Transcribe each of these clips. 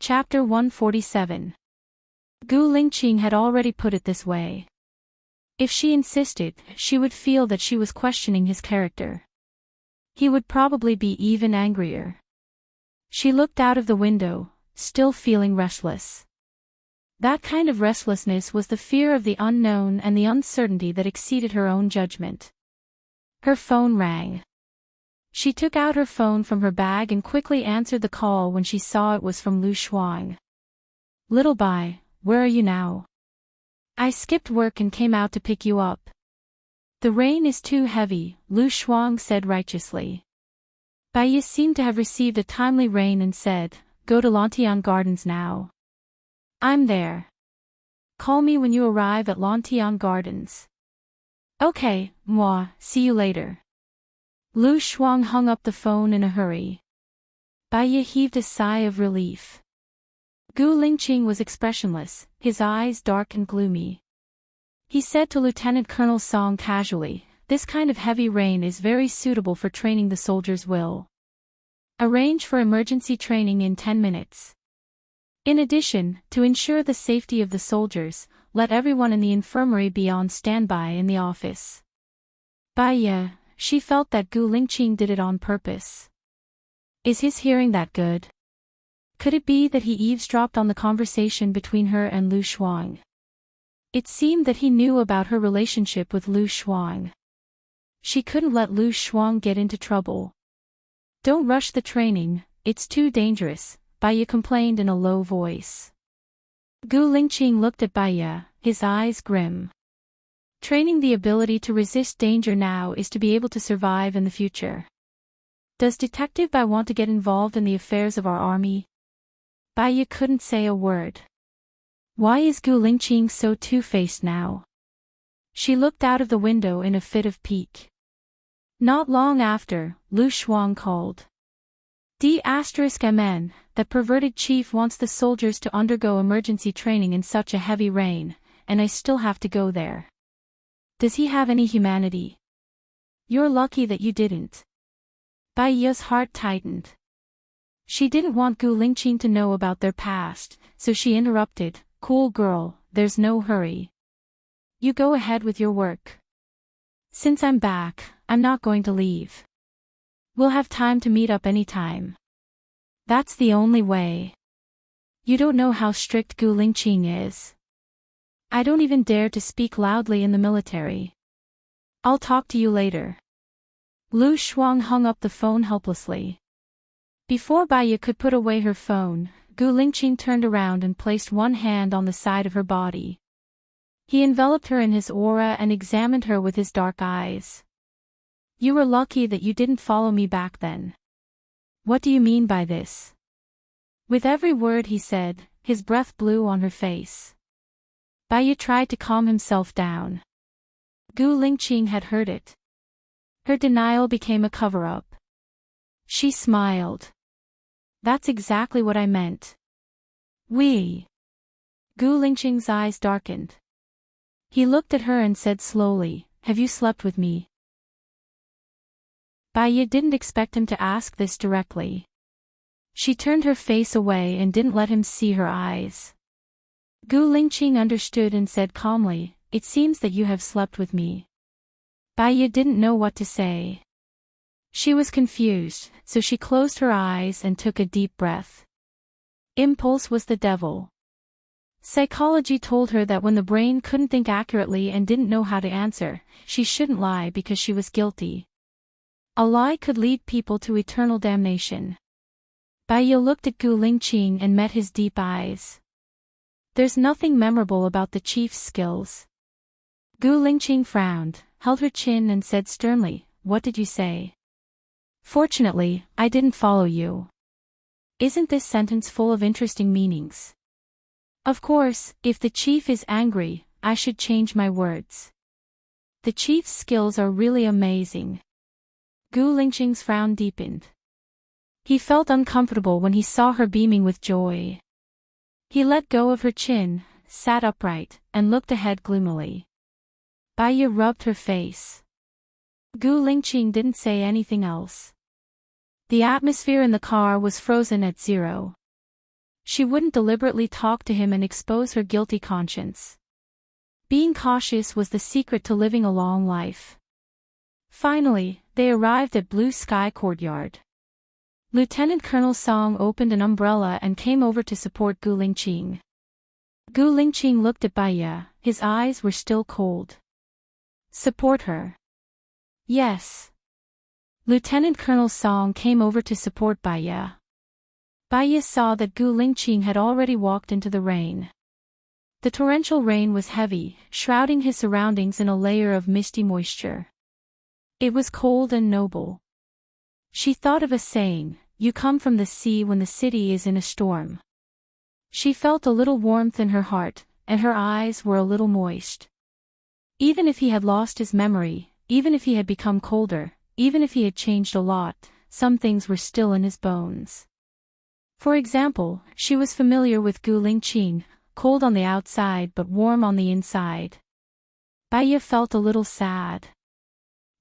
Chapter 147. Gu Lingqing had already put it this way. If she insisted, she would feel that she was questioning his character. He would probably be even angrier. She looked out of the window, still feeling restless. That kind of restlessness was the fear of the unknown and the uncertainty that exceeded her own judgment. Her phone rang. She took out her phone from her bag and quickly answered the call when she saw it was from Lu Shuang. "Little Bai, where are you now? I skipped work and came out to pick you up." "The rain is too heavy," Lu Shuang said righteously. Bai seemed to have received a timely rain and said, "Go to Lantian Gardens now." "I'm there. Call me when you arrive at Lantian Gardens." "Okay, moi, see you later." Lu Shuang hung up the phone in a hurry. Bai heaved a sigh of relief. Gu Lingqing was expressionless, his eyes dark and gloomy. He said to Lieutenant Colonel Song casually, "This kind of heavy rain is very suitable for training the soldiers' will. Arrange for emergency training in 10 minutes. In addition, to ensure the safety of the soldiers, let everyone in the infirmary be on standby in the office." Bai, she felt that Gu Lingqing did it on purpose. Is his hearing that good? Could it be that he eavesdropped on the conversation between her and Lu Shuang? It seemed that he knew about her relationship with Lu Shuang. She couldn't let Lu Shuang get into trouble. "Don't rush the training, it's too dangerous," Bai complained in a low voice. Gu Lingqing looked at Bai, his eyes grim. Training the ability to resist danger now is to be able to survive in the future. Does Detective Bai want to get involved in the affairs of our army? Bai couldn't say a word. Why is Gu Lingqing so two-faced now? She looked out of the window in a fit of pique. Not long after, Lu Shuang called. "Mn, that perverted chief wants the soldiers to undergo emergency training in such a heavy rain, and I still have to go there. Does he have any humanity? You're lucky that you didn't." Bai's heart tightened. She didn't want Gu Lingqing to know about their past, so she interrupted, "Cool girl, there's no hurry. You go ahead with your work. Since I'm back, I'm not going to leave. We'll have time to meet up anytime. That's the only way. You don't know how strict Gu Lingqing is. I don't even dare to speak loudly in the military. I'll talk to you later." Lu Shuang hung up the phone helplessly. Before Bai could put away her phone, Gu Lingqing turned around and placed one hand on the side of her body. He enveloped her in his aura and examined her with his dark eyes. "You were lucky that you didn't follow me back then. What do you mean by this?" With every word he said, his breath blew on her face. Bai tried to calm himself down. Gu Lingqing had heard it. Her denial became a cover-up. She smiled. "That's exactly what I meant." "We." Gu Lingqing's eyes darkened. He looked at her and said slowly, "Have you slept with me?" Bai didn't expect him to ask this directly. She turned her face away and didn't let him see her eyes. Gu Lingqing understood and said calmly, "It seems that you have slept with me." Bai didn't know what to say. She was confused, so she closed her eyes and took a deep breath. Impulse was the devil. Psychology told her that when the brain couldn't think accurately and didn't know how to answer, she shouldn't lie because she was guilty. A lie could lead people to eternal damnation. Bai looked at Gu Lingqing and met his deep eyes. There's nothing memorable about the chief's skills. Gu Lingqing frowned, held her chin and said sternly, "What did you say?" "Fortunately, I didn't follow you." Isn't this sentence full of interesting meanings? Of course, if the chief is angry, I should change my words. The chief's skills are really amazing. Gu Lingqing's frown deepened. He felt uncomfortable when he saw her beaming with joy. He let go of her chin, sat upright, and looked ahead gloomily. Bai rubbed her face. Gu Lingqing didn't say anything else. The atmosphere in the car was frozen at zero. She wouldn't deliberately talk to him and expose her guilty conscience. Being cautious was the secret to living a long life. Finally, they arrived at Blue Sky Courtyard. Lieutenant Colonel Song opened an umbrella and came over to support Gu Lingqing. Gu Lingqing looked at Baiya, his eyes were still cold. Support her. Yes. Lieutenant Colonel Song came over to support Baiya. Baiya saw that Gu Lingqing had already walked into the rain. The torrential rain was heavy, shrouding his surroundings in a layer of misty moisture. It was cold and noble. She thought of a saying, "You come from the sea when the city is in a storm." She felt a little warmth in her heart, and her eyes were a little moist. Even if he had lost his memory, even if he had become colder, even if he had changed a lot, some things were still in his bones. For example, she was familiar with Gu Lingqing, cold on the outside but warm on the inside. Baiya felt a little sad.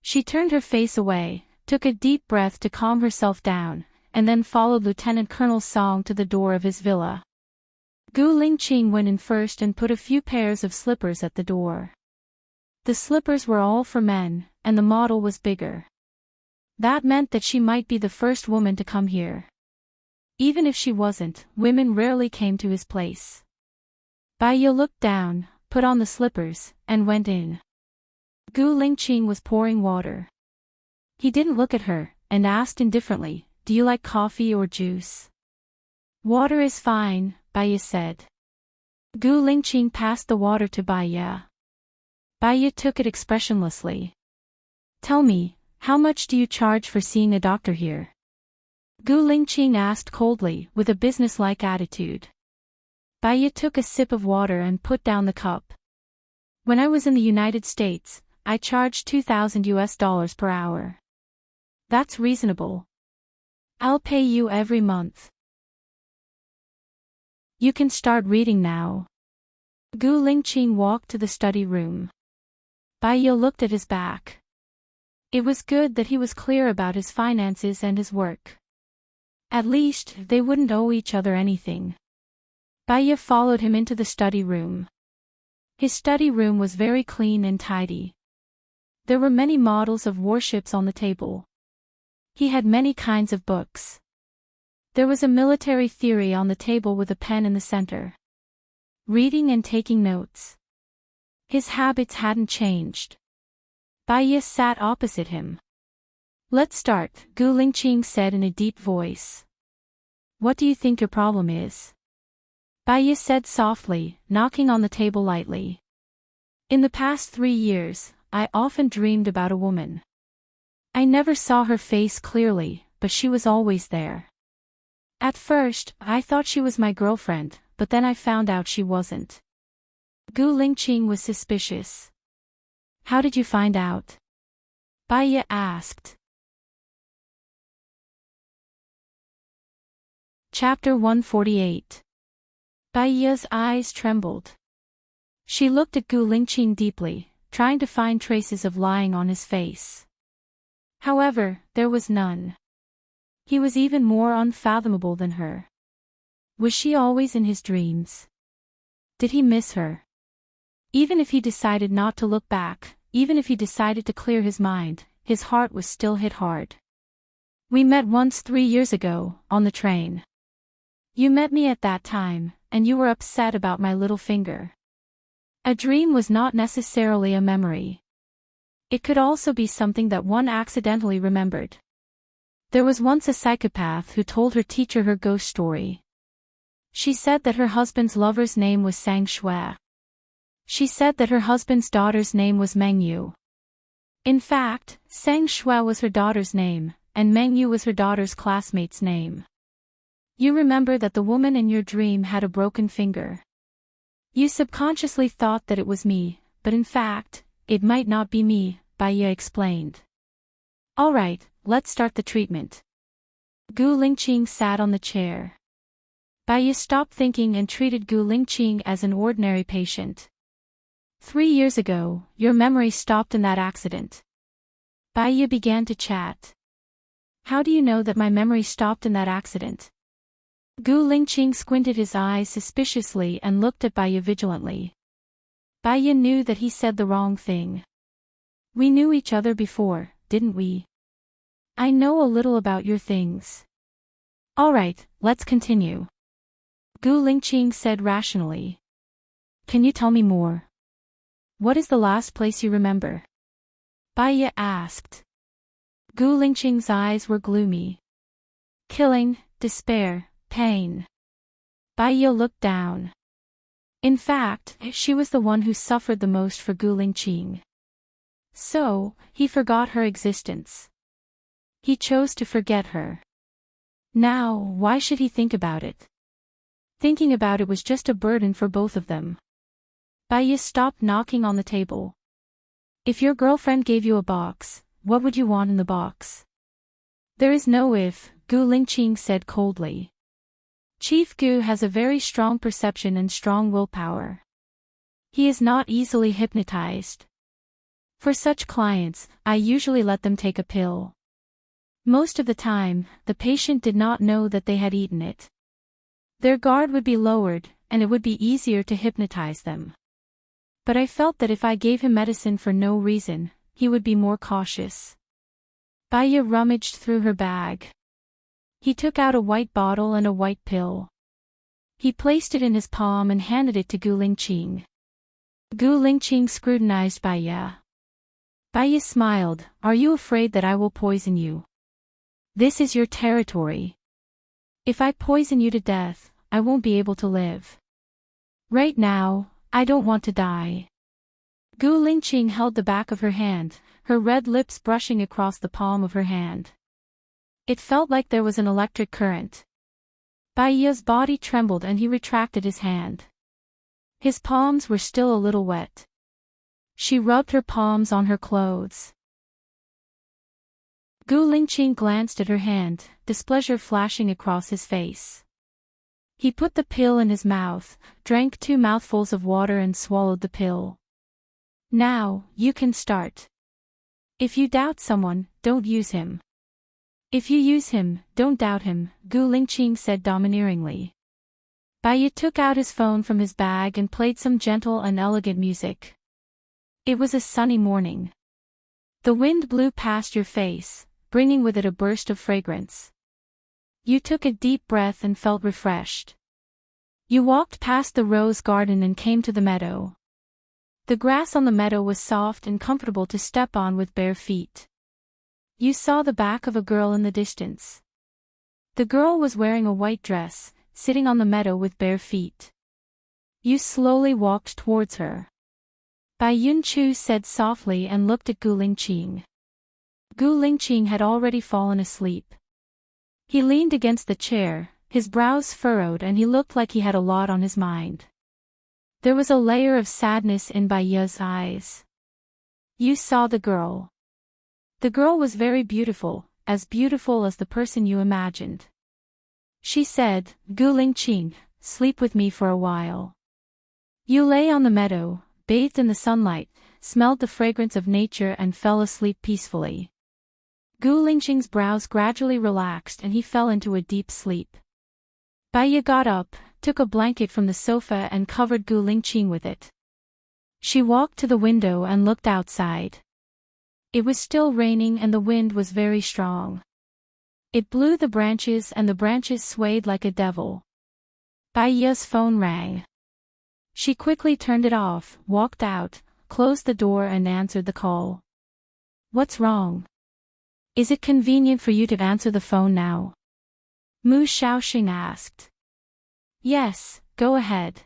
She turned her face away, took a deep breath to calm herself down, and then followed Lieutenant Colonel Song to the door of his villa. Gu Lingqing went in first and put a few pairs of slippers at the door. The slippers were all for men, and the model was bigger. That meant that she might be the first woman to come here. Even if she wasn't, women rarely came to his place. Baiya looked down, put on the slippers, and went in. Gu Lingqing was pouring water. He didn't look at her, and asked indifferently, "Do you like coffee or juice?" "Water is fine," Baiya said. Gu Lingqing passed the water to Baiya. Baiya took it expressionlessly. "Tell me, how much do you charge for seeing a doctor here?" Gu Lingqing asked coldly, with a businesslike attitude. Baiya took a sip of water and put down the cup. "When I was in the United States, I charged $2,000 per hour. That's reasonable. I'll pay you every month. You can start reading now." Gu Lingqing walked to the study room. Baiya looked at his back. It was good that he was clear about his finances and his work. At least, they wouldn't owe each other anything. Baiya followed him into the study room. His study room was very clean and tidy. There were many models of warships on the table. He had many kinds of books. There was a military theory on the table with a pen in the center. Reading and taking notes. His habits hadn't changed. Baiya sat opposite him. "Let's start," Gu Lingqing said in a deep voice. "What do you think your problem is?" Baiya said softly, knocking on the table lightly. "In the past 3 years, I often dreamed about a woman. I never saw her face clearly, but she was always there. At first, I thought she was my girlfriend, but then I found out she wasn't." Gu Lingqing was suspicious. "How did you find out?" Baiya asked. Chapter 148. Baiya's eyes trembled. She looked at Gu Lingqing deeply, trying to find traces of lying on his face. However, there was none. He was even more unfathomable than her. Was she always in his dreams? Did he miss her? Even if he decided not to look back, even if he decided to clear his mind, his heart was still hit hard. "We met once 3 years ago, on the train. You met me at that time, and you were upset about my little finger." A dream was not necessarily a memory. It could also be something that one accidentally remembered. There was once a psychopath who told her teacher her ghost story. She said that her husband's lover's name was Sang Shui. She said that her husband's daughter's name was Meng Yu. In fact, Sang Shui was her daughter's name, and Meng Yu was her daughter's classmate's name. You remember that the woman in your dream had a broken finger. You subconsciously thought that it was me, but in fact, it might not be me, Baiya explained. "All right, let's start the treatment." Gu Lingqing sat on the chair. Baiya stopped thinking and treated Gu Lingqing as an ordinary patient. 3 years ago, your memory stopped in that accident." Baiya began to chat. "How do you know that my memory stopped in that accident?" Gu Lingqing squinted his eyes suspiciously and looked at Bai Ye vigilantly. Bai Ye knew that he said the wrong thing. We knew each other before, didn't we? I know a little about your things. Alright, let's continue. Gu Lingqing said rationally. Can you tell me more? What is the last place you remember? Bai Ye asked. Gu Lingqing's eyes were gloomy. Killing, despair, pain. Bai Ye looked down. In fact, she was the one who suffered the most for Gu Lingqing. So, he forgot her existence. He chose to forget her. Now, why should he think about it? Thinking about it was just a burden for both of them. Bai Ye stopped knocking on the table. If your girlfriend gave you a box, what would you want in the box? There is no if, Gu Lingqing said coldly. Chief Gu has a very strong perception and strong willpower. He is not easily hypnotized. For such clients, I usually let them take a pill. Most of the time, the patient did not know that they had eaten it. Their guard would be lowered, and it would be easier to hypnotize them. But I felt that if I gave him medicine for no reason, he would be more cautious. Bai Ye rummaged through her bag. He took out a white bottle and a white pill. He placed it in his palm and handed it to Gu Lingqing. Gu Lingqing scrutinized Bai Ye. Bai Ye smiled. Are you afraid that I will poison you? This is your territory. If I poison you to death, I won't be able to live. Right now, I don't want to die. Gu Lingqing held the back of her hand, her red lips brushing across the palm of her hand. It felt like there was an electric current. Bai Ye's body trembled and he retracted his hand. His palms were still a little wet. She rubbed her palms on her clothes. Gu Lingqing glanced at her hand, displeasure flashing across his face. He put the pill in his mouth, drank 2 mouthfuls of water and swallowed the pill. Now, you can start. If you doubt someone, don't use him. If you use him, don't doubt him, Gu Lingqing said domineeringly. Bai Ye took out his phone from his bag and played some gentle and elegant music. It was a sunny morning. The wind blew past your face, bringing with it a burst of fragrance. You took a deep breath and felt refreshed. You walked past the rose garden and came to the meadow. The grass on the meadow was soft and comfortable to step on with bare feet. You saw the back of a girl in the distance. The girl was wearing a white dress, sitting on the meadow with bare feet. You slowly walked towards her. Bai Yunchu said softly and looked at Gu Lingqing. Gu Lingqing had already fallen asleep. He leaned against the chair, his brows furrowed and he looked like he had a lot on his mind. There was a layer of sadness in Bai Ye's eyes. You saw the girl. The girl was very beautiful as the person you imagined. She said, Gu Lingqing, sleep with me for a while. You lay on the meadow, bathed in the sunlight, smelled the fragrance of nature and fell asleep peacefully. Gu Lingqing's brows gradually relaxed and he fell into a deep sleep. Bai Ye got up, took a blanket from the sofa and covered Gu Lingqing with it. She walked to the window and looked outside. It was still raining and the wind was very strong. It blew the branches and the branches swayed like a devil. Bai Ye's phone rang. She quickly turned it off, walked out, closed the door and answered the call. What's wrong? Is it convenient for you to answer the phone now? Mu Shaoxing asked. Yes, go ahead.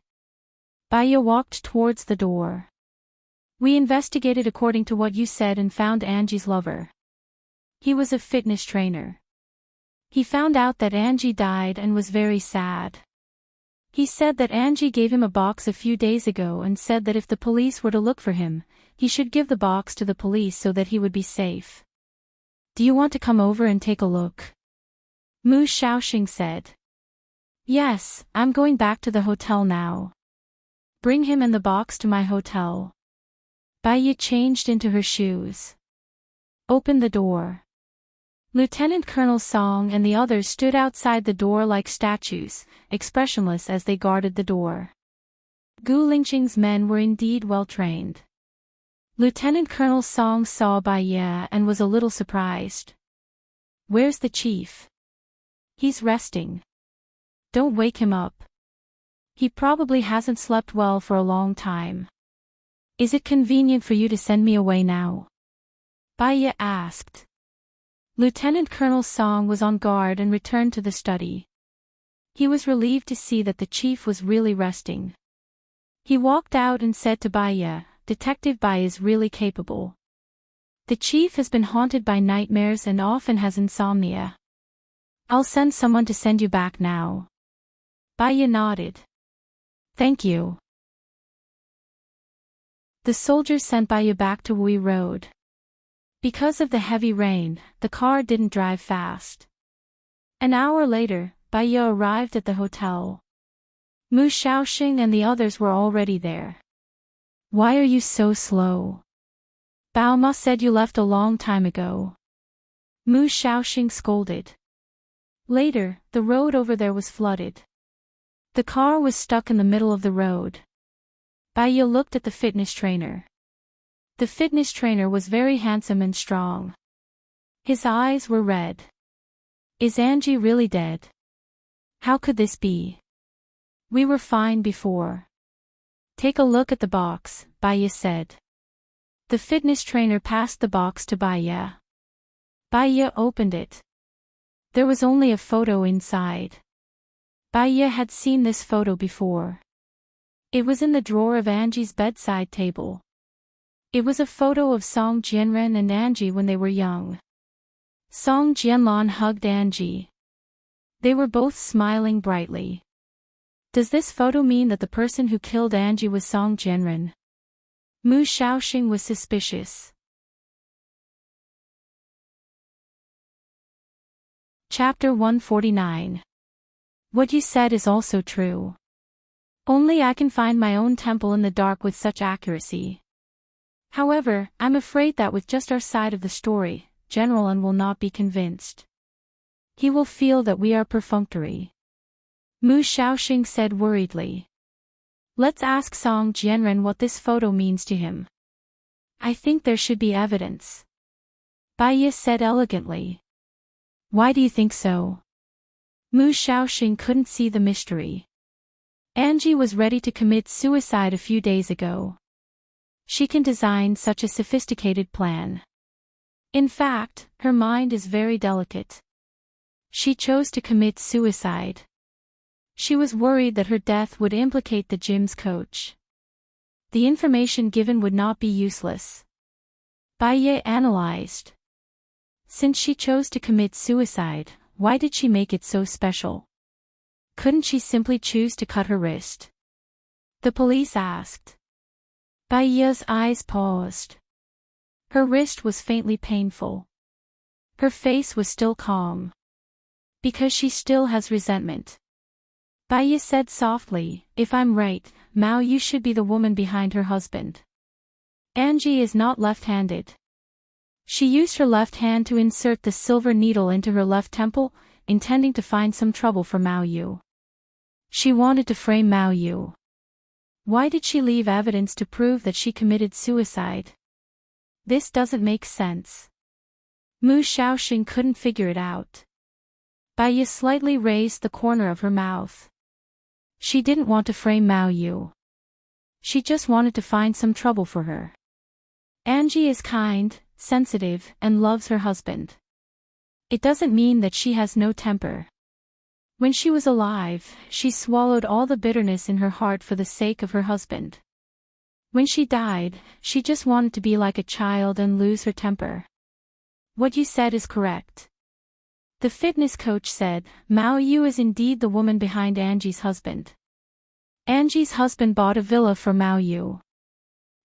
Bai Ye walked towards the door. We investigated according to what you said and found Angie's lover. He was a fitness trainer. He found out that Angie died and was very sad. He said that Angie gave him a box a few days ago and said that if the police were to look for him, he should give the box to the police so that he would be safe. Do you want to come over and take a look? Mu Shaoxing said. Yes, I'm going back to the hotel now. Bring him and the box to my hotel. Bai Ye changed into her shoes. Open the door. Lieutenant Colonel Song and the others stood outside the door like statues, expressionless as they guarded the door. Gu Lingqing's men were indeed well trained. Lieutenant Colonel Song saw Bai Ye and was a little surprised. "Where's the chief?" "He's resting. Don't wake him up. He probably hasn't slept well for a long time." "Is it convenient for you to send me away now?" Bai Ye asked. Lieutenant Colonel Song was on guard and returned to the study. He was relieved to see that the chief was really resting. He walked out and said to Bai Ye, "Detective Bai is really capable. The chief has been haunted by nightmares and often has insomnia. I'll send someone to send you back now." Bai Ye nodded. "Thank you." The soldiers sent Bai Ye back to Wui Road. Because of the heavy rain, the car didn't drive fast. An hour later, Bai Ye arrived at the hotel. Mu Shaoxing and the others were already there. "Why are you so slow? Bao Ma said you left a long time ago." Mu Shaoxing scolded. Later, the road over there was flooded. The car was stuck in the middle of the road. Bai Ye looked at the fitness trainer. The fitness trainer was very handsome and strong. His eyes were red. "Is Angie really dead? How could this be? We were fine before." "Take a look at the box," Bai Ye said. The fitness trainer passed the box to Bai Ye. Bai Ye opened it. There was only a photo inside. Bai Ye had seen this photo before. It was in the drawer of Angie's bedside table. It was a photo of Song Jianren and Angie when they were young. Song Jianlan hugged Angie. They were both smiling brightly. Does this photo mean that the person who killed Angie was Song Jianren? Mu Shaoxing was suspicious. Chapter 149. What you said is also true. Only I can find my own temple in the dark with such accuracy. However, I'm afraid that with just our side of the story, General An will not be convinced. He will feel that we are perfunctory. Mu Shaoxing said worriedly. Let's ask Song Jianren what this photo means to him. I think there should be evidence. Bai Ye said elegantly. Why do you think so? Mu Shaoxing couldn't see the mystery. Angie was ready to commit suicide a few days ago. She can design such a sophisticated plan. In fact, her mind is very delicate. She chose to commit suicide. She was worried that her death would implicate the gym's coach. The information given would not be useless. Bai Ye analyzed. Since she chose to commit suicide, why did she make it so special? Couldn't she simply choose to cut her wrist? The police asked. Bai Ye's eyes paused. Her wrist was faintly painful. Her face was still calm. Because she still has resentment. Bai Ye said softly, if I'm right, Mao Yu should be the woman behind her husband. Angie is not left-handed. She used her left hand to insert the silver needle into her left temple, intending to find some trouble for Mao Yu. She wanted to frame Mao Yu. Why did she leave evidence to prove that she committed suicide? This doesn't make sense. Mu Shaoxing couldn't figure it out. Bai Ye slightly raised the corner of her mouth. She didn't want to frame Mao Yu. She just wanted to find some trouble for her. Angie is kind, sensitive, and loves her husband. It doesn't mean that she has no temper. When she was alive, she swallowed all the bitterness in her heart for the sake of her husband. When she died, she just wanted to be like a child and lose her temper. What you said is correct. The fitness coach said, Mao Yu is indeed the woman behind Angie's husband. Angie's husband bought a villa for Mao Yu.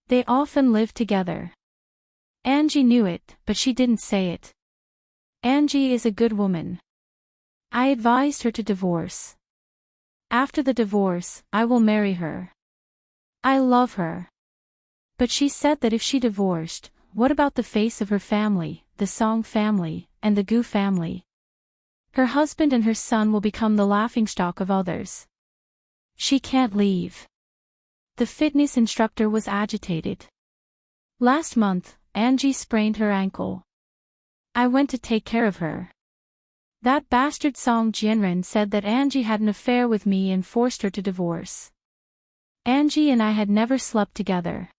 They often lived together. Angie knew it, but she didn't say it. Angie is a good woman. I advised her to divorce. After the divorce, I will marry her. I love her. But she said that if she divorced, what about the face of her family, the Song family, and the Gu family. Her husband and her son will become the laughingstock of others. She can't leave. The fitness instructor was agitated. Last month, Angie sprained her ankle. I went to take care of her. That bastard Song Jianren said that Angie had an affair with me and forced her to divorce. Angie and I had never slept together.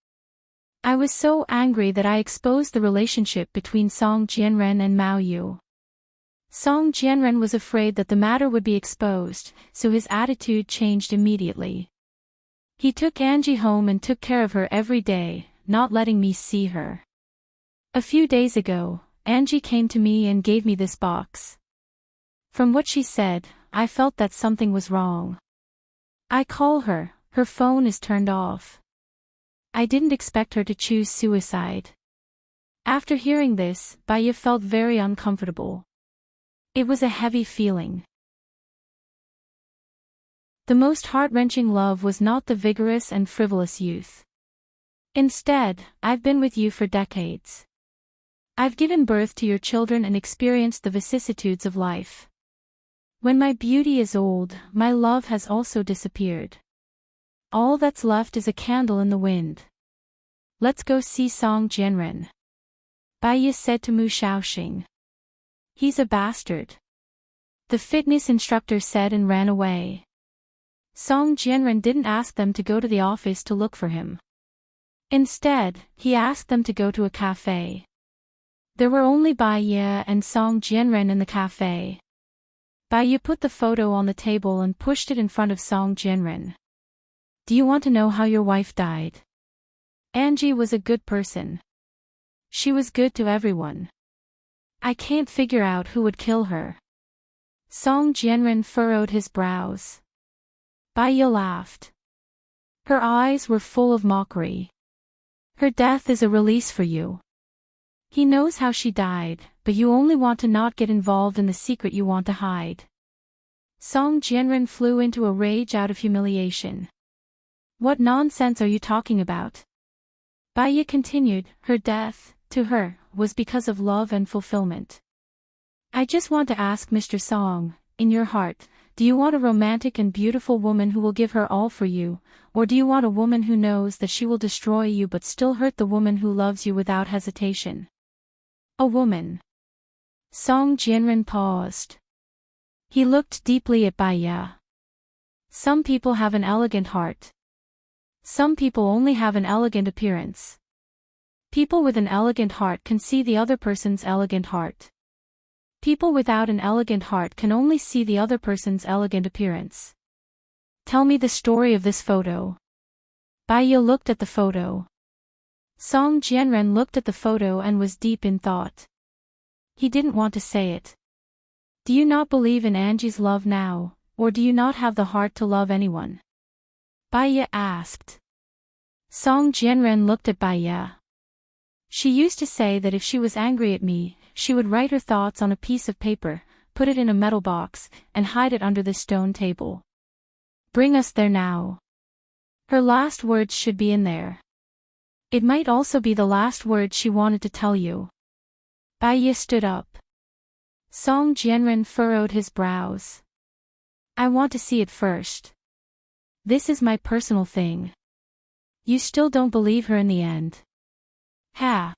I was so angry that I exposed the relationship between Song Jianren and Mao Yu. Song Jianren was afraid that the matter would be exposed, so his attitude changed immediately. He took Angie home and took care of her every day, not letting me see her. A few days ago, Angie came to me and gave me this box. From what she said, I felt that something was wrong. I call her, her phone is turned off. I didn't expect her to choose suicide. After hearing this, Baiya felt very uncomfortable. It was a heavy feeling. The most heart-wrenching love was not the vigorous and frivolous youth. Instead, I've been with you for decades. I've given birth to your children and experienced the vicissitudes of life. When my beauty is old, my love has also disappeared. All that's left is a candle in the wind. Let's go see Song Jianren. Baiya said to Mu Shaoxing. He's a bastard. The fitness instructor said and ran away. Song Jianren didn't ask them to go to the office to look for him. Instead, he asked them to go to a cafe. There were only Baiya and Song Jianren in the cafe. Baiya put the photo on the table and pushed it in front of Song Jianren. Do you want to know how your wife died? Angie was a good person. She was good to everyone. I can't figure out who would kill her. Song Jianren furrowed his brows. Baiya laughed. Her eyes were full of mockery. Her death is a release for you. He knows how she died, but you only want to not get involved in the secret you want to hide. Song Jianren flew into a rage out of humiliation. What nonsense are you talking about? Baiya continued, her death, to her, was because of love and fulfillment. I just want to ask Mr. Song, in your heart, do you want a romantic and beautiful woman who will give her all for you, or do you want a woman who knows that she will destroy you but still hurt the woman who loves you without hesitation? A woman. Song Jianren paused. He looked deeply at Baiya. Some people have an elegant heart. Some people only have an elegant appearance. People with an elegant heart can see the other person's elegant heart. People without an elegant heart can only see the other person's elegant appearance. Tell me the story of this photo. Baiya looked at the photo. Song Jianren looked at the photo and was deep in thought. He didn't want to say it. Do you not believe in Angie's love now, or do you not have the heart to love anyone? Baiya asked. Song Jianren looked at Baiya. She used to say that if she was angry at me, she would write her thoughts on a piece of paper, put it in a metal box, and hide it under the stone table. Bring us there now. Her last words should be in there. It might also be the last words she wanted to tell you. Baiya stood up. Song Jianren furrowed his brows. I want to see it first. This is my personal thing. You still don't believe her in the end. Ha!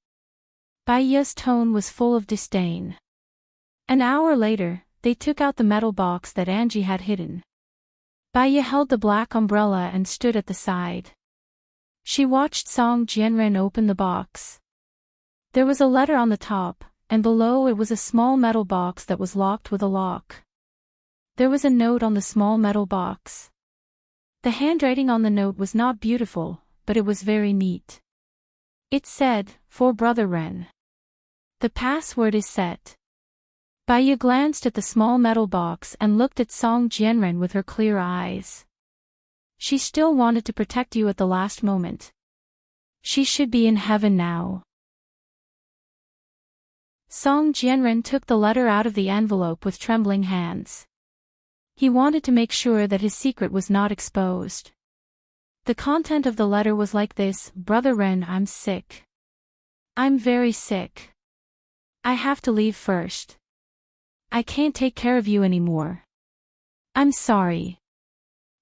Baiya's tone was full of disdain. An hour later, they took out the metal box that Angie had hidden. Baiya held the black umbrella and stood at the side. She watched Song Jianren open the box. There was a letter on the top, and below it was a small metal box that was locked with a lock. There was a note on the small metal box. The handwriting on the note was not beautiful, but it was very neat. It said, "For Brother Ren." The password is set. Baiya glanced at the small metal box and looked at Song Jianren with her clear eyes. She still wanted to protect you at the last moment. She should be in heaven now. Song Jianren took the letter out of the envelope with trembling hands. He wanted to make sure that his secret was not exposed. The content of the letter was like this: Brother Ren, I'm sick. I'm very sick. I have to leave first. I can't take care of you anymore. I'm sorry.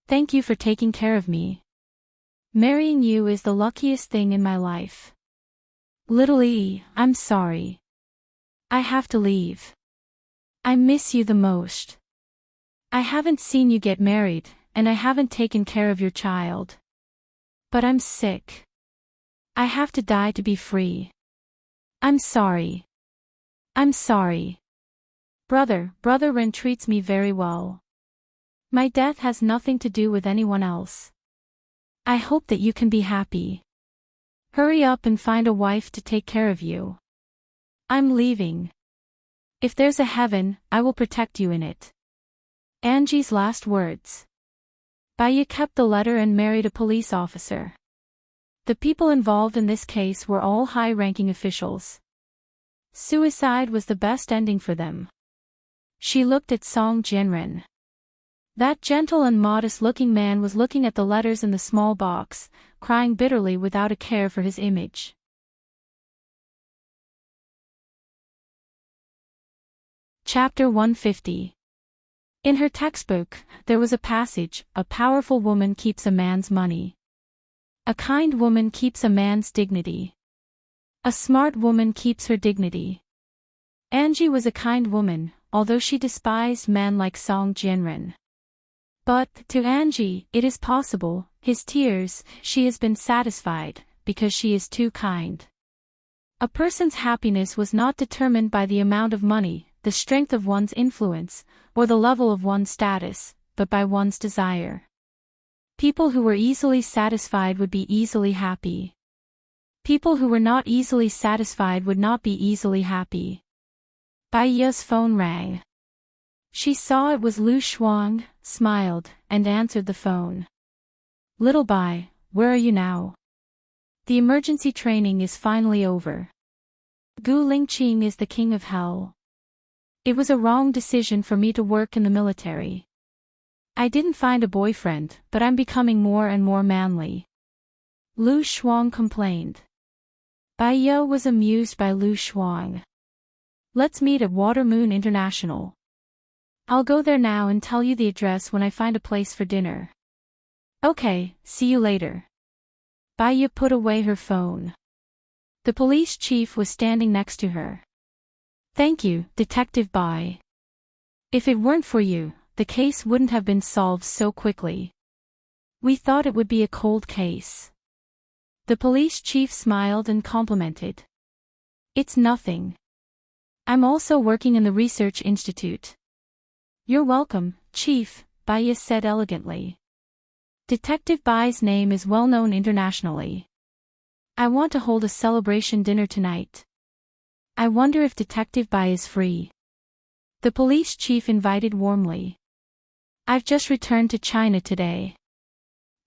Thank you for taking care of me. Marrying you is the luckiest thing in my life. Little E, I'm sorry. I have to leave. I miss you the most. I haven't seen you get married, and I haven't taken care of your child. But I'm sick. I have to die to be free. I'm sorry. I'm sorry. Brother Ren treats me very well. My death has nothing to do with anyone else. I hope that you can be happy. Hurry up and find a wife to take care of you. I'm leaving. If there's a heaven, I will protect you in it. Angie's last words. Baya kept the letter and married a police officer. The people involved in this case were all high-ranking officials. Suicide was the best ending for them. She looked at Song Jianren. That gentle and modest-looking man was looking at the letters in the small box, crying bitterly without a care for his image. Chapter 150. In her textbook, there was a passage, a powerful woman keeps a man's money. A kind woman keeps a man's dignity. A smart woman keeps her dignity. Angie was a kind woman, although she despised men like Song Jianren. But, to Angie, it is possible, his tears, she has been satisfied, because she is too kind. A person's happiness was not determined by the amount of money, the strength of one's influence, or the level of one's status, but by one's desire. People who were easily satisfied would be easily happy. People who were not easily satisfied would not be easily happy. Baya's phone rang. She saw it was Lu Shuang, smiled, and answered the phone. Little Bai, where are you now? The emergency training is finally over. Gu Lingqing is the king of hell. It was a wrong decision for me to work in the military. I didn't find a boyfriend, but I'm becoming more and more manly. Lu Shuang complained. Baya was amused by Lu Shuang. Let's meet at Water Moon International. I'll go there now and tell you the address when I find a place for dinner. Okay, see you later. Baya put away her phone. The police chief was standing next to her. Thank you, Detective Bai. If it weren't for you, the case wouldn't have been solved so quickly. We thought it would be a cold case. The police chief smiled and complimented. It's nothing. I'm also working in the research institute. You're welcome, Chief, Baya said elegantly. Detective Bai's name is well known internationally. I want to hold a celebration dinner tonight. I wonder if Detective Bai is free. The police chief invited warmly. I've just returned to China today.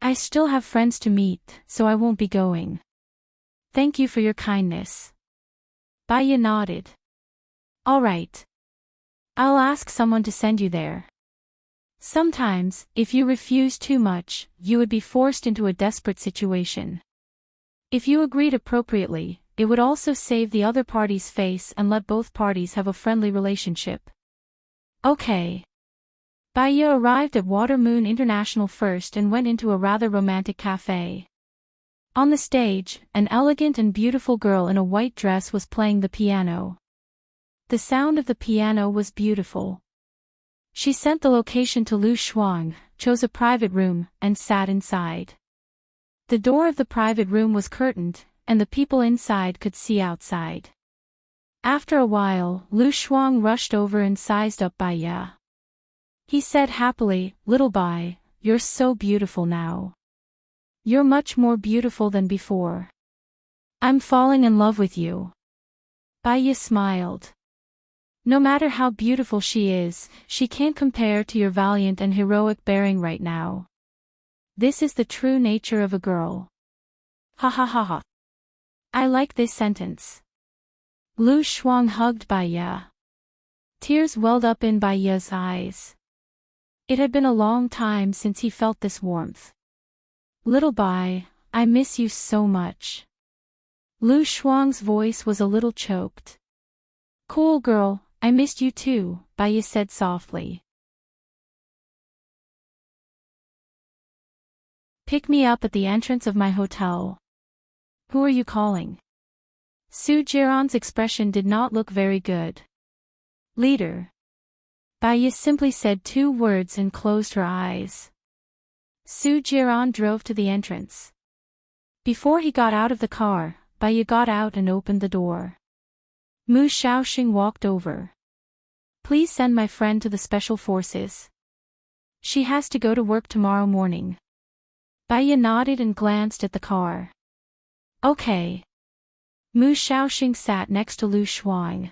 I still have friends to meet, so I won't be going. Thank you for your kindness. Baya nodded. All right. I'll ask someone to send you there. Sometimes, if you refuse too much, you would be forced into a desperate situation. If you agreed appropriately, it would also save the other party's face and let both parties have a friendly relationship. Okay. Baya arrived at Water Moon International first and went into a rather romantic cafe. On the stage, an elegant and beautiful girl in a white dress was playing the piano. The sound of the piano was beautiful. She sent the location to Lu Shuang, chose a private room, and sat inside. The door of the private room was curtained, and the people inside could see outside. After a while, Lu Shuang rushed over and sized up Baya. He said happily, Little Bai, you're so beautiful now. You're much more beautiful than before. I'm falling in love with you. Baya smiled. No matter how beautiful she is, she can't compare to your valiant and heroic bearing right now. This is the true nature of a girl. Ha ha ha ha. I like this sentence. Lu Shuang hugged Baya. Tears welled up in Baya's eyes. It had been a long time since he felt this warmth. Little Bai, I miss you so much. Lu Shuang's voice was a little choked. Cool girl, I missed you too, Baya said softly. Pick me up at the entrance of my hotel. Who are you calling? Su Jiran's expression did not look very good. Leader. Baya simply said 2 words and closed her eyes. Su Jiran drove to the entrance. Before he got out of the car, Baya got out and opened the door. Mu Shaoxing walked over. Please send my friend to the special forces. She has to go to work tomorrow morning. Baya nodded and glanced at the car. Okay. Mu Shaoxing sat next to Lu Shuang.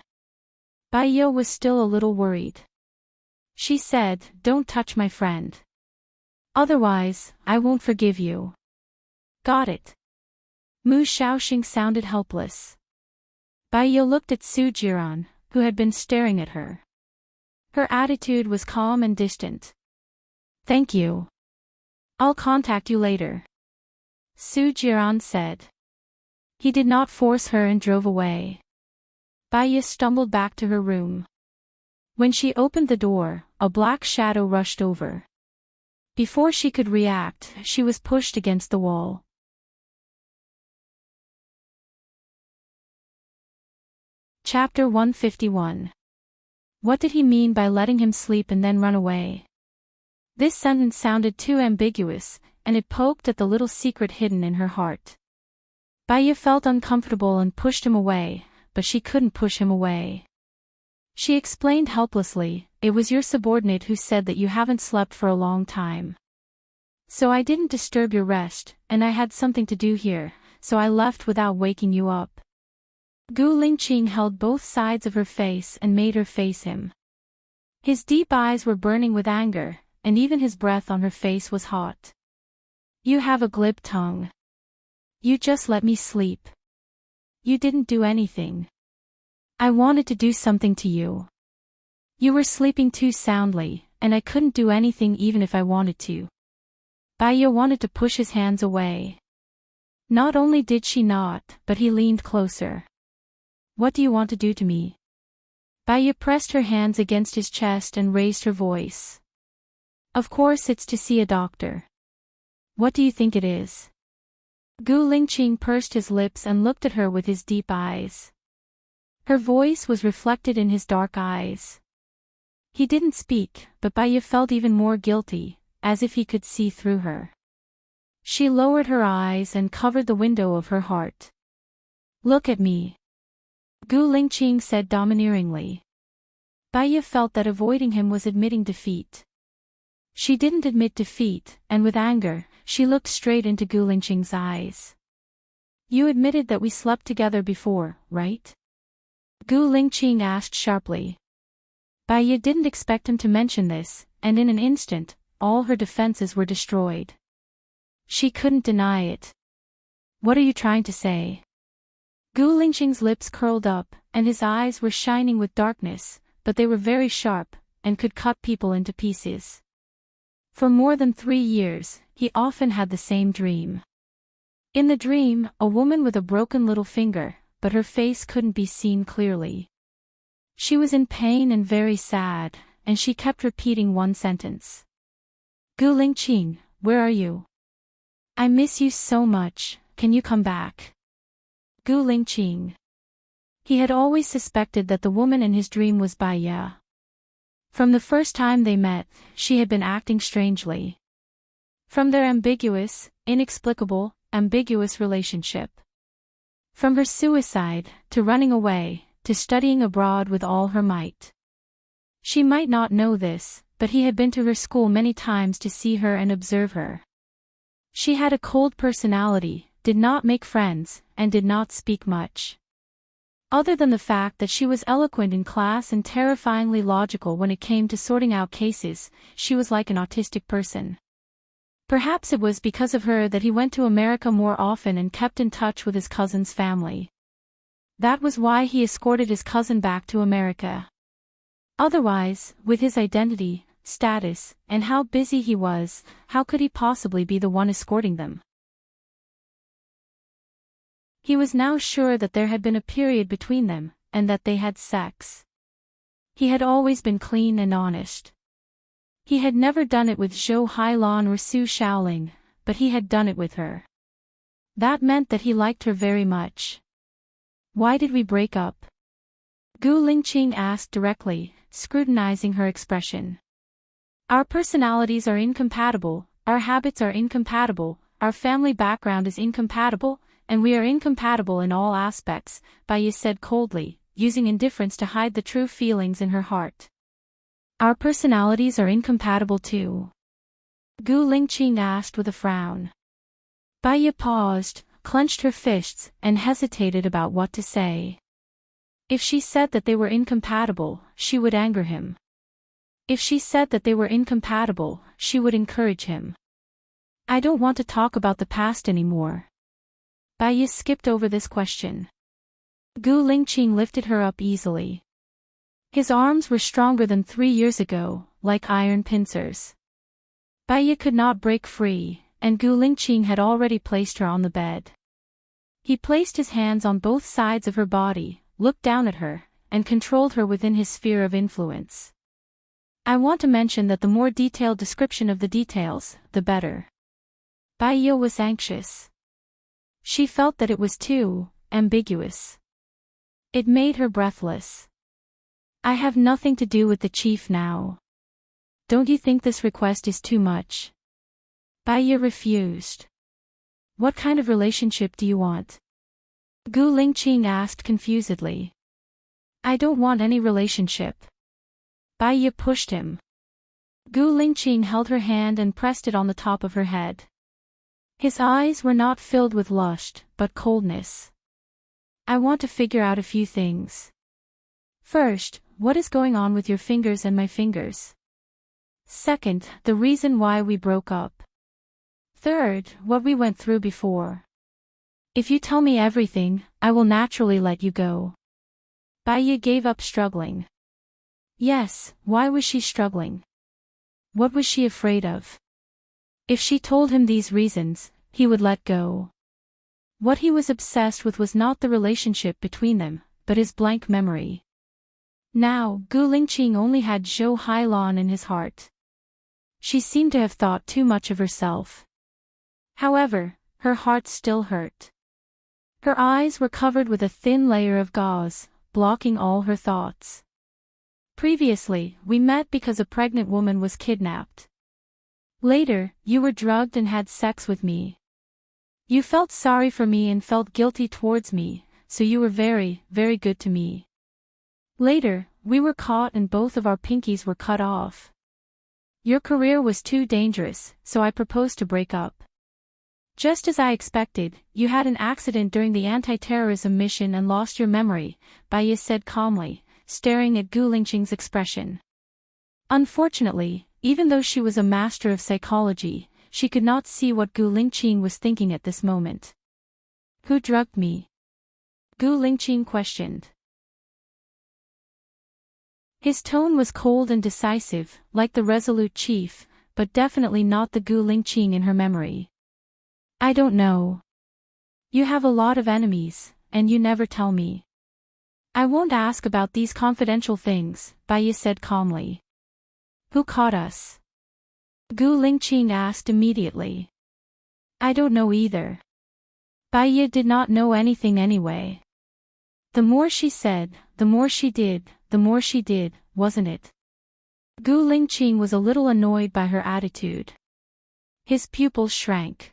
Baya was still a little worried. She said, don't touch my friend. Otherwise, I won't forgive you. Got it. Mu Shaoxing sounded helpless. Baya looked at Su Jiran, who had been staring at her. Her attitude was calm and distant. Thank you. I'll contact you later. Su Jiran said. He did not force her and drove away. Baya stumbled back to her room. When she opened the door, a black shadow rushed over. Before she could react, she was pushed against the wall. Chapter 151. What did he mean by letting him sleep and then run away? This sentence sounded too ambiguous, and it poked at the little secret hidden in her heart. Baya felt uncomfortable and pushed him away, but she couldn't push him away. She explained helplessly, it was your subordinate who said that you haven't slept for a long time. So I didn't disturb your rest, and I had something to do here, so I left without waking you up. Gu Lingqing held both sides of her face and made her face him. His deep eyes were burning with anger, and even his breath on her face was hot. You have a glib tongue. You just let me sleep. You didn't do anything. I wanted to do something to you. You were sleeping too soundly, and I couldn't do anything even if I wanted to. Baya wanted to push his hands away. Not only did she not, but he leaned closer. What do you want to do to me? Baya pressed her hands against his chest and raised her voice. Of course it's to see a doctor. What do you think it is? Gu Lingqing pursed his lips and looked at her with his deep eyes. Her voice was reflected in his dark eyes. He didn't speak, but Baya felt even more guilty, as if he could see through her. She lowered her eyes and covered the window of her heart. Look at me. Gu Lingqing said domineeringly. Baya felt that avoiding him was admitting defeat. She didn't admit defeat, and with anger, she looked straight into Gu Lingqing's eyes. You admitted that we slept together before, right? Gu Lingqing asked sharply. Baya didn't expect him to mention this, and in an instant, all her defenses were destroyed. She couldn't deny it. What are you trying to say? Gu Lingqing's lips curled up, and his eyes were shining with darkness, but they were very sharp, and could cut people into pieces. For more than 3 years, he often had the same dream. In the dream, a woman with a broken little finger, but her face couldn't be seen clearly. She was in pain and very sad, and she kept repeating one sentence. Gu Lingqing, where are you? I miss you so much, can you come back? Gu Lingqing. He had always suspected that the woman in his dream was Baya. From the first time they met, she had been acting strangely. From their ambiguous relationship. From her suicide, to running away, to studying abroad with all her might. She might not know this, but he had been to her school many times to see her and observe her. She had a cold personality, did not make friends, and did not speak much. Other than the fact that she was eloquent in class and terrifyingly logical when it came to sorting out cases, she was like an autistic person. Perhaps it was because of her that he went to America more often and kept in touch with his cousin's family. That was why he escorted his cousin back to America. Otherwise, with his identity, status, and how busy he was, how could he possibly be the one escorting them? He was now sure that there had been a period between them, and that they had sex. He had always been clean and honest. He had never done it with Zhou Hailan or Su Shaoling, but he had done it with her. That meant that he liked her very much. Why did we break up? Gu Lingqing asked directly, scrutinizing her expression. Our personalities are incompatible, our habits are incompatible, our family background is incompatible, and we are incompatible in all aspects, Bai Yi said coldly, using indifference to hide the true feelings in her heart. Our personalities are incompatible too? Gu Lingqing asked with a frown. Bai Yi paused, clenched her fists, and hesitated about what to say. If she said that they were incompatible, she would anger him. If she said that they were incompatible, she would encourage him. I don't want to talk about the past anymore. Bai Yi skipped over this question. Gu Lingqing lifted her up easily. His arms were stronger than 3 years ago, like iron pincers. Bai Yi could not break free, and Gu Lingqing had already placed her on the bed. He placed his hands on both sides of her body, looked down at her, and controlled her within his sphere of influence. I want to mention that the more detailed description of the details, the better. Bai Yi was anxious. She felt that it was too ambiguous. It made her breathless. I have nothing to do with the chief now. Don't you think this request is too much? Bai Yi refused. What kind of relationship do you want? Gu Lingqing asked confusedly. I don't want any relationship. Bai Yi pushed him. Gu Lingqing held her hand and pressed it on the top of her head. His eyes were not filled with lust, but coldness. I want to figure out a few things. First, what is going on with your fingers and my fingers? Second, the reason why we broke up. Third, what we went through before. If you tell me everything, I will naturally let you go. Bai Yi gave up struggling. Yes, why was she struggling? What was she afraid of? If she told him these reasons, he would let go. What he was obsessed with was not the relationship between them, but his blank memory. Now, Gu Lingqing only had Zhou Hailan in his heart. She seemed to have thought too much of herself. However, her heart still hurt. Her eyes were covered with a thin layer of gauze, blocking all her thoughts. Previously, we met because a pregnant woman was kidnapped. Later, you were drugged and had sex with me. You felt sorry for me and felt guilty towards me, so you were very, very good to me. Later, we were caught and both of our pinkies were cut off. Your career was too dangerous, so I proposed to break up. Just as I expected, you had an accident during the anti-terrorism mission and lost your memory, Bai Yi said calmly, staring at Gu Lingqing's expression. Unfortunately, even though she was a master of psychology, she could not see what Gu Lingqing was thinking at this moment. Who drugged me? Gu Lingqing questioned. His tone was cold and decisive, like the resolute chief, but definitely not the Gu Lingqing in her memory. I don't know. You have a lot of enemies, and you never tell me. I won't ask about these confidential things, Bai Yi said calmly. Who caught us? Gu Lingqing asked immediately. I don't know either. Bai Yi did not know anything anyway. The more she said, the more she did, wasn't it? Gu Lingqing was a little annoyed by her attitude. His pupils shrank.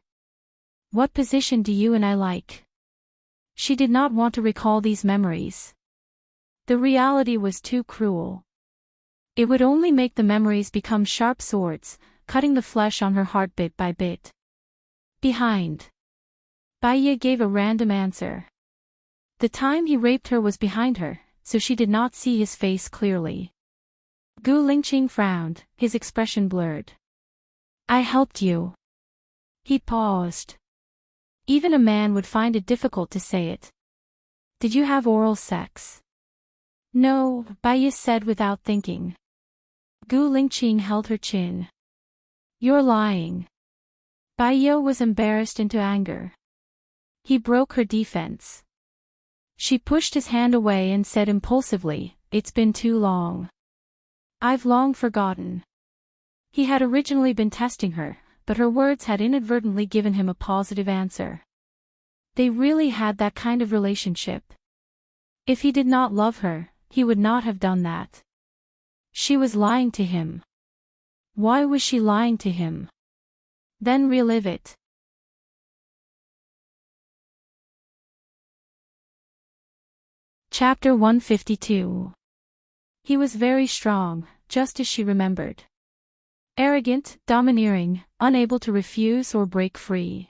What position do you and I like? She did not want to recall these memories. The reality was too cruel. It would only make the memories become sharp swords, cutting the flesh on her heart bit by bit. Behind. Bai Yi gave a random answer. The time he raped her was behind her, so she did not see his face clearly. Gu Lingqing frowned, his expression blurred. I helped you. He paused. Even a man would find it difficult to say it. Did you have oral sex? No, Bai Yi said without thinking. Gu Lingqing held her chin. You're lying. Bai Yi was embarrassed into anger. He broke her defense. She pushed his hand away and said impulsively, "It's been too long. I've long forgotten." He had originally been testing her, but her words had inadvertently given him a positive answer. They really had that kind of relationship. If he did not love her, he would not have done that. She was lying to him. Why was she lying to him? Then relive it. Chapter 152. He was very strong, just as she remembered. Arrogant, domineering, unable to refuse or break free.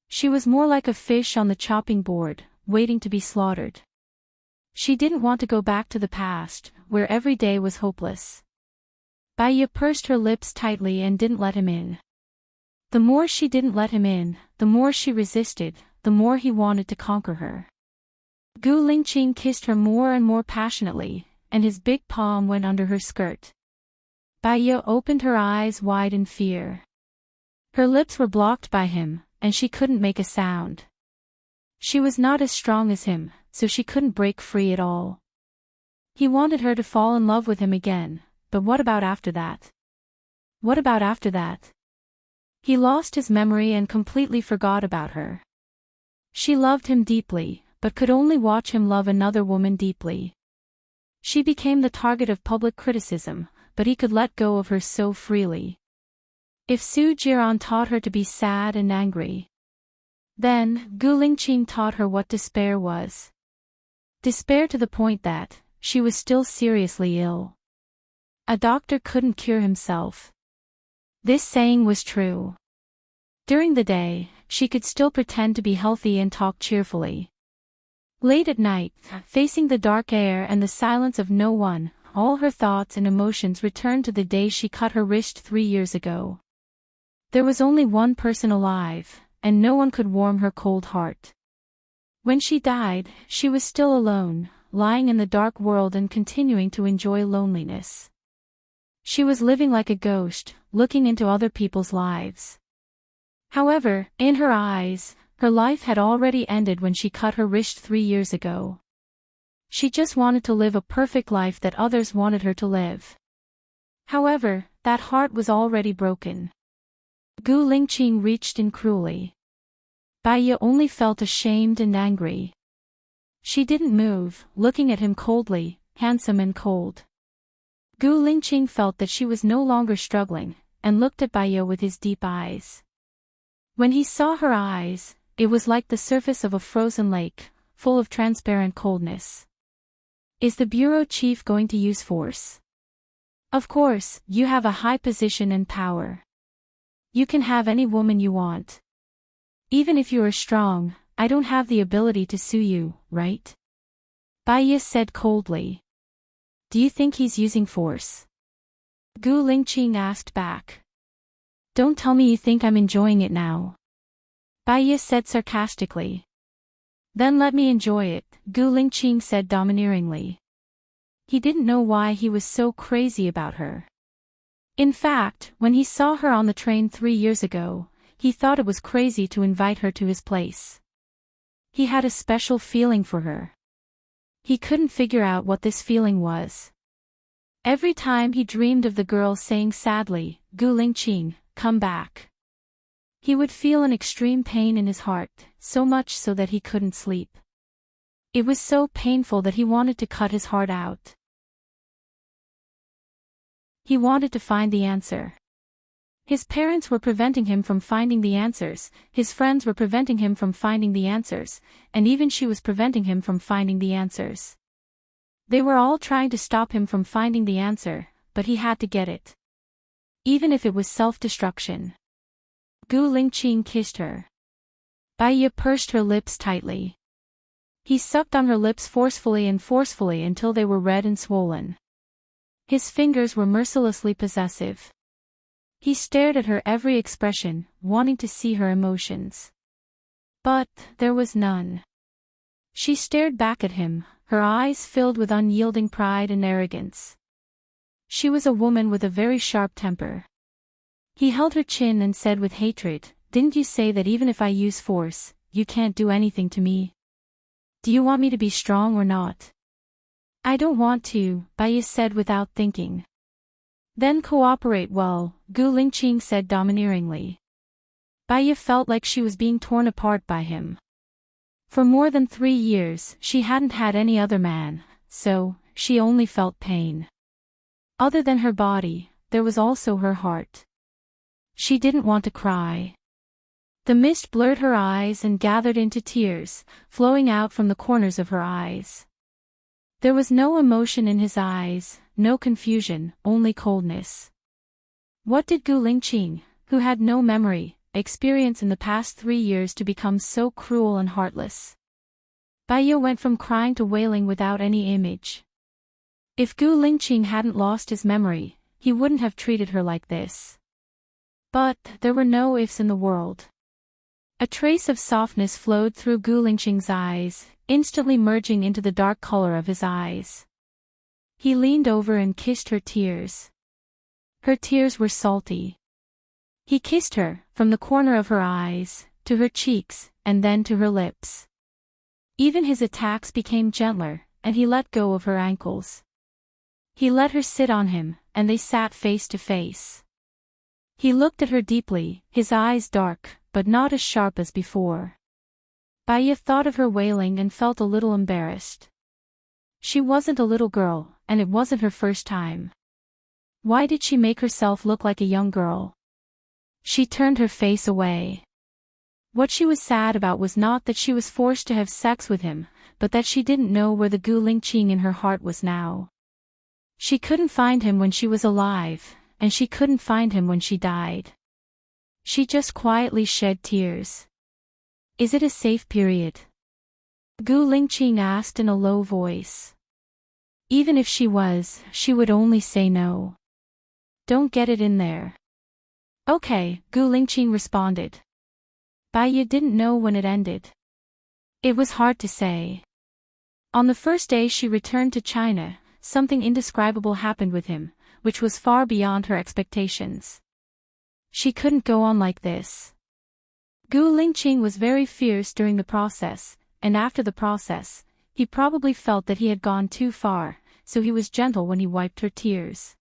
She was more like a fish on the chopping board, waiting to be slaughtered. She didn't want to go back to the past, where every day was hopeless. Baya pursed her lips tightly and didn't let him in. The more she didn't let him in, the more she resisted, the more he wanted to conquer her. Gu Lingqing kissed her more and more passionately, and his big palm went under her skirt. Baya opened her eyes wide in fear. Her lips were blocked by him, and she couldn't make a sound. She was not as strong as him, so she couldn't break free at all. He wanted her to fall in love with him again, but what about after that? What about after that? He lost his memory and completely forgot about her. She loved him deeply, but could only watch him love another woman deeply. She became the target of public criticism, but he could let go of her so freely. If Su Jiran taught her to be sad and angry, then Gu Lingqing taught her what despair was. Despair to the point that she was still seriously ill. A doctor couldn't cure himself. This saying was true. During the day, she could still pretend to be healthy and talk cheerfully. Late at night, facing the dark air and the silence of no one, all her thoughts and emotions returned to the day she cut her wrist 3 years ago. There was only one person alive, and no one could warm her cold heart. When she died, she was still alone, lying in the dark world and continuing to enjoy loneliness. She was living like a ghost, looking into other people's lives. However, in her eyes, her life had already ended when she cut her wrist 3 years ago. She just wanted to live a perfect life that others wanted her to live. However, that heart was already broken. Gu Lingqing reached in cruelly. Baya only felt ashamed and angry. She didn't move, looking at him coldly, handsome and cold. Gu Lingqing felt that she was no longer struggling, and looked at Baya with his deep eyes. When he saw her eyes, it was like the surface of a frozen lake, full of transparent coldness. Is the bureau chief going to use force? Of course, you have a high position and power. You can have any woman you want. Even if you are strong, I don't have the ability to sue you, right? Baya said coldly. Do you think he's using force? Gu Lingqing asked back. Don't tell me you think I'm enjoying it now. Baya said sarcastically. Then let me enjoy it, Gu Lingqing said domineeringly. He didn't know why he was so crazy about her. In fact, when he saw her on the train 3 years ago, he thought it was crazy to invite her to his place. He had a special feeling for her. He couldn't figure out what this feeling was. Every time he dreamed of the girl saying sadly, Gu Lingqing, come back. He would feel an extreme pain in his heart, so much so that he couldn't sleep. It was so painful that he wanted to cut his heart out. He wanted to find the answer. His parents were preventing him from finding the answers, his friends were preventing him from finding the answers, and even she was preventing him from finding the answers. They were all trying to stop him from finding the answer, but he had to get it. Even if it was self-destruction. Gu Lingqing kissed her. Baya pursed her lips tightly. He sucked on her lips forcefully until they were red and swollen. His fingers were mercilessly possessive. He stared at her every expression, wanting to see her emotions. But there was none. She stared back at him, her eyes filled with unyielding pride and arrogance. She was a woman with a very sharp temper. He held her chin and said with hatred, "Didn't you say that even if I use force, you can't do anything to me? Do you want me to be strong or not? I don't want to, Bai said without thinking. Then cooperate well, Gu Lingqing said domineeringly. Bai felt like she was being torn apart by him. For more than 3 years, she hadn't had any other man, so, she only felt pain. Other than her body, there was also her heart. She didn't want to cry. The mist blurred her eyes and gathered into tears, flowing out from the corners of her eyes. There was no emotion in his eyes, no confusion, only coldness. What did Gu Lingqing, who had no memory, experience in the past 3 years to become so cruel and heartless? Bai went from crying to wailing without any image. If Gu Lingqing hadn't lost his memory, he wouldn't have treated her like this. But, there were no ifs in the world. A trace of softness flowed through Gu Lingqing's eyes, instantly merging into the dark color of his eyes. He leaned over and kissed her tears. Her tears were salty. He kissed her, from the corner of her eyes, to her cheeks, and then to her lips. Even his attacks became gentler, and he let go of her ankles. He let her sit on him, and they sat face to face. He looked at her deeply, his eyes dark, but not as sharp as before. Bai thought of her wailing and felt a little embarrassed. She wasn't a little girl, and it wasn't her first time. Why did she make herself look like a young girl? She turned her face away. What she was sad about was not that she was forced to have sex with him, but that she didn't know where the Gu Lingqing in her heart was now. She couldn't find him when she was alive, and she couldn't find him when she died. She just quietly shed tears. Is it a safe period? Gu Lingqing asked in a low voice. Even if she was, she would only say no. Don't get it in there. Okay, Gu Lingqing responded. Bai didn't know when it ended. It was hard to say. On the first day she returned to China, something indescribable happened with him, which was far beyond her expectations. She couldn't go on like this. Gu Lingqing was very fierce during the process, and after the process, he probably felt that he had gone too far, so he was gentle when he wiped her tears.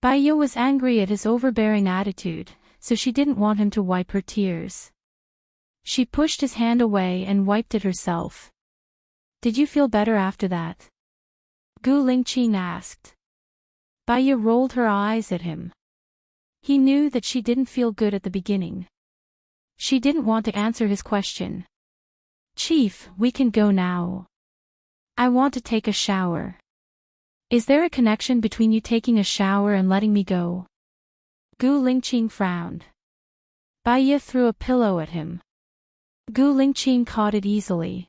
Bai was angry at his overbearing attitude, so she didn't want him to wipe her tears. She pushed his hand away and wiped it herself. Did you feel better after that? Gu Lingqing asked. Bai rolled her eyes at him. He knew that she didn't feel good at the beginning. She didn't want to answer his question. Chief, we can go now. I want to take a shower. Is there a connection between you taking a shower and letting me go? Gu Lingqing frowned. Bai threw a pillow at him. Gu Lingqing caught it easily.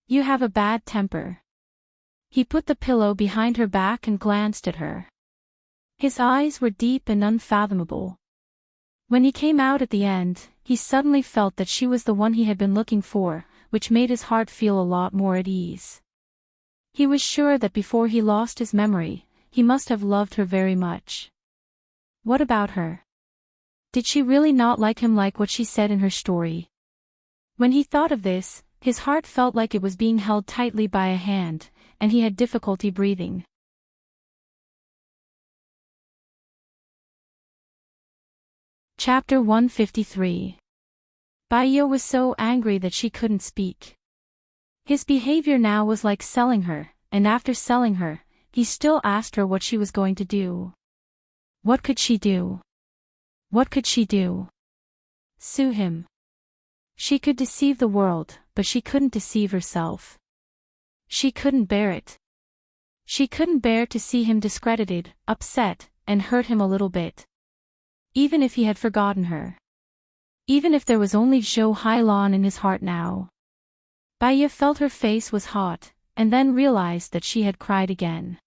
You have a bad temper. He put the pillow behind her back and glanced at her. His eyes were deep and unfathomable. When he came out at the end, he suddenly felt that she was the one he had been looking for, which made his heart feel a lot more at ease. He was sure that before he lost his memory, he must have loved her very much. What about her? Did she really not like him like what she said in her story? When he thought of this, his heart felt like it was being held tightly by a hand, and he had difficulty breathing. Chapter 153. Bai was so angry that she couldn't speak. His behavior now was like selling her, and after selling her, he still asked her what she was going to do. What could she do? What could she do? Sue him. She could deceive the world, but she couldn't deceive herself. She couldn't bear it. She couldn't bear to see him discredited, upset, and hurt him a little bit. Even if he had forgotten her. Even if there was only Zhou Hailan in his heart now. Bai felt her face was hot, and then realized that she had cried again.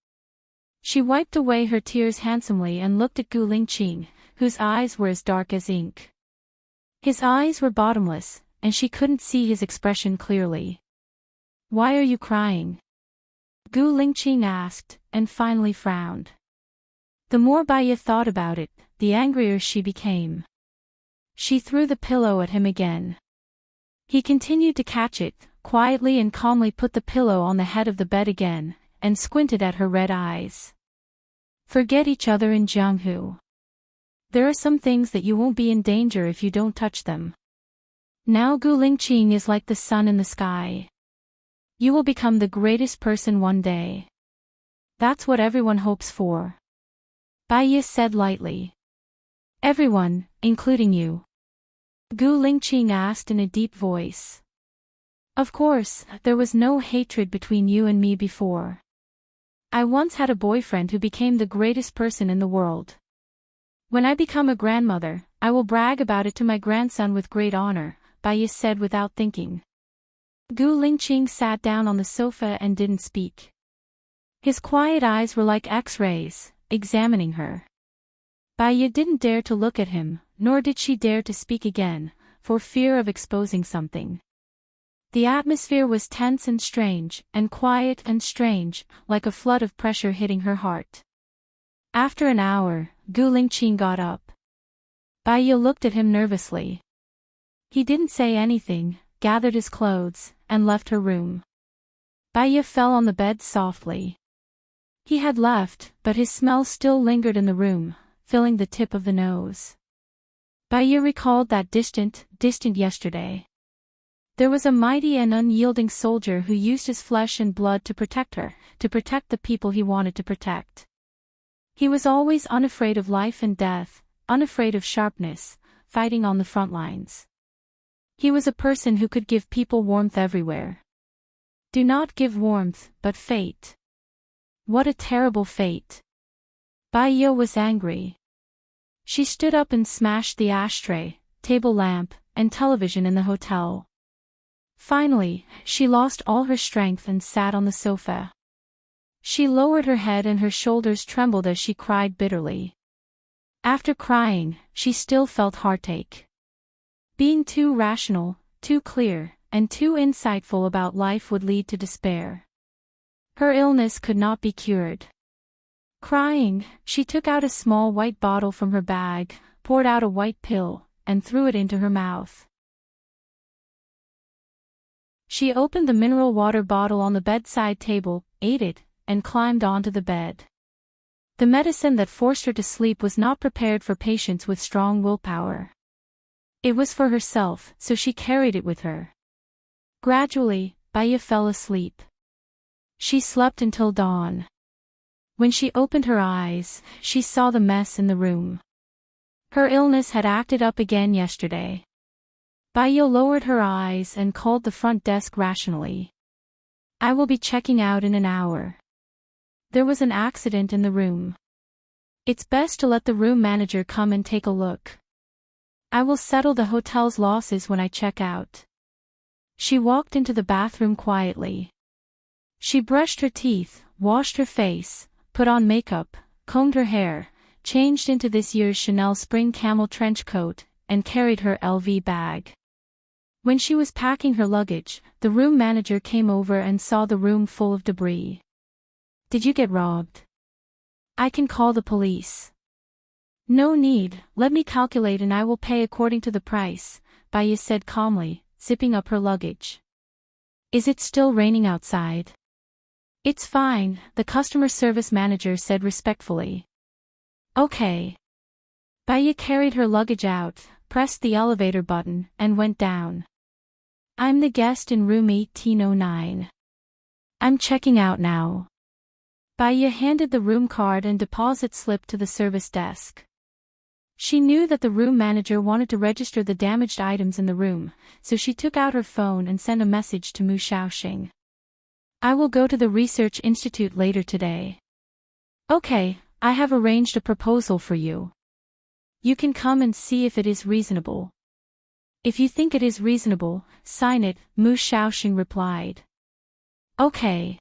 She wiped away her tears handsomely and looked at Gu Lingqing, whose eyes were as dark as ink. His eyes were bottomless, and she couldn't see his expression clearly. Why are you crying? Gu Lingqing asked, and finally frowned. The more Bai thought about it, the angrier she became. She threw the pillow at him again. He continued to catch it, quietly and calmly put the pillow on the head of the bed again, and squinted at her red eyes. Forget each other in Jianghu. There are some things that you won't be in danger if you don't touch them. Now Gu Lingqing is like the sun in the sky. You will become the greatest person one day. That's what everyone hopes for. Bai Yi said lightly. Everyone, including you? Gu Lingqing asked in a deep voice. Of course, there was no hatred between you and me before. I once had a boyfriend who became the greatest person in the world. When I become a grandmother, I will brag about it to my grandson with great honor, Bai Yi said without thinking. Gu Lingqing sat down on the sofa and didn't speak. His quiet eyes were like X-rays, examining her. Bai Yi didn't dare to look at him, nor did she dare to speak again, for fear of exposing something. The atmosphere was tense and strange, and quiet and strange, like a flood of pressure hitting her heart. After an hour, Gu Lingqing got up. Bai Yi looked at him nervously. He didn't say anything, gathered his clothes, and left her room. Bai Yi fell on the bed softly. He had left, but his smell still lingered in the room, filling the tip of the nose. Bai Yi recalled that distant yesterday. There was a mighty and unyielding soldier who used his flesh and blood to protect her, to protect the people he wanted to protect. He was always unafraid of life and death, unafraid of sharpness, fighting on the front lines. He was a person who could give people warmth everywhere. Do not give warmth, but fate. What a terrible fate. Bai Yi was angry. She stood up and smashed the ashtray, table lamp, and television in the hotel. Finally, she lost all her strength and sat on the sofa. She lowered her head and her shoulders trembled as she cried bitterly. After crying, she still felt heartache. Being too rational, too clear, and too insightful about life would lead to despair. Her illness could not be cured. Crying, she took out a small white bottle from her bag, poured out a white pill, and threw it into her mouth. She opened the mineral water bottle on the bedside table, ate it, and climbed onto the bed. The medicine that forced her to sleep was not prepared for patients with strong willpower. It was for herself, so she carried it with her. Gradually, Bai Yi fell asleep. She slept until dawn. When she opened her eyes, she saw the mess in the room. Her illness had acted up again yesterday. Bai Yi lowered her eyes and called the front desk rationally. I will be checking out in an hour. There was an accident in the room. It's best to let the room manager come and take a look. I will settle the hotel's losses when I check out. She walked into the bathroom quietly. She brushed her teeth, washed her face, put on makeup, combed her hair, changed into this year's Chanel spring camel trench coat, and carried her LV bag. When she was packing her luggage, the room manager came over and saw the room full of debris. Did you get robbed? I can call the police. No need, let me calculate and I will pay according to the price, Bai Yi said calmly, zipping up her luggage. Is it still raining outside? It's fine, the customer service manager said respectfully. Okay. Bai Yi carried her luggage out, pressed the elevator button, and went down. I'm the guest in room 1809. I'm checking out now. Bai Yi handed the room card and deposit slip to the service desk. She knew that the room manager wanted to register the damaged items in the room, so she took out her phone and sent a message to Mu Shaoxing. I will go to the research institute later today. Okay, I have arranged a proposal for you. You can come and see if it is reasonable. If you think it is reasonable, sign it, Mu Shaoxing replied. Okay.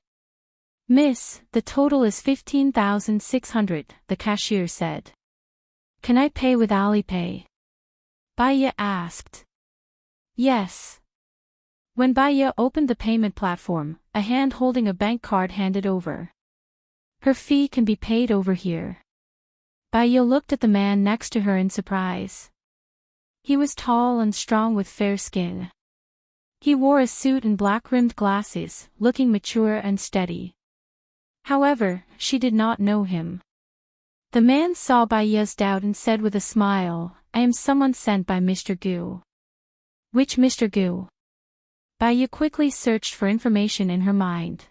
Miss, the total is 15,600, the cashier said. Can I pay with Alipay? Bai Yi asked. Yes. When Bai Yi opened the payment platform, a hand holding a bank card handed over. Her fee can be paid over here. Bai Yi looked at the man next to her in surprise. He was tall and strong with fair skin. He wore a suit and black-rimmed glasses, looking mature and steady. However, she did not know him. The man saw Bai Ye's doubt and said with a smile, "I am someone sent by Mr. Gu." "Which Mr. Gu?" Bai Ye quickly searched for information in her mind.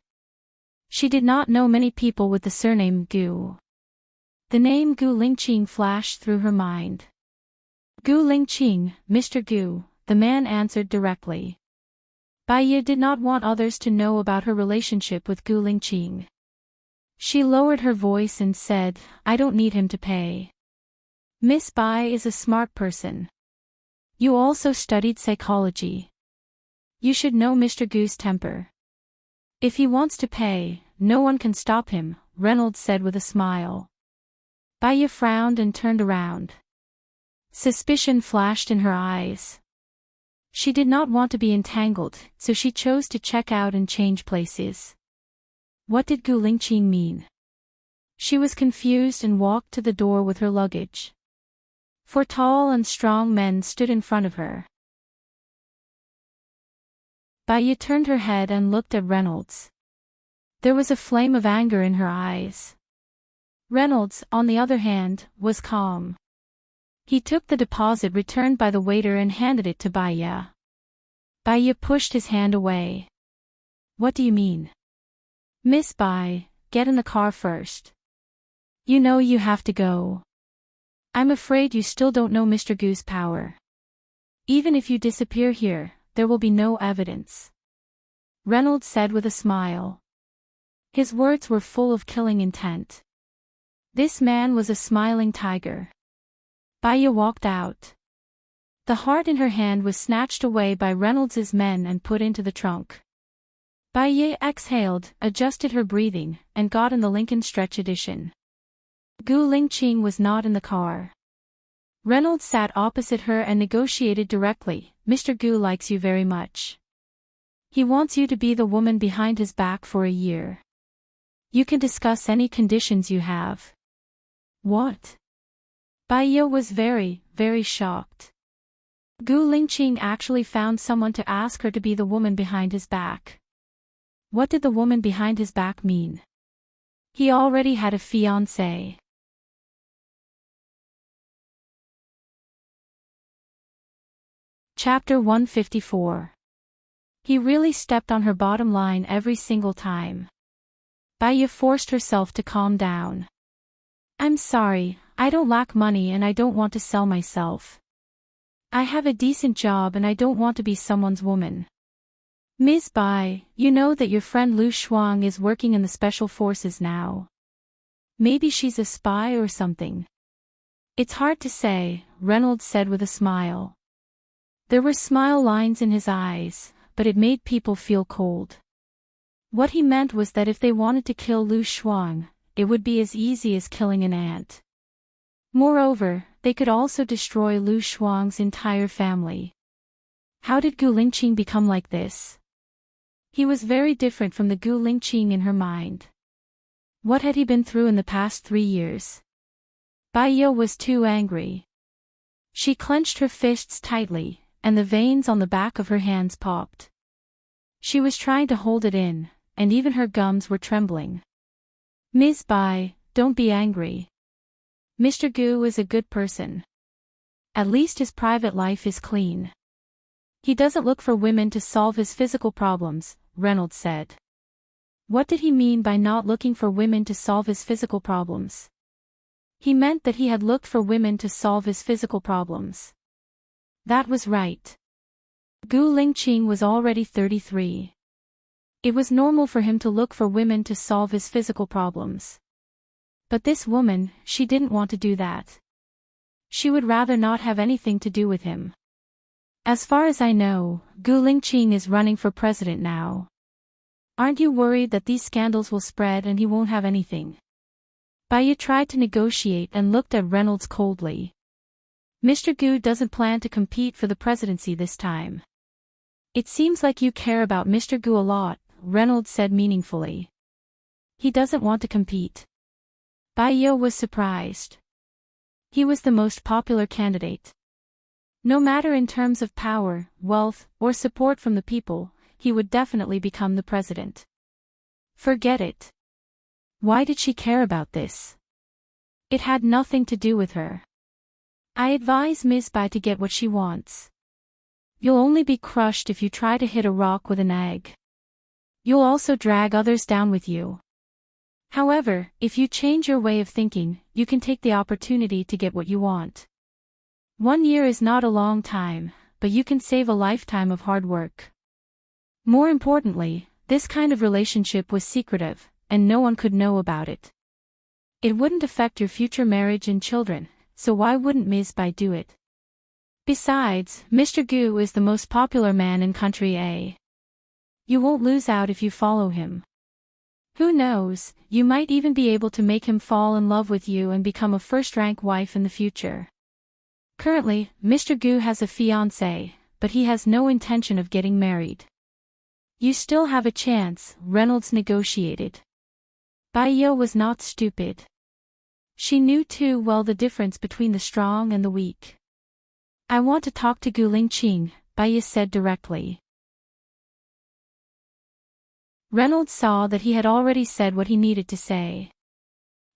She did not know many people with the surname Gu. The name Gu Lingqing flashed through her mind. "Gu Lingqing, Mr. Gu," the man answered directly. Bai Ye did not want others to know about her relationship with Gu Lingqing. She lowered her voice and said, "I don't need him to pay. Miss Bai is a smart person. You also studied psychology. You should know Mr. Gu's temper. If he wants to pay, no one can stop him," Reynolds said with a smile. Bai Ye frowned and turned around. Suspicion flashed in her eyes. She did not want to be entangled, so she chose to check out and change places. What did Gu Lingqing mean? She was confused and walked to the door with her luggage. Four tall and strong men stood in front of her. Bai Ye turned her head and looked at Reynolds. There was a flame of anger in her eyes. Reynolds, on the other hand, was calm. He took the deposit returned by the waiter and handed it to Bai Ye. Bai Ye pushed his hand away. "What do you mean?" "Miss Bai, get in the car first. You know you have to go. I'm afraid you still don't know Mr. Gu's power. Even if you disappear here, there will be no evidence," Reynolds said with a smile. His words were full of killing intent. This man was a smiling tiger. Bai Ye walked out. The heart in her hand was snatched away by Reynolds's men and put into the trunk. Bai Ye exhaled, adjusted her breathing, and got in the Lincoln Stretch Edition. Gu Lingqing was not in the car. Reynolds sat opposite her and negotiated directly. "Mr. Gu likes you very much. He wants you to be the woman behind his back for a year. You can discuss any conditions you have." "What?" Bai Ye was very, very shocked. Gu Lingqing actually found someone to ask her to be the woman behind his back. What did the woman behind his back mean? He already had a fiancée. Chapter 154. He really stepped on her bottom line every single time. Bai Ye forced herself to calm down. "I'm sorry, I don't lack money and I don't want to sell myself. I have a decent job and I don't want to be someone's woman. Ms. Bai, you know that your friend Lu Shuang is working in the special forces now. Maybe she's a spy or something." "It's hard to say," Reynolds said with a smile. There were smile lines in his eyes, but it made people feel cold. What he meant was that if they wanted to kill Lu Shuang, it would be as easy as killing an ant. Moreover, they could also destroy Lu Shuang's entire family. How did Gu Lingqing become like this? He was very different from the Gu Lingqing in her mind. What had he been through in the past 3 years? Bai Ye was too angry. She clenched her fists tightly, and the veins on the back of her hands popped. She was trying to hold it in, and even her gums were trembling. "Ms. Bai, don't be angry. Mr. Gu is a good person. At least his private life is clean. He doesn't look for women to solve his physical problems," Reynolds said. What did he mean by not looking for women to solve his physical problems? He meant that he had looked for women to solve his physical problems. That was right. Gu Lingqing was already 33. It was normal for him to look for women to solve his physical problems. But this woman, she didn't want to do that. She would rather not have anything to do with him. "As far as I know, Gu Lingqing is running for president now. Aren't you worried that these scandals will spread and he won't have anything?" Bai Ye tried to negotiate and looked at Reynolds coldly. "Mr. Gu doesn't plan to compete for the presidency this time." "It seems like you care about Mr. Gu a lot," Reynolds said meaningfully. "He doesn't want to compete." Bai Ye was surprised. He was the most popular candidate. No matter in terms of power, wealth, or support from the people, he would definitely become the president. Forget it. Why did she care about this? It had nothing to do with her. I advise Miss Bai to get what she wants. You'll only be crushed if you try to hit a rock with an egg. You'll also drag others down with you. However, if you change your way of thinking, you can take the opportunity to get what you want. 1 year is not a long time, but you can save a lifetime of hard work. More importantly, this kind of relationship was secretive, and no one could know about it. It wouldn't affect your future marriage and children, so why wouldn't Ms. Bai do it? Besides, Mr. Gu is the most popular man in country A. You won't lose out if you follow him. Who knows, you might even be able to make him fall in love with you and become a first-rank wife in the future. Currently, Mr. Gu has a fiancée, but he has no intention of getting married. You still have a chance, Reynolds negotiated. Bai Yi was not stupid. She knew too well the difference between the strong and the weak. I want to talk to Gu Lingqing, Bai Yi said directly. Reynolds saw that he had already said what he needed to say.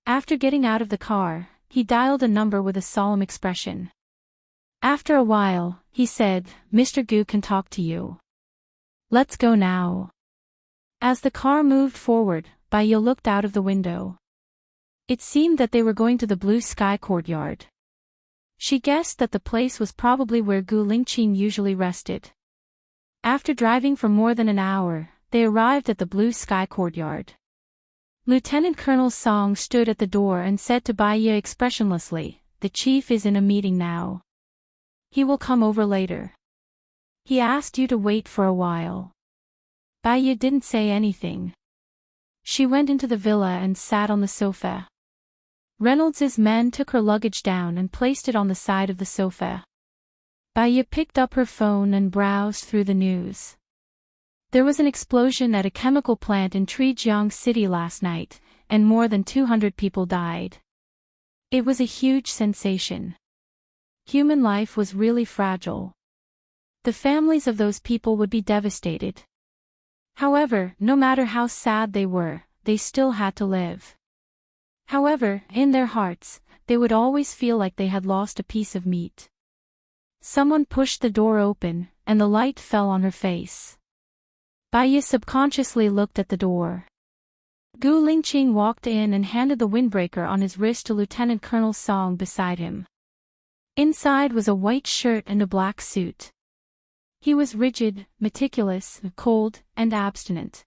After getting out of the car, he dialed a number with a solemn expression. After a while, he said, Mr. Gu can talk to you. Let's go now. As the car moved forward, Bai Yi looked out of the window. It seemed that they were going to the blue sky courtyard. She guessed that the place was probably where Gu Lingqing usually rested. After driving for more than an hour, they arrived at the blue sky courtyard. Lieutenant Colonel Song stood at the door and said to Bai Yi expressionlessly, the chief is in a meeting now. He will come over later. He asked you to wait for a while. Bai Yi didn't say anything. She went into the villa and sat on the sofa. Reynolds's men took her luggage down and placed it on the side of the sofa. Bai Yi picked up her phone and browsed through the news. There was an explosion at a chemical plant in Trijiang City last night, and more than 200 people died. It was a huge sensation. Human life was really fragile. The families of those people would be devastated. However, no matter how sad they were, they still had to live. However, in their hearts, they would always feel like they had lost a piece of meat. Someone pushed the door open, and the light fell on her face. Bai Yi subconsciously looked at the door. Gu Lingqing walked in and handed the windbreaker on his wrist to Lieutenant Colonel Song beside him. Inside was a white shirt and a black suit. He was rigid, meticulous, cold, and abstinent.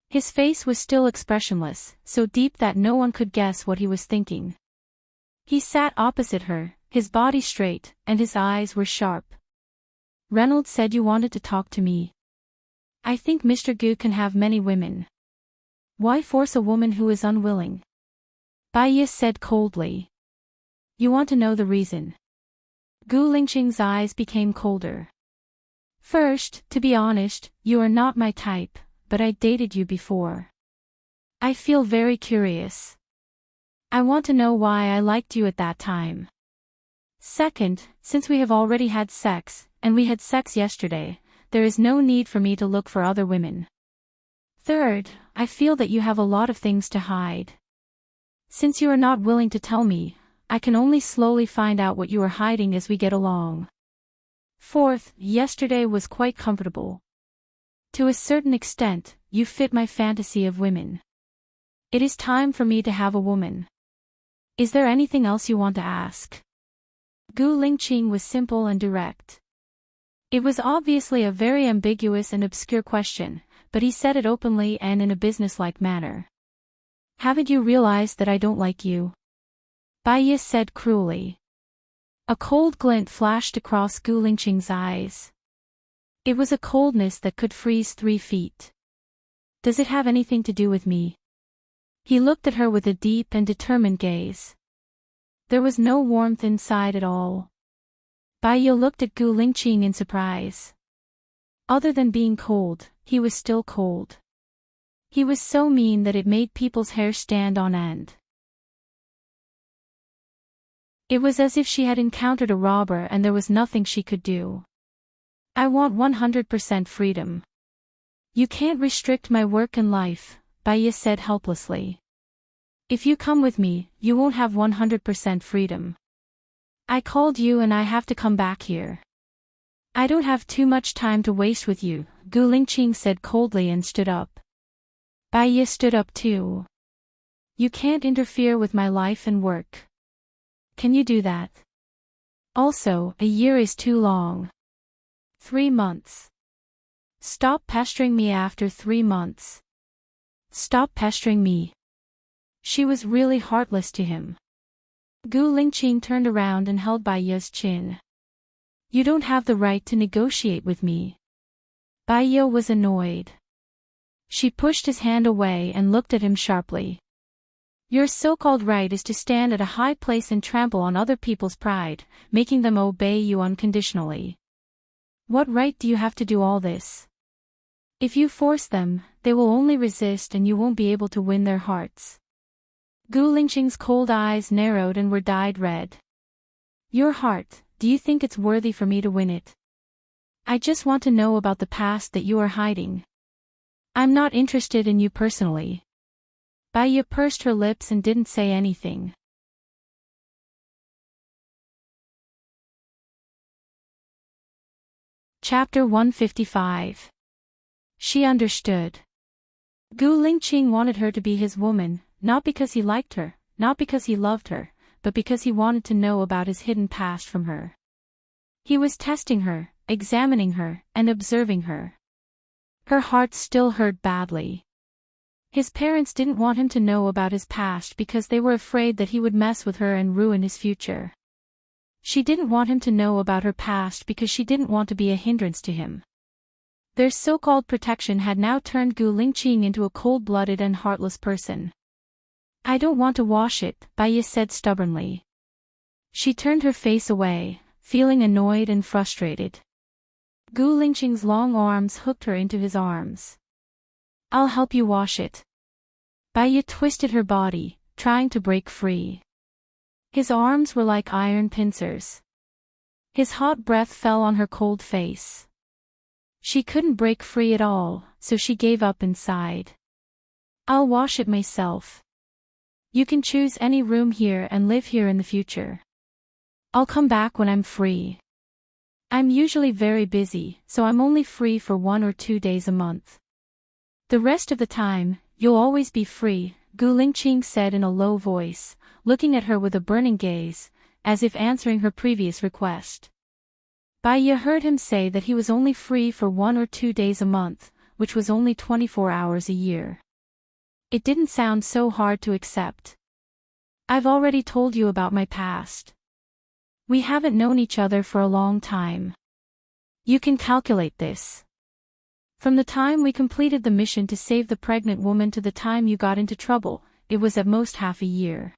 His face was still expressionless, so deep that no one could guess what he was thinking. He sat opposite her, his body straight, and his eyes were sharp. Reynolds said you wanted to talk to me. I think Mr. Gu can have many women. Why force a woman who is unwilling? Bai Yi said coldly. You want to know the reason. Gu Lingqing's eyes became colder. First, to be honest, you are not my type, but I dated you before. I feel very curious. I want to know why I liked you at that time. Second, since we have already had sex, and we had sex yesterday, there is no need for me to look for other women. Third, I feel that you have a lot of things to hide. Since you are not willing to tell me, I can only slowly find out what you are hiding as we get along. Fourth, yesterday was quite comfortable. To a certain extent, you fit my fantasy of women. It is time for me to have a woman. Is there anything else you want to ask? Gu Lingqing was simple and direct. It was obviously a very ambiguous and obscure question, but he said it openly and in a businesslike manner. Haven't you realized that I don't like you? Bai Yi said cruelly. A cold glint flashed across Gu Lingqing's eyes. It was a coldness that could freeze 3 feet. Does it have anything to do with me? He looked at her with a deep and determined gaze. There was no warmth inside at all. Bai Yi looked at Gu Lingqing in surprise. Other than being cold, he was still cold. He was so mean that it made people's hair stand on end. It was as if she had encountered a robber and there was nothing she could do. I want 100% freedom. You can't restrict my work and life, Baya said helplessly. If you come with me, you won't have 100% freedom. I called you and I have to come back here. I don't have too much time to waste with you, Gu Lingqing said coldly and stood up. Baya stood up too. You can't interfere with my life and work. Can you do that? Also, a year is too long. 3 months. Stop pestering me after 3 months. Stop pestering me. She was really heartless to him. Gu Lingqing turned around and held Baya's chin. You don't have the right to negotiate with me. Baya was annoyed. She pushed his hand away and looked at him sharply. Your so-called right is to stand at a high place and trample on other people's pride, making them obey you unconditionally. What right do you have to do all this? If you force them, they will only resist and you won't be able to win their hearts. Gu Lingqing's cold eyes narrowed and were dyed red. Your heart, do you think it's worthy for me to win it? I just want to know about the past that you are hiding. I'm not interested in you personally. Baya pursed her lips and didn't say anything. Chapter 155. She understood. Gu Lingqing wanted her to be his woman, not because he liked her, not because he loved her, but because he wanted to know about his hidden past from her. He was testing her, examining her, and observing her. Her heart still hurt badly. His parents didn't want him to know about his past because they were afraid that he would mess with her and ruin his future. She didn't want him to know about her past because she didn't want to be a hindrance to him. Their so-called protection had now turned Gu Lingqing into a cold-blooded and heartless person. I don't want to wash it, Baya said stubbornly. She turned her face away, feeling annoyed and frustrated. Gu Lingqing's long arms hooked her into his arms. I'll help you wash it. Baya twisted her body, trying to break free. His arms were like iron pincers. His hot breath fell on her cold face. She couldn't break free at all, so she gave up and sighed. I'll wash it myself. You can choose any room here and live here in the future. I'll come back when I'm free. I'm usually very busy, so I'm only free for 1 or 2 days a month. The rest of the time, you'll always be free, Gu Lingqing said in a low voice, looking at her with a burning gaze, as if answering her previous request. Baya heard him say that he was only free for 1 or 2 days a month, which was only 24 hours a year. It didn't sound so hard to accept. I've already told you about my past. We haven't known each other for a long time. You can calculate this. From the time we completed the mission to save the pregnant woman to the time you got into trouble, it was at most half a year.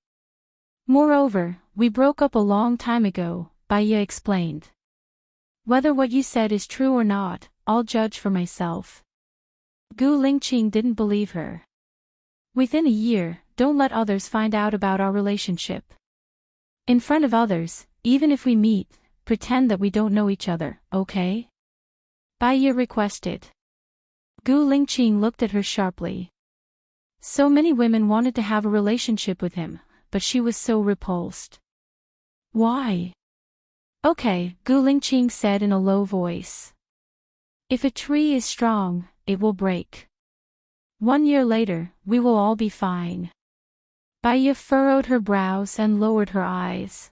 Moreover, we broke up a long time ago, Baya explained. Whether what you said is true or not, I'll judge for myself. Gu Lingqing didn't believe her. Within a year, don't let others find out about our relationship. In front of others, even if we meet, pretend that we don't know each other, okay? Baya requested. Gu Lingqing looked at her sharply. So many women wanted to have a relationship with him, but she was so repulsed. Why? Okay, Gu Lingqing said in a low voice. If a tree is strong, it will break. 1 year later, we will all be fine. Baya furrowed her brows and lowered her eyes.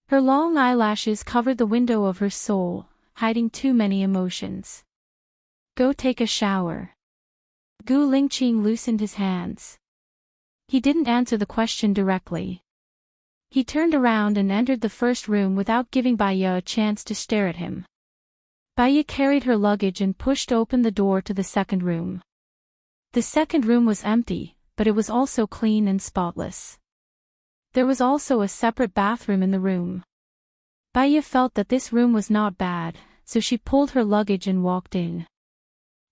Her long eyelashes covered the window of her soul, hiding too many emotions. Go take a shower. Gu Lingqing loosened his hands. He didn't answer the question directly. He turned around and entered the first room without giving Baya a chance to stare at him. Baya carried her luggage and pushed open the door to the second room. The second room was empty, but it was also clean and spotless. There was also a separate bathroom in the room. Baya felt that this room was not bad, so she pulled her luggage and walked in.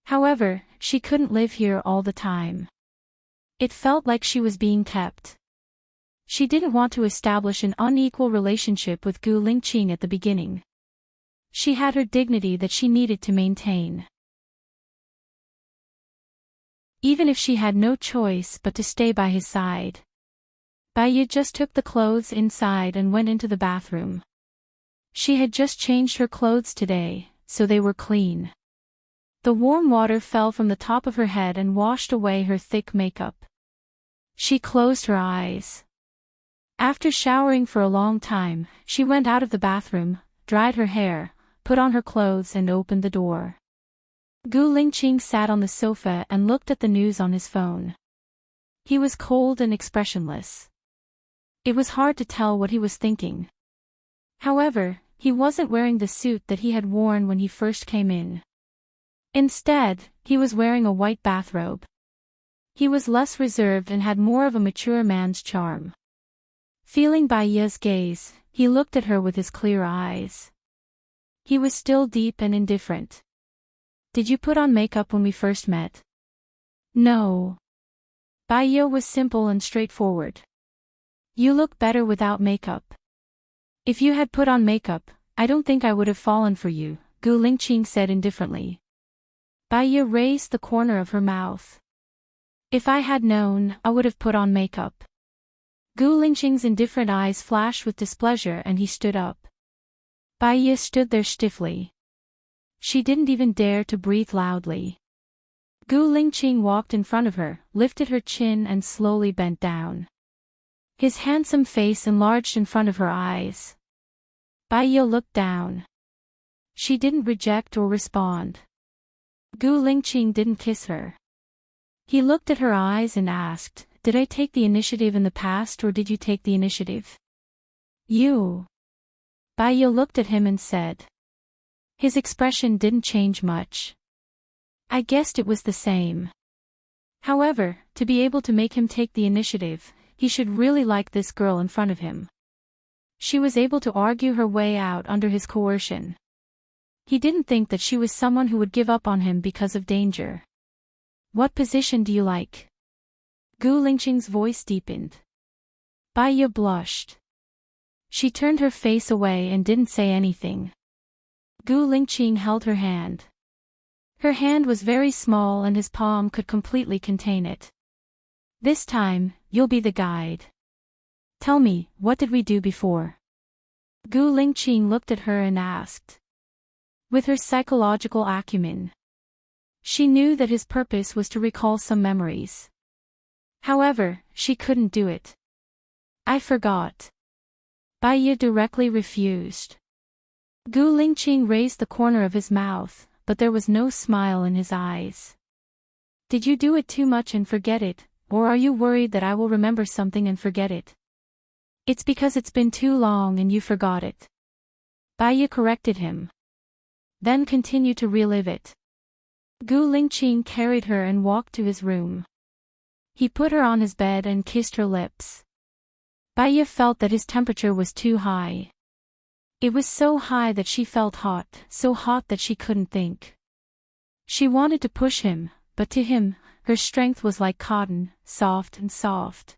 However, she couldn't live here all the time. It felt like she was being kept. She didn't want to establish an unequal relationship with Gu Lingqing at the beginning. She had her dignity that she needed to maintain. Even if she had no choice but to stay by his side. Bai Yi just took the clothes inside and went into the bathroom. She had just changed her clothes today, so they were clean. The warm water fell from the top of her head and washed away her thick makeup. She closed her eyes. After showering for a long time, she went out of the bathroom, dried her hair, put on her clothes and opened the door. Gu Lingqing sat on the sofa and looked at the news on his phone. He was cold and expressionless. It was hard to tell what he was thinking. However, he wasn't wearing the suit that he had worn when he first came in. Instead, he was wearing a white bathrobe. He was less reserved and had more of a mature man's charm. Feeling Bai Yi's gaze, he looked at her with his clear eyes. He was still deep and indifferent. Did you put on makeup when we first met? No. Bai Yi was simple and straightforward. You look better without makeup. If you had put on makeup, I don't think I would have fallen for you, Gu Lingqing said indifferently. Bai Yi raised the corner of her mouth. If I had known, I would have put on makeup. Gu Lingqing's indifferent eyes flashed with displeasure and he stood up. Bai Yi stood there stiffly. She didn't even dare to breathe loudly. Gu Lingqing walked in front of her, lifted her chin and slowly bent down. His handsome face enlarged in front of her eyes. Bai Yi looked down. She didn't reject or respond. Gu Lingqing didn't kiss her. He looked at her eyes and asked, "Did I take the initiative in the past or did you take the initiative?" You. Bai Yi looked at him and said. His expression didn't change much. I guessed it was the same. However, to be able to make him take the initiative, he should really like this girl in front of him. She was able to argue her way out under his coercion. He didn't think that she was someone who would give up on him because of danger. What position do you like? Gu Lingqing's voice deepened. Bai Yi blushed. She turned her face away and didn't say anything. Gu Lingqing held her hand. Her hand was very small and his palm could completely contain it. This time, you'll be the guide. Tell me, what did we do before? Gu Lingqing looked at her and asked. With her psychological acumen, she knew that his purpose was to recall some memories. However, she couldn't do it. I forgot. Bai Yi directly refused. Gu Lingqing raised the corner of his mouth, but there was no smile in his eyes. Did you do it too much and forget it, or are you worried that I will remember something and forget it? It's because it's been too long and you forgot it. Bai Yi corrected him. Then continued to relive it. Gu Lingqing carried her and walked to his room. He put her on his bed and kissed her lips. Bai Yi felt that his temperature was too high. It was so high that she felt hot, so hot that she couldn't think. She wanted to push him, but to him, her strength was like cotton, soft and soft.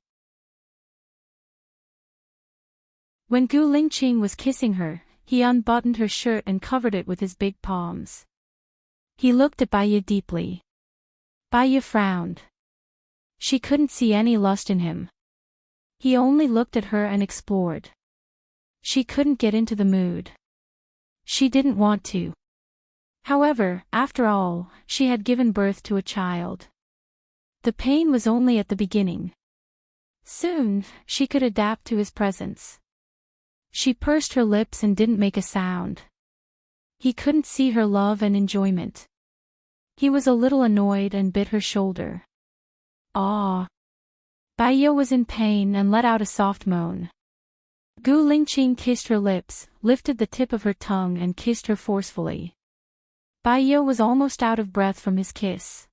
When Gu Lingqing was kissing her, he unbuttoned her shirt and covered it with his big palms. He looked at Bai Yi deeply. Bai Yi frowned. She couldn't see any lust in him. He only looked at her and explored. She couldn't get into the mood. She didn't want to. However, after all, she had given birth to a child. The pain was only at the beginning. Soon, she could adapt to his presence. She pursed her lips and didn't make a sound. He couldn't see her love and enjoyment. He was a little annoyed and bit her shoulder. Ah! Bai Yi was in pain and let out a soft moan. Gu Lingqing kissed her lips, lifted the tip of her tongue and kissed her forcefully. Bai Yi was almost out of breath from his kiss.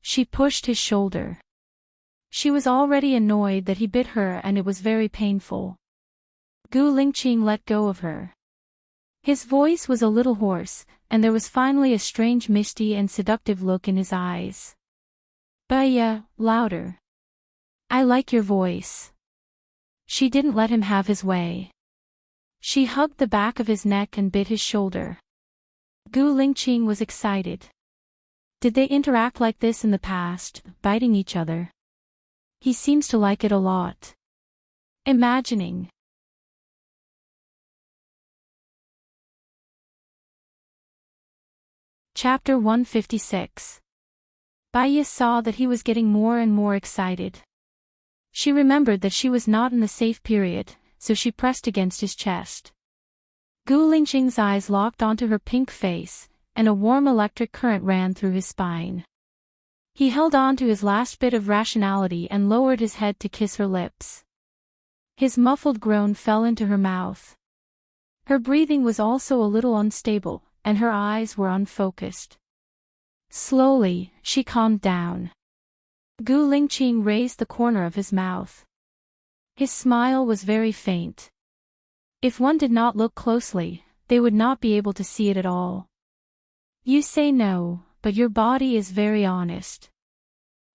She pushed his shoulder. She was already annoyed that he bit her and it was very painful. Gu Lingqing let go of her. His voice was a little hoarse, and there was finally a strange misty and seductive look in his eyes. Bai Yi, louder. I like your voice. She didn't let him have his way. She hugged the back of his neck and bit his shoulder. Gu Lingqing was excited. Did they interact like this in the past, biting each other? He seems to like it a lot. Imagining. Chapter 156. Baiye saw that he was getting more and more excited. She remembered that she was not in the safe period, so she pressed against his chest. Gu Lingqing's eyes locked onto her pink face, and a warm electric current ran through his spine. He held on to his last bit of rationality and lowered his head to kiss her lips. His muffled groan fell into her mouth. Her breathing was also a little unstable, and her eyes were unfocused. Slowly, she calmed down. Gu Lingqing raised the corner of his mouth. His smile was very faint. If one did not look closely, they would not be able to see it at all. You say no, but your body is very honest.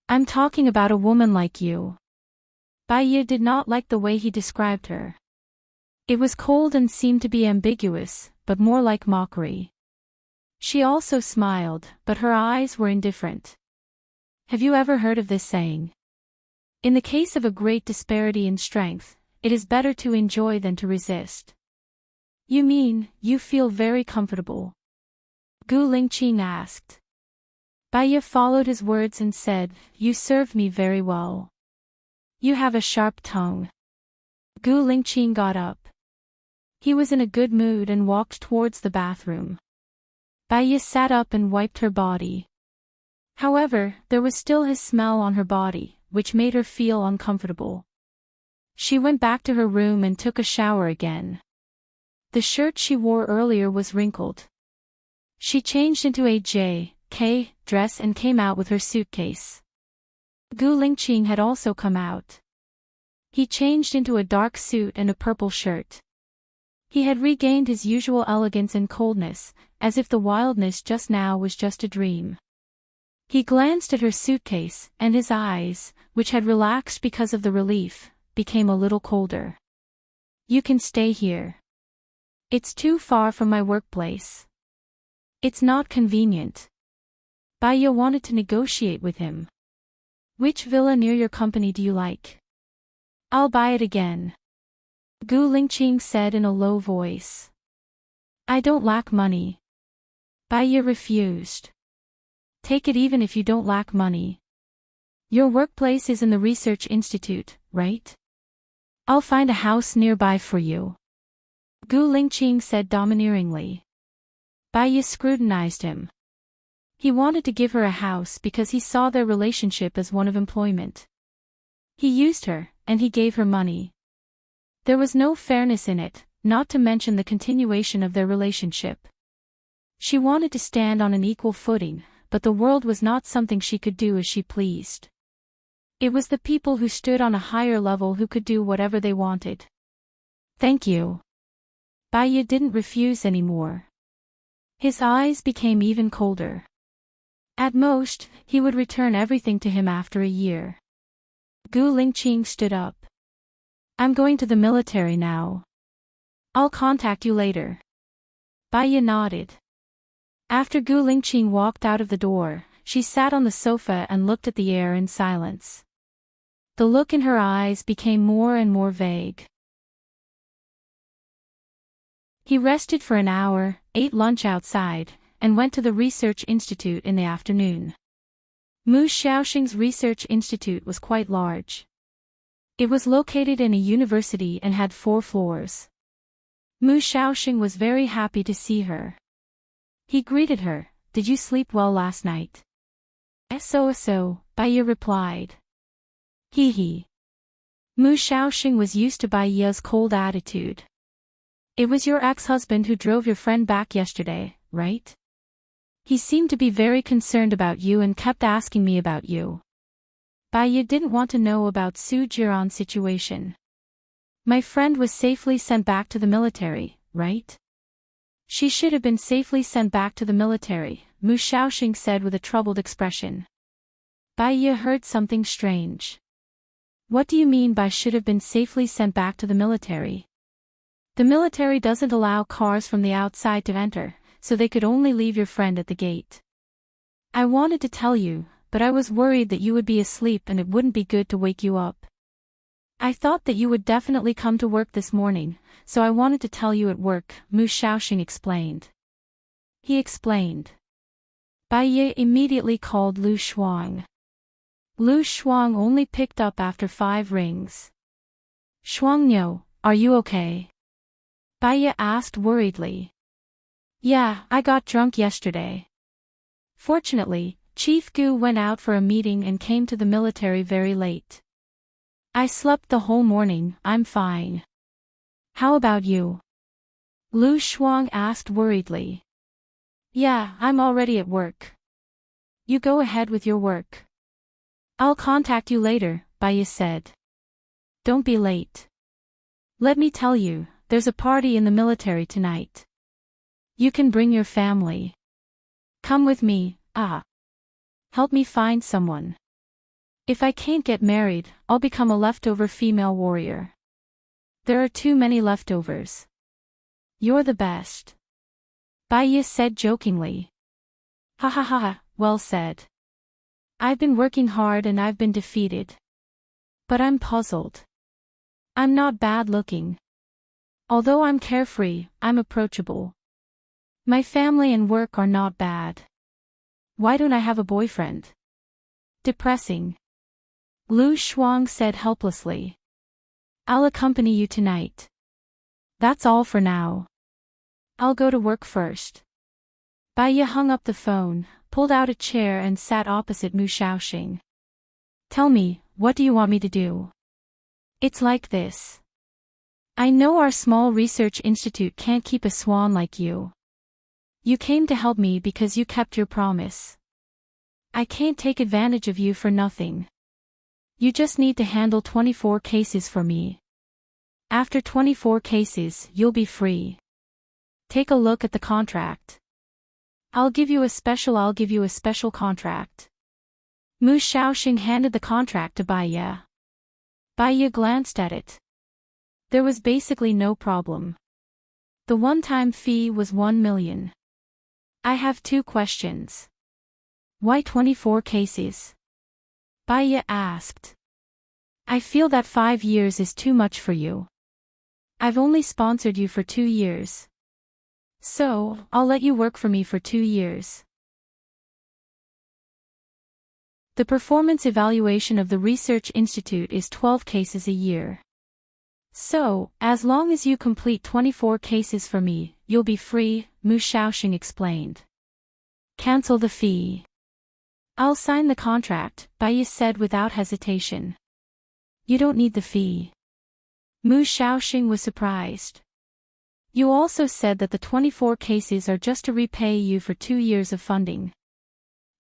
I'm talking about a woman like you. Baiye did not like the way he described her. It was cold and seemed to be ambiguous, but more like mockery. She also smiled, but her eyes were indifferent. Have you ever heard of this saying? In the case of a great disparity in strength, it is better to enjoy than to resist. You mean, you feel very comfortable? Gu Lingqing asked. Baiye followed his words and said, You served me very well. You have a sharp tongue. Gu Lingqing got up. He was in a good mood and walked towards the bathroom. Baiye sat up and wiped her body. However, there was still his smell on her body, which made her feel uncomfortable. She went back to her room and took a shower again. The shirt she wore earlier was wrinkled. She changed into a J.K. dress and came out with her suitcase. Gu Lingqing had also come out. He changed into a dark suit and a purple shirt. He had regained his usual elegance and coldness, as if the wildness just now was just a dream. He glanced at her suitcase, and his eyes, which had relaxed because of the relief, became a little colder. You can stay here. It's too far from my workplace. It's not convenient. Baiye wanted to negotiate with him. Which villa near your company do you like? I'll buy it again. Gu Lingqing said in a low voice. I don't lack money. Baiye refused. Take it even if you don't lack money. Your workplace is in the research institute, right? I'll find a house nearby for you. Gu Lingqing said domineeringly. Baiye scrutinized him. He wanted to give her a house because he saw their relationship as one of employment. He used her, and he gave her money. There was no fairness in it, not to mention the continuation of their relationship. She wanted to stand on an equal footing, but the world was not something she could do as she pleased. It was the people who stood on a higher level who could do whatever they wanted. Thank you. Baiye didn't refuse anymore. His eyes became even colder. At most, he would return everything to him after a year. Gu Lingqing stood up. I'm going to the military now. I'll contact you later. Baiye nodded. After Gu Lingqing walked out of the door, she sat on the sofa and looked at the air in silence. The look in her eyes became more and more vague. He rested for an hour, ate lunch outside, and went to the research institute in the afternoon. Mu Xiaoxing's research institute was quite large. It was located in a university and had 4 floors. Mu Xiaoxing was very happy to see her. He greeted her. Did you sleep well last night? So, Baiye replied. He. Mu Xiaoxing was used to Baiye's cold attitude. It was your ex-husband who drove your friend back yesterday, right? He seemed to be very concerned about you and kept asking me about you. Baiye didn't want to know about Su Jiran's situation. My friend was safely sent back to the military, right? She should have been safely sent back to the military, Mu Xiaoxing said with a troubled expression. Baiye heard something strange. What do you mean by should have been safely sent back to the military? The military doesn't allow cars from the outside to enter, so they could only leave your friend at the gate. I wanted to tell you, but I was worried that you would be asleep and it wouldn't be good to wake you up. I thought that you would definitely come to work this morning, so I wanted to tell you at work, Mu Shaoxing explained. He explained. Bai Ye immediately called Lu Shuang. Lu Shuang only picked up after 5 rings. Shuangniu, are you okay? Bai Ye asked worriedly. Yeah, I got drunk yesterday. Fortunately, Chief Gu went out for a meeting and came to the military very late. I slept the whole morning, I'm fine. How about you? Lu Shuang asked worriedly. Yeah, I'm already at work. You go ahead with your work. I'll contact you later, Bai Ye said. Don't be late. Let me tell you, there's a party in the military tonight. You can bring your family. Come with me, Help me find someone. If I can't get married, I'll become a leftover female warrior. There are too many leftovers. You're the best. Bai Ye said jokingly. Ha ha ha ha, well said. I've been working hard and I've been defeated. But I'm puzzled. I'm not bad looking. Although I'm carefree, I'm approachable. My family and work are not bad. Why don't I have a boyfriend? Depressing. Lu Shuang said helplessly. I'll accompany you tonight. That's all for now. I'll go to work first. Bai Ye hung up the phone, pulled out a chair and sat opposite Mu Shaoxing. Tell me, what do you want me to do? It's like this. I know our small research institute can't keep a swan like you. You came to help me because you kept your promise. I can't take advantage of you for nothing. You just need to handle 24 cases for me. After 24 cases, you'll be free. Take a look at the contract. I'll give you a special contract. Mu Shaoxing handed the contract to Bai Ye. Bai Ye glanced at it. There was basically no problem. The one-time fee was 1 million. I have 2 questions. Why 24 cases? Bai Ye asked. I feel that 5 years is too much for you. I've only sponsored you for 2 years. So, I'll let you work for me for 2 years. The performance evaluation of the Research Institute is 12 cases a year. So, as long as you complete 24 cases for me, you'll be free, Mu Shaoxing explained. Cancel the fee. I'll sign the contract, Bai Ye said without hesitation. You don't need the fee. Mu Shaoxing was surprised. You also said that the 24 cases are just to repay you for 2 years of funding.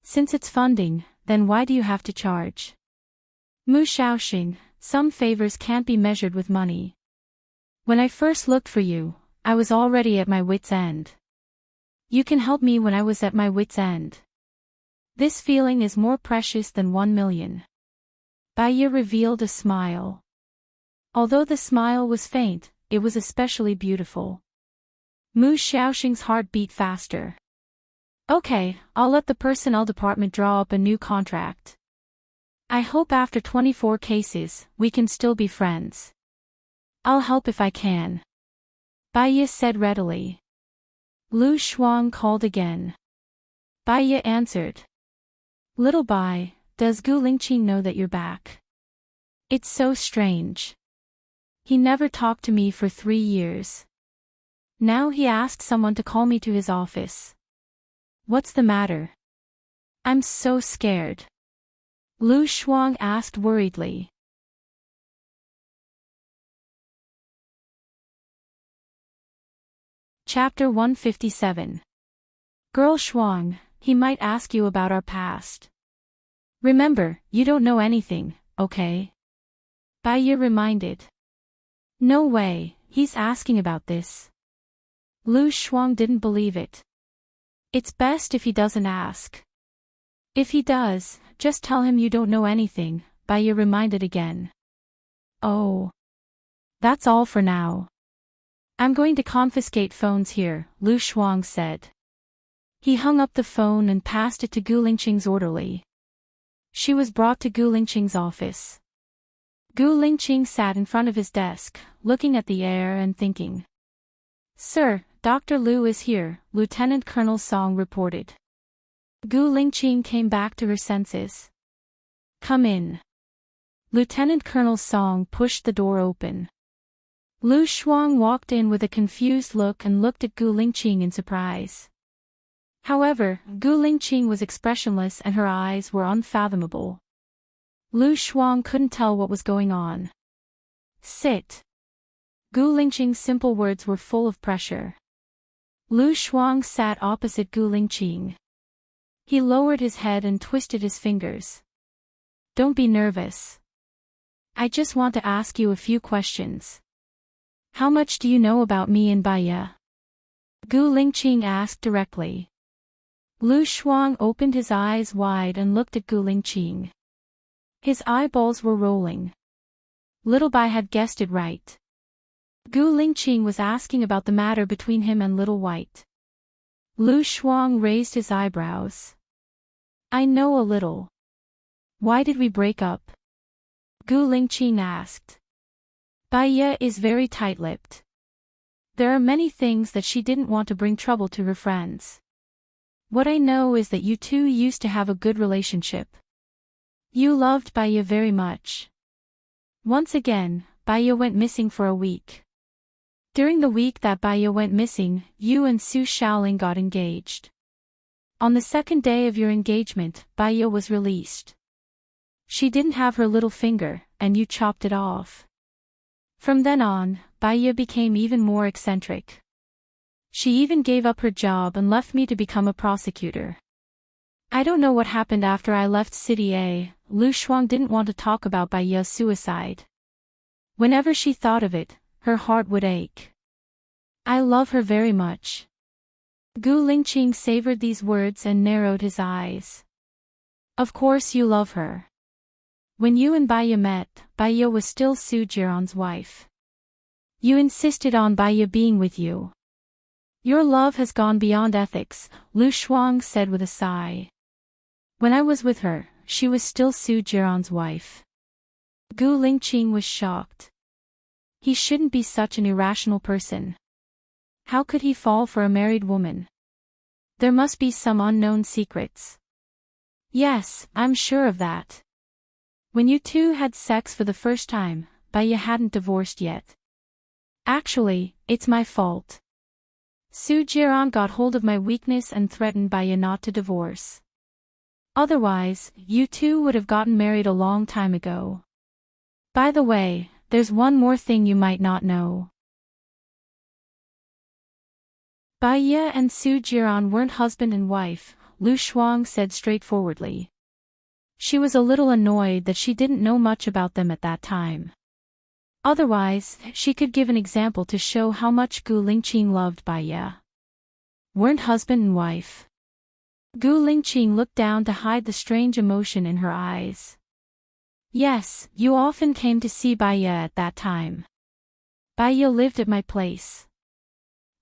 Since it's funding, then why do you have to charge? Mu Shaoxing, some favors can't be measured with money. When I first looked for you, I was already at my wit's end. You can help me when I was at my wit's end. This feeling is more precious than 1 million. Bai Ye revealed a smile. Although the smile was faint, it was especially beautiful. Mu Shaoxing's heart beat faster. Okay, I'll let the personnel department draw up a new contract. I hope after 24 cases, we can still be friends. I'll help if I can. Bai Ye said readily. Lu Shuang called again. Bai Ye answered. Little Bai, does Gu Lingqing know that you're back? It's so strange. He never talked to me for 3 years. Now he asked someone to call me to his office. What's the matter? I'm so scared. Lu Shuang asked worriedly. Chapter 157. Girl Shuang, he might ask you about our past. Remember, you don't know anything, okay? Bai Ye reminded. No way, he's asking about this. Lu Shuang didn't believe it. It's best if he doesn't ask. If he does, just tell him you don't know anything, Bai Ye reminded again. Oh. That's all for now. I'm going to confiscate phones here, Lu Shuang said. He hung up the phone and passed it to Gu Lingqing's orderly. She was brought to Gu Lingqing's office. Gu Lingqing sat in front of his desk, looking at the air and thinking. Sir, Dr. Lu is here, Lieutenant Colonel Song reported. Gu Lingqing came back to her senses. Come in. Lieutenant Colonel Song pushed the door open. Lu Shuang walked in with a confused look and looked at Gu Lingqing in surprise. However, Gu Lingqing was expressionless and her eyes were unfathomable. Lu Shuang couldn't tell what was going on. Sit. Gu Lingqing's simple words were full of pressure. Lu Shuang sat opposite Gu Lingqing. He lowered his head and twisted his fingers. Don't be nervous. I just want to ask you a few questions. How much do you know about me and Baiya? Gu Lingqing asked directly. Lu Shuang opened his eyes wide and looked at Gu Lingqing. His eyeballs were rolling. Little Bai had guessed it right. Gu Lingqing was asking about the matter between him and Little White. Lu Shuang raised his eyebrows. I know a little. Why did we break up? Gu Lingqing asked. Baiya is very tight-lipped. There are many things that she didn't want to bring trouble to her friends. What I know is that you two used to have a good relationship. You loved Baiya very much. Once again, Baiya went missing for a week. During the week that Baiya went missing, you and Su Shaoling got engaged. On the second day of your engagement, Baiya was released. She didn't have her little finger, and you chopped it off. From then on, Baiya became even more eccentric. She even gave up her job and left me to become a prosecutor. I don't know what happened after I left City A. Lu Shuang didn't want to talk about Baiya's suicide. Whenever she thought of it, her heart would ache. I love her very much. Gu Lingqing savored these words and narrowed his eyes. Of course you love her. When you and Baiya met, Baiya was still Su Jiran's wife. You insisted on Baiya being with you. Your love has gone beyond ethics, Lu Shuang said with a sigh. When I was with her, she was still Su Jiran's wife. Gu Lingqing was shocked. He shouldn't be such an irrational person. How could he fall for a married woman? There must be some unknown secrets. Yes, I'm sure of that. When you two had sex for the first time, Baiya hadn't divorced yet. Actually, it's my fault. Su Jiran got hold of my weakness and threatened Baiya not to divorce. Otherwise, you two would have gotten married a long time ago. By the way, there's one more thing you might not know. Baiya and Su Jiran weren't husband and wife, Lu Shuang said straightforwardly. She was a little annoyed that she didn't know much about them at that time. Otherwise, she could give an example to show how much Gu Lingqing loved Baiya. Weren't husband and wife. Gu Lingqing looked down to hide the strange emotion in her eyes. Yes, you often came to see Baiya at that time. Baiya lived at my place.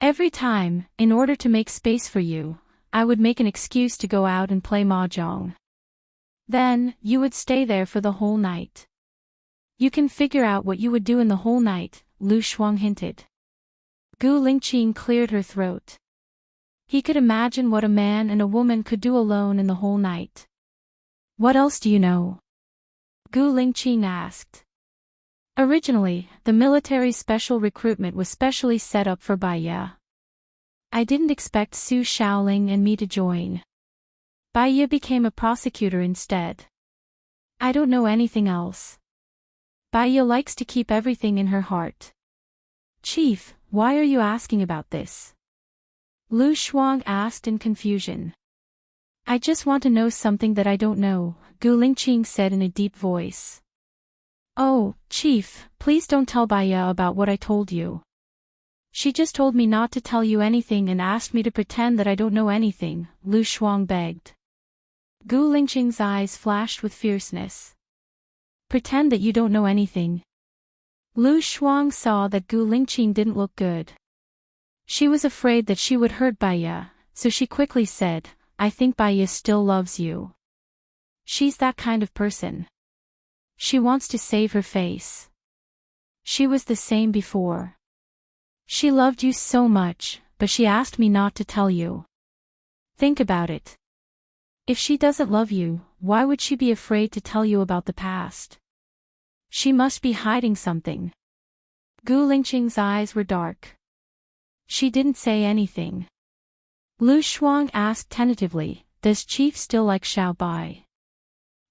Every time, in order to make space for you, I would make an excuse to go out and play mahjong. Then, you would stay there for the whole night. You can figure out what you would do in the whole night, Lu Shuang hinted. Gu Lingqing cleared her throat. He could imagine what a man and a woman could do alone in the whole night. What else do you know? Gu Lingqing asked. Originally, the military special recruitment was specially set up for Baiya. I didn't expect Su Shaoling and me to join. Baiya became a prosecutor instead. I don't know anything else. Baiya likes to keep everything in her heart. Chief, why are you asking about this? Lu Shuang asked in confusion. I just want to know something that I don't know, Gu Lingqing said in a deep voice. Oh, Chief, please don't tell Baiya about what I told you. She just told me not to tell you anything and asked me to pretend that I don't know anything, Lu Shuang begged. Gu Lingqing's eyes flashed with fierceness. Pretend that you don't know anything. Lu Shuang saw that Gu Lingqing didn't look good. She was afraid that she would hurt Baiya, so she quickly said, I think Baiya still loves you. She's that kind of person. She wants to save her face. She was the same before. She loved you so much, but she asked me not to tell you. Think about it. If she doesn't love you, why would she be afraid to tell you about the past? She must be hiding something. Gu Lingqing's eyes were dark. She didn't say anything. Lu Shuang asked tentatively, does Chief still like Xiao Bai?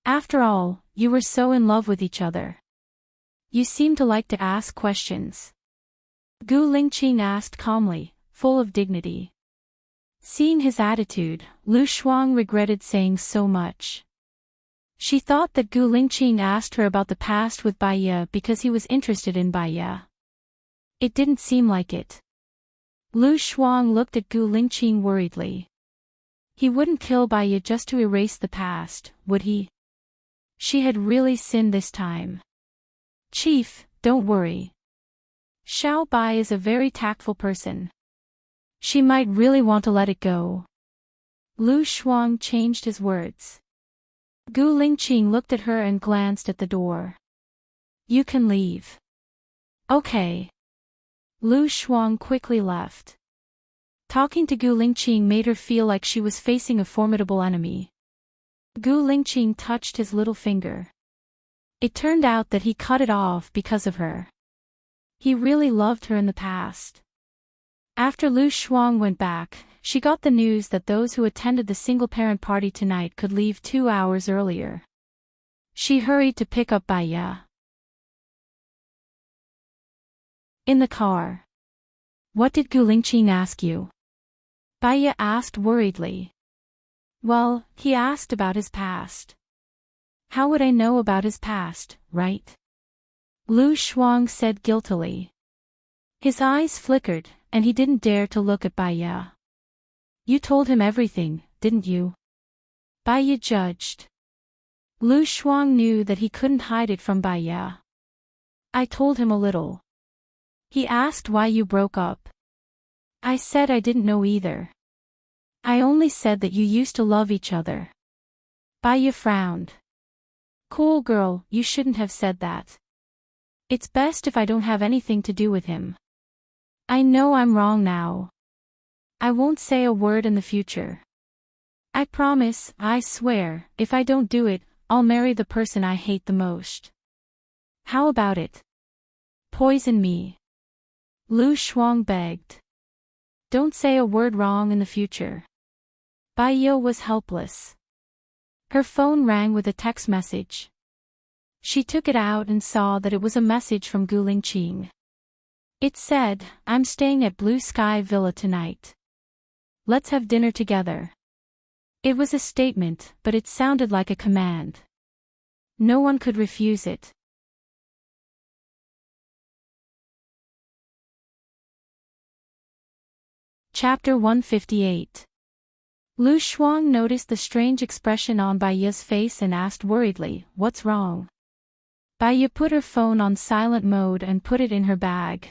After all, you were so in love with each other. You seem to like to ask questions. Gu Lingqing asked calmly, full of dignity. Seeing his attitude, Lu Shuang regretted saying so much. She thought that Gu Lingqing asked her about the past with Baiya because he was interested in Baiya. It didn't seem like it. Lu Shuang looked at Gu Lingqing worriedly. He wouldn't kill Baiya just to erase the past, would he? She had really sinned this time. Chief, don't worry. Xiao Bai is a very tactful person. She might really want to let it go. Lu Shuang changed his words. Gu Lingqing looked at her and glanced at the door. You can leave. Okay. Lu Shuang quickly left. Talking to Gu Lingqing made her feel like she was facing a formidable enemy. Gu Lingqing touched his little finger. It turned out that he cut it off because of her. He really loved her in the past. After Lu Shuang went back, she got the news that those who attended the single-parent party tonight could leave 2 hours earlier. She hurried to pick up Baiya. In the car. What did Gu Lingqing ask you? Baiya asked worriedly. Well, he asked about his past. How would I know about his past, right? Lu Shuang said guiltily. His eyes flickered, and he didn't dare to look at Baiya. You told him everything, didn't you? Baiya judged. Lu Shuang knew that he couldn't hide it from Baiya. I told him a little. He asked why you broke up. I said I didn't know either. I only said that you used to love each other. Baiya frowned. Cool girl, you shouldn't have said that. It's best if I don't have anything to do with him. I know I'm wrong now. I won't say a word in the future. I promise, I swear, if I don't do it, I'll marry the person I hate the most. How about it? Poison me. Lu Shuang begged. Don't say a word wrong in the future. Baiya was helpless. Her phone rang with a text message. She took it out and saw that it was a message from Gu Lingqing. It said, I'm staying at Blue Sky Villa tonight. Let's have dinner together. It was a statement, but it sounded like a command. No one could refuse it. Chapter 158. Lu Shuang noticed the strange expression on Baiya's face and asked worriedly, what's wrong? Baiya put her phone on silent mode and put it in her bag.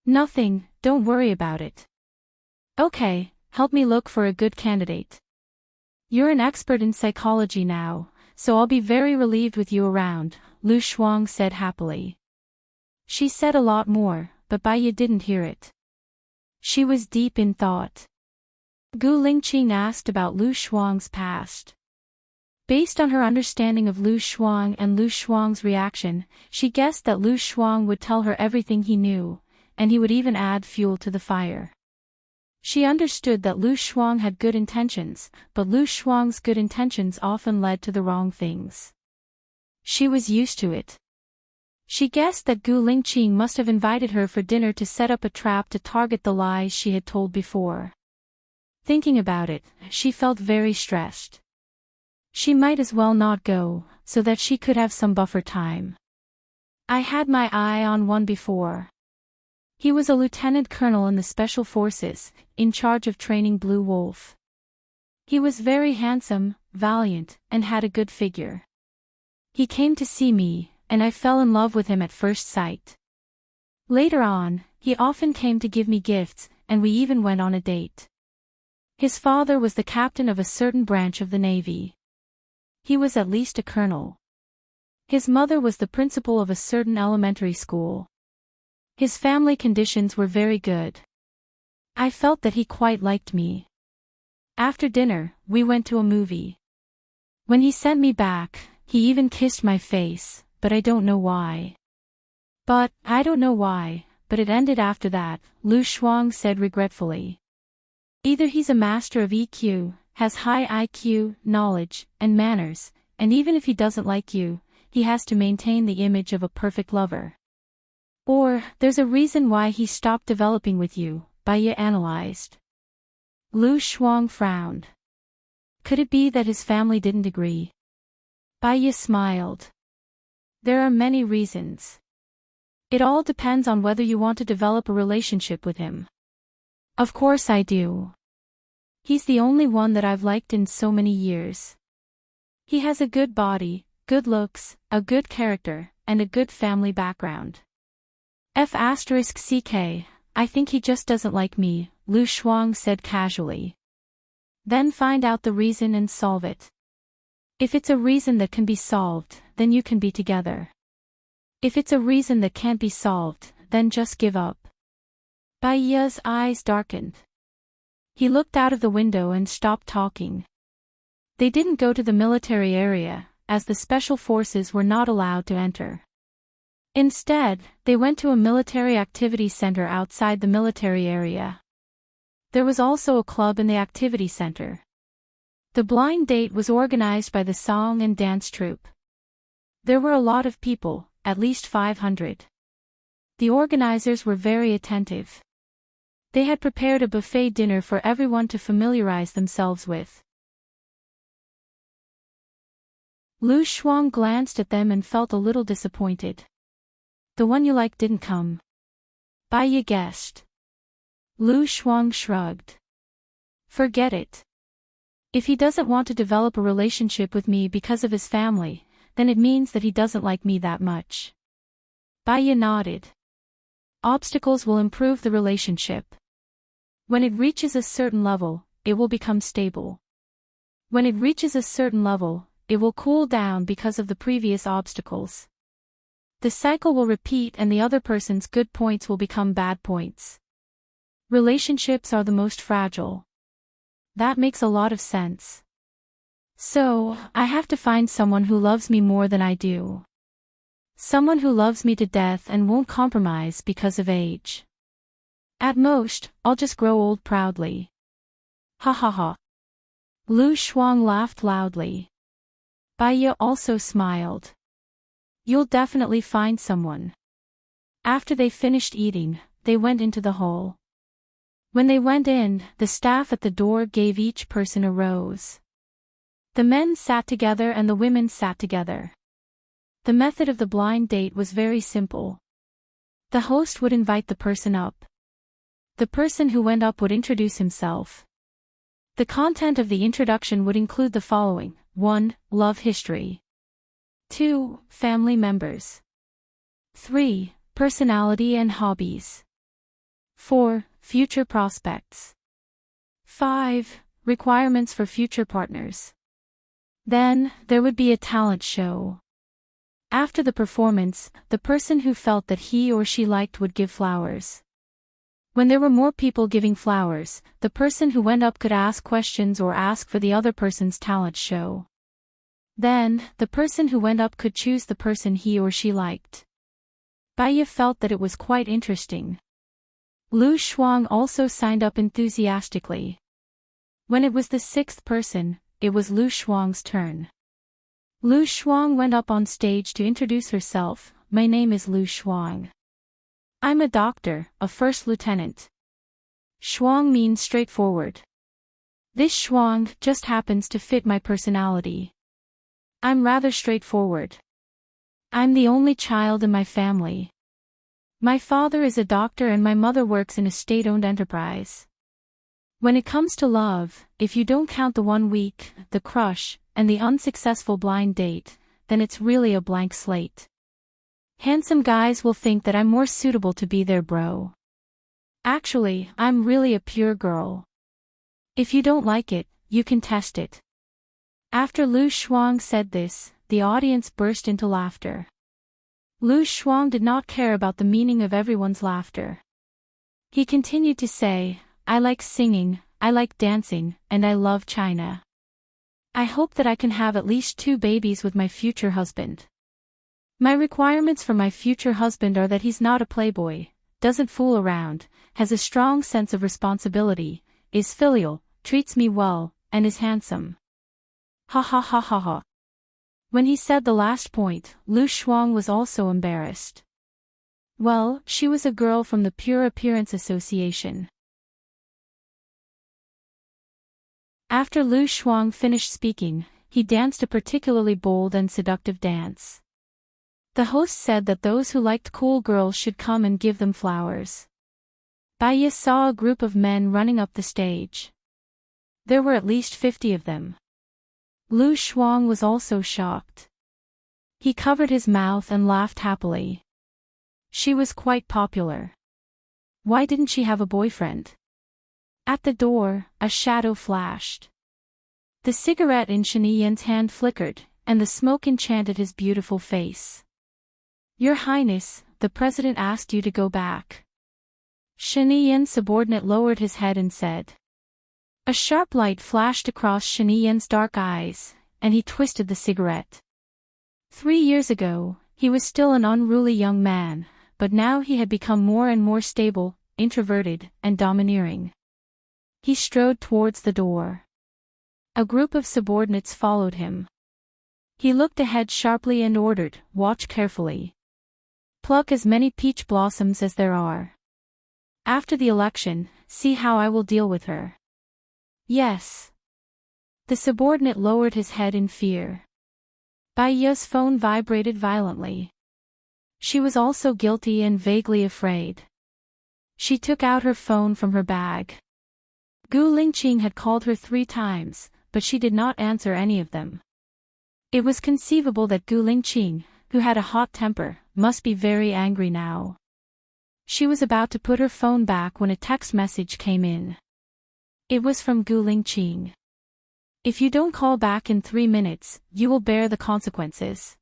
Nothing, don't worry about it. Okay, help me look for a good candidate. You're an expert in psychology now, so I'll be very relieved with you around, Lu Shuang said happily. She said a lot more, but Baiya didn't hear it. She was deep in thought. Gu Lingqing asked about Lu Shuang's past. Based on her understanding of Lu Shuang and Lu Shuang's reaction, she guessed that Lu Shuang would tell her everything he knew, and he would even add fuel to the fire. She understood that Lu Shuang had good intentions, but Lu Shuang's good intentions often led to the wrong things. She was used to it. She guessed that Gu Lingqing must have invited her for dinner to set up a trap to target the lies she had told before. Thinking about it, she felt very stressed. She might as well not go, so that she could have some buffer time. I had my eye on one before. He was a lieutenant colonel in the Special Forces, in charge of training Blue Wolf. He was very handsome, valiant, and had a good figure. He came to see me, and I fell in love with him at first sight. Later on, he often came to give me gifts, and we even went on a date. His father was the captain of a certain branch of the Navy. He was at least a colonel. His mother was the principal of a certain elementary school. His family conditions were very good. I felt that he quite liked me. After dinner, we went to a movie. When he sent me back, he even kissed my face, but I don't know why. But it ended after that, Lu Shuang said regretfully. Either he's a master of EQ, has high IQ, knowledge, and manners, and even if he doesn't like you, he has to maintain the image of a perfect lover. Or, there's a reason why he stopped developing with you, Baiye analyzed. Lu Shuang frowned. Could it be that his family didn't agree? Baiye smiled. There are many reasons. It all depends on whether you want to develop a relationship with him. Of course I do. He's the only one that I've liked in so many years. He has a good body, good looks, a good character, and a good family background. F***ck, I think he just doesn't like me, Lu Shuang said casually. Then find out the reason and solve it. If it's a reason that can be solved, then you can be together. If it's a reason that can't be solved, then just give up. Baiye's eyes darkened. He looked out of the window and stopped talking. They didn't go to the military area, as the special forces were not allowed to enter. Instead, they went to a military activity center outside the military area. There was also a club in the activity center. The blind date was organized by the song and dance troupe. There were a lot of people, at least 500. The organizers were very attentive. They had prepared a buffet dinner for everyone to familiarize themselves with. Lu Shuang glanced at them and felt a little disappointed. The one you like didn't come. Baiye guessed. Lu Shuang shrugged. Forget it. If he doesn't want to develop a relationship with me because of his family, then it means that he doesn't like me that much. Baiye nodded. Obstacles will improve the relationship. When it reaches a certain level, it will become stable. When it reaches a certain level, it will cool down because of the previous obstacles. The cycle will repeat and the other person's good points will become bad points. Relationships are the most fragile. That makes a lot of sense. So, I have to find someone who loves me more than I do. Someone who loves me to death and won't compromise because of age. At most, I'll just grow old proudly. Ha ha ha. Lu Shuang laughed loudly. Baiye also smiled. You'll definitely find someone. After they finished eating, they went into the hall. When they went in, the staff at the door gave each person a rose. The men sat together and the women sat together. The method of the blind date was very simple. The host would invite the person up. The person who went up would introduce himself. The content of the introduction would include the following: 1. Love history. 2. Family members. 3. Personality and hobbies. 4. Future prospects. 5. Requirements for future partners. Then, there would be a talent show. After the performance, the person who felt that he or she liked would give flowers. When there were more people giving flowers, the person who went up could ask questions or ask for the other person's talent show. Then, the person who went up could choose the person he or she liked. Baiye felt that it was quite interesting. Lu Shuang also signed up enthusiastically. When it was the sixth person, it was Lu Shuang's turn. Lu Shuang went up on stage to introduce herself. My name is Lu Shuang. I'm a doctor, a first lieutenant. Shuang means straightforward. This Shuang just happens to fit my personality. I'm rather straightforward. I'm the only child in my family. My father is a doctor and my mother works in a state-owned enterprise. When it comes to love, if you don't count the 1 week, the crush, and the unsuccessful blind date, then it's really a blank slate. Handsome guys will think that I'm more suitable to be their bro. Actually, I'm really a pure girl. If you don't like it, you can test it. After Lu Shuang said this, the audience burst into laughter. Lu Shuang did not care about the meaning of everyone's laughter. He continued to say, I like singing, I like dancing, and I love China. I hope that I can have at least 2 babies with my future husband. My requirements for my future husband are that he's not a playboy, doesn't fool around, has a strong sense of responsibility, is filial, treats me well, and is handsome. Ha ha ha ha ha. When he said the last point, Lu Shuang was also embarrassed. Well, she was a girl from the Pure Appearance Association. After Lu Shuang finished speaking, he danced a particularly bold and seductive dance. The host said that those who liked cool girls should come and give them flowers. Bai Ye saw a group of men running up the stage. There were at least 50 of them. Lu Shuang was also shocked. He covered his mouth and laughed happily. She was quite popular. Why didn't she have a boyfriend? At the door, a shadow flashed. The cigarette in Shen Yi's hand flickered, and the smoke enchanted his beautiful face. Your Highness, the President asked you to go back. Shen Yi's subordinate lowered his head and said. A sharp light flashed across Shen Yi's dark eyes, and he twisted the cigarette. 3 years ago, he was still an unruly young man, but now he had become more and more stable, introverted, and domineering. He strode towards the door. A group of subordinates followed him. He looked ahead sharply and ordered, watch carefully. Pluck as many peach blossoms as there are. After the election, see how I will deal with her. Yes. The subordinate lowered his head in fear. Bai Ye's phone vibrated violently. She was also guilty and vaguely afraid. She took out her phone from her bag. Gu Lingqing had called her 3 times, but she did not answer any of them. It was conceivable that Gu Lingqing, who had a hot temper, must be very angry now. She was about to put her phone back when a text message came in. It was from Gu Lingqing. If you don't call back in 3 minutes, you will bear the consequences.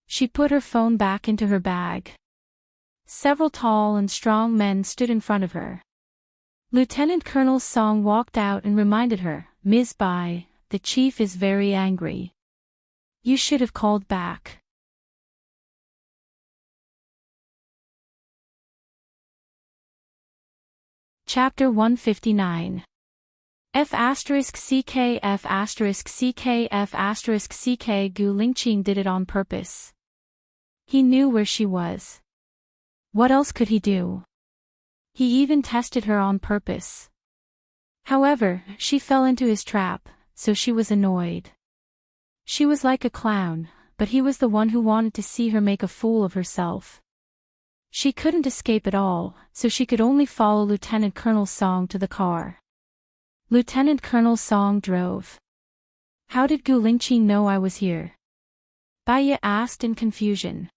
She put her phone back into her bag. Several tall and strong men stood in front of her. Lieutenant Colonel Song walked out and reminded her, Ms. Bai, the chief is very angry. You should have called back. Chapter 159. F*CK Gu Lingqing did it on purpose. He knew where she was. What else could he do? He even tested her on purpose. However, she fell into his trap, so she was annoyed. She was like a clown, but he was the one who wanted to see her make a fool of herself. She couldn't escape at all, so she could only follow Lieutenant Colonel Song to the car. Lieutenant Colonel Song drove. How did Gu Lingqing know I was here? Bai Ye asked in confusion.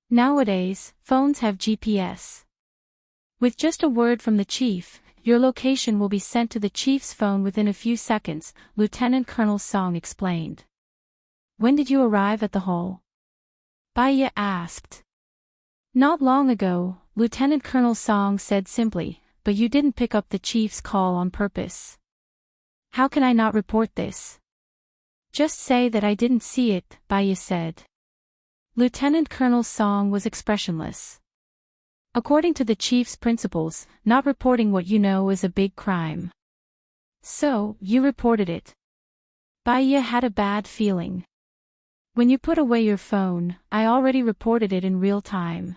Nowadays, phones have GPS. With just a word from the chief, your location will be sent to the chief's phone within a few seconds, Lieutenant Colonel Song explained. When did you arrive at the hall? Bai Ye asked. Not long ago, Lieutenant Colonel Song said simply, but you didn't pick up the chief's call on purpose. How can I not report this? Just say that I didn't see it, Bai Ye said. Lieutenant Colonel Song was expressionless. According to the chief's principles, not reporting what you know is a big crime. So, you reported it. Bai Ye had a bad feeling. When you put away your phone, I already reported it in real time.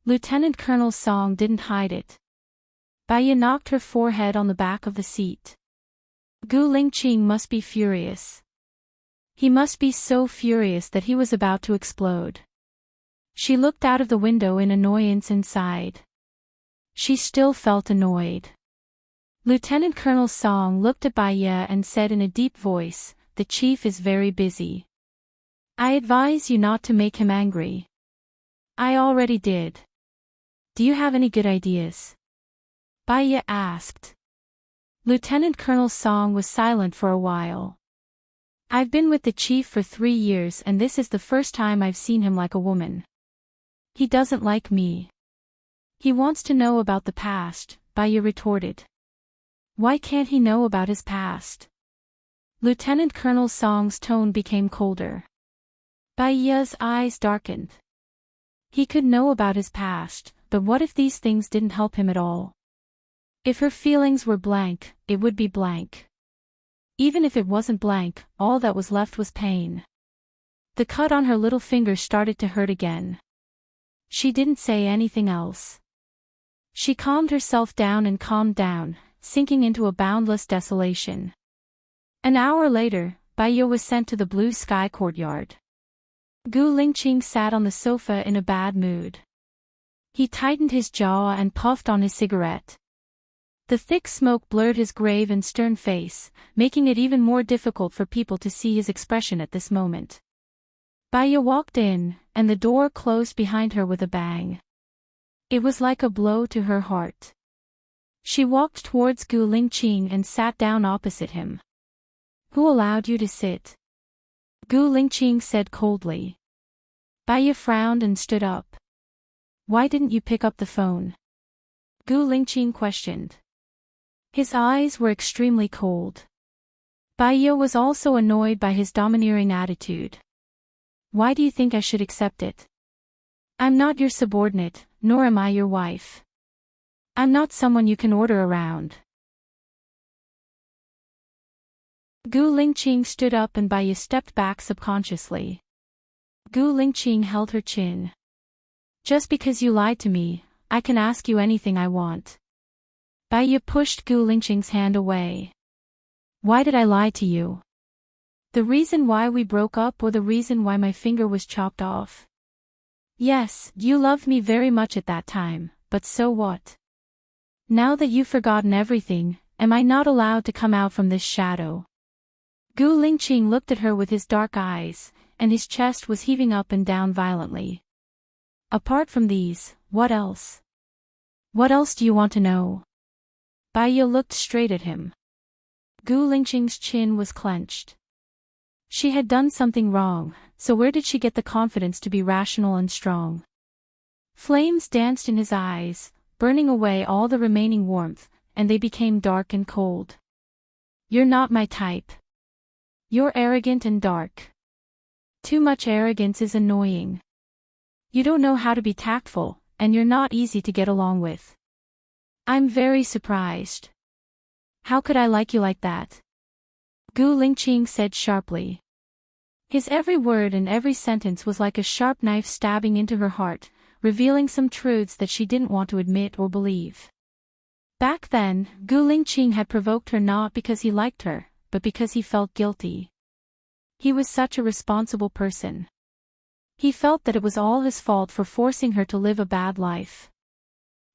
Lieutenant Colonel Song didn't hide it. Bai Ye knocked her forehead on the back of the seat. Gu Lingqing must be furious. He must be so furious that he was about to explode. She looked out of the window in annoyance and sighed. She still felt annoyed. Lieutenant Colonel Song looked at Bai Ye and said in a deep voice, the chief is very busy. I advise you not to make him angry. I already did. Do you have any good ideas? Baya asked. Lieutenant Colonel Song was silent for a while. I've been with the chief for 3 years and this is the first time I've seen him like a woman. He doesn't like me. He wants to know about the past, Baya retorted. Why can't he know about his past? Lieutenant Colonel Song's tone became colder. Baya's eyes darkened. He could know about his past, but what if these things didn't help him at all? If her feelings were blank, it would be blank. Even if it wasn't blank, all that was left was pain. The cut on her little finger started to hurt again. She didn't say anything else. She calmed herself down and calmed down, sinking into a boundless desolation. An hour later, Baya was sent to the blue sky courtyard. Gu Lingqing sat on the sofa in a bad mood. He tightened his jaw and puffed on his cigarette. The thick smoke blurred his grave and stern face, making it even more difficult for people to see his expression at this moment. Baya walked in, and the door closed behind her with a bang. It was like a blow to her heart. She walked towards Gu Lingqing and sat down opposite him. Who allowed you to sit? Gu Lingqing said coldly. Baya frowned and stood up. Why didn't you pick up the phone? Gu Lingqing questioned. His eyes were extremely cold. Baya was also annoyed by his domineering attitude. Why do you think I should accept it? I'm not your subordinate, nor am I your wife. I'm not someone you can order around. Gu Lingqing stood up and Baya stepped back subconsciously. Gu Lingqing held her chin. Just because you lied to me, I can ask you anything I want. Baya pushed Gu Lingqing's hand away. Why did I lie to you? The reason why we broke up or the reason why my finger was chopped off? Yes, you loved me very much at that time, but so what? Now that you've forgotten everything, am I not allowed to come out from this shadow? Gu Lingqing looked at her with his dark eyes, and his chest was heaving up and down violently. Apart from these, what else? What else do you want to know? Baya looked straight at him. Gu Lingqing's chin was clenched. She had done something wrong, so where did she get the confidence to be rational and strong? Flames danced in his eyes, burning away all the remaining warmth, and they became dark and cold. You're not my type. You're arrogant and dark. Too much arrogance is annoying. You don't know how to be tactful, and you're not easy to get along with. I'm very surprised. How could I like you like that? Gu Lingqing said sharply. His every word and every sentence was like a sharp knife stabbing into her heart, revealing some truths that she didn't want to admit or believe. Back then, Gu Lingqing had provoked her not because he liked her, but because he felt guilty. He was such a responsible person. He felt that it was all his fault for forcing her to live a bad life.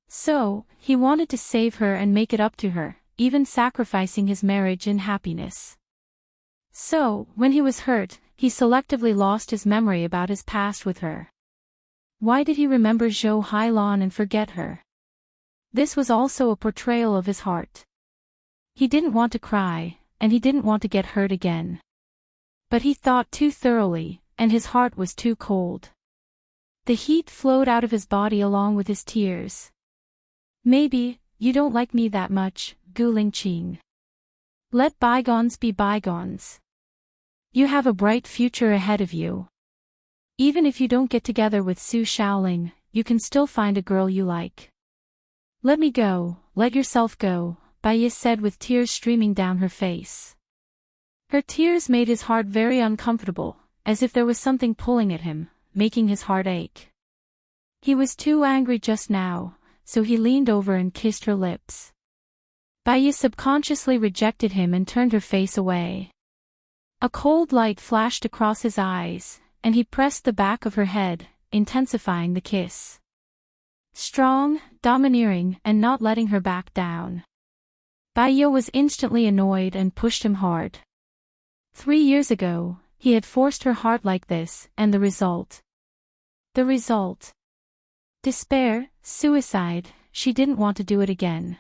So, he wanted to save her and make it up to her, even sacrificing his marriage and happiness. So, when he was hurt, he selectively lost his memory about his past with her. Why did he remember Zhou Hailan and forget her? This was also a portrayal of his heart. He didn't want to cry, and he didn't want to get hurt again. But he thought too thoroughly, and his heart was too cold. The heat flowed out of his body along with his tears. Maybe, you don't like me that much, Gu Lingqing. Let bygones be bygones. You have a bright future ahead of you. Even if you don't get together with Su Shaoling, you can still find a girl you like. Let me go, let yourself go, Baya said with tears streaming down her face. Her tears made his heart very uncomfortable, as if there was something pulling at him, making his heart ache. He was too angry just now, so he leaned over and kissed her lips. Baya subconsciously rejected him and turned her face away. A cold light flashed across his eyes, and he pressed the back of her head, intensifying the kiss. Strong, domineering, and not letting her back down. Baya was instantly annoyed and pushed him hard. 3 years ago, he had forced her heart like this, and the result. The result. Despair, suicide, she didn't want to do it again.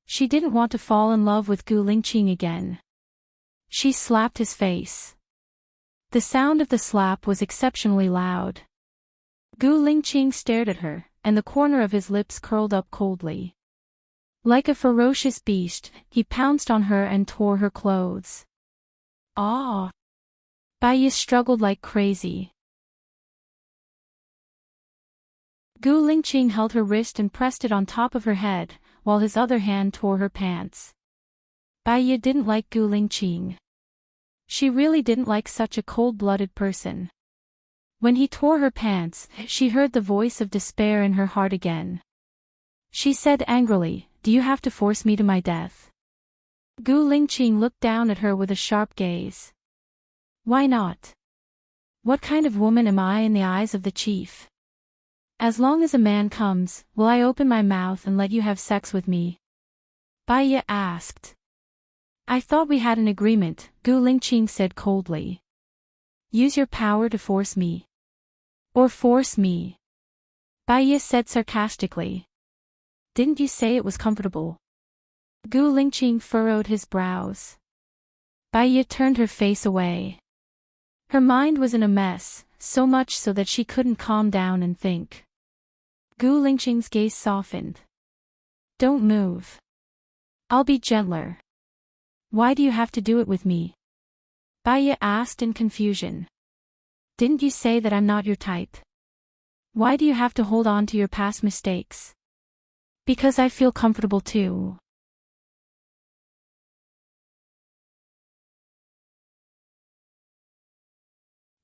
She didn't want to fall in love with Gu Lingqing again. She slapped his face. The sound of the slap was exceptionally loud. Gu Lingqing stared at her, and the corner of his lips curled up coldly. Like a ferocious beast, he pounced on her and tore her clothes. Ah! Baiyi struggled like crazy. Gu Lingqing held her wrist and pressed it on top of her head, while his other hand tore her pants. Baiyi didn't like Gu Lingqing. She really didn't like such a cold-blooded person. When he tore her pants, she heard the voice of despair in her heart again. She said angrily, "Do you have to force me to my death?" Gu Lingqing looked down at her with a sharp gaze. Why not? What kind of woman am I in the eyes of the chief? As long as a man comes, will I open my mouth and let you have sex with me? Baiyi asked. I thought we had an agreement, Gu Lingqing said coldly. Use your power to force me. Or force me. Baiyi said sarcastically. Didn't you say it was comfortable? Gu Lingqing furrowed his brows. Baiyi turned her face away. Her mind was in a mess, so much so that she couldn't calm down and think. Gu Lingqing's gaze softened. Don't move. I'll be gentler. Why do you have to do it with me? Baiyi asked in confusion. Didn't you say that I'm not your type? Why do you have to hold on to your past mistakes? Because I feel comfortable too.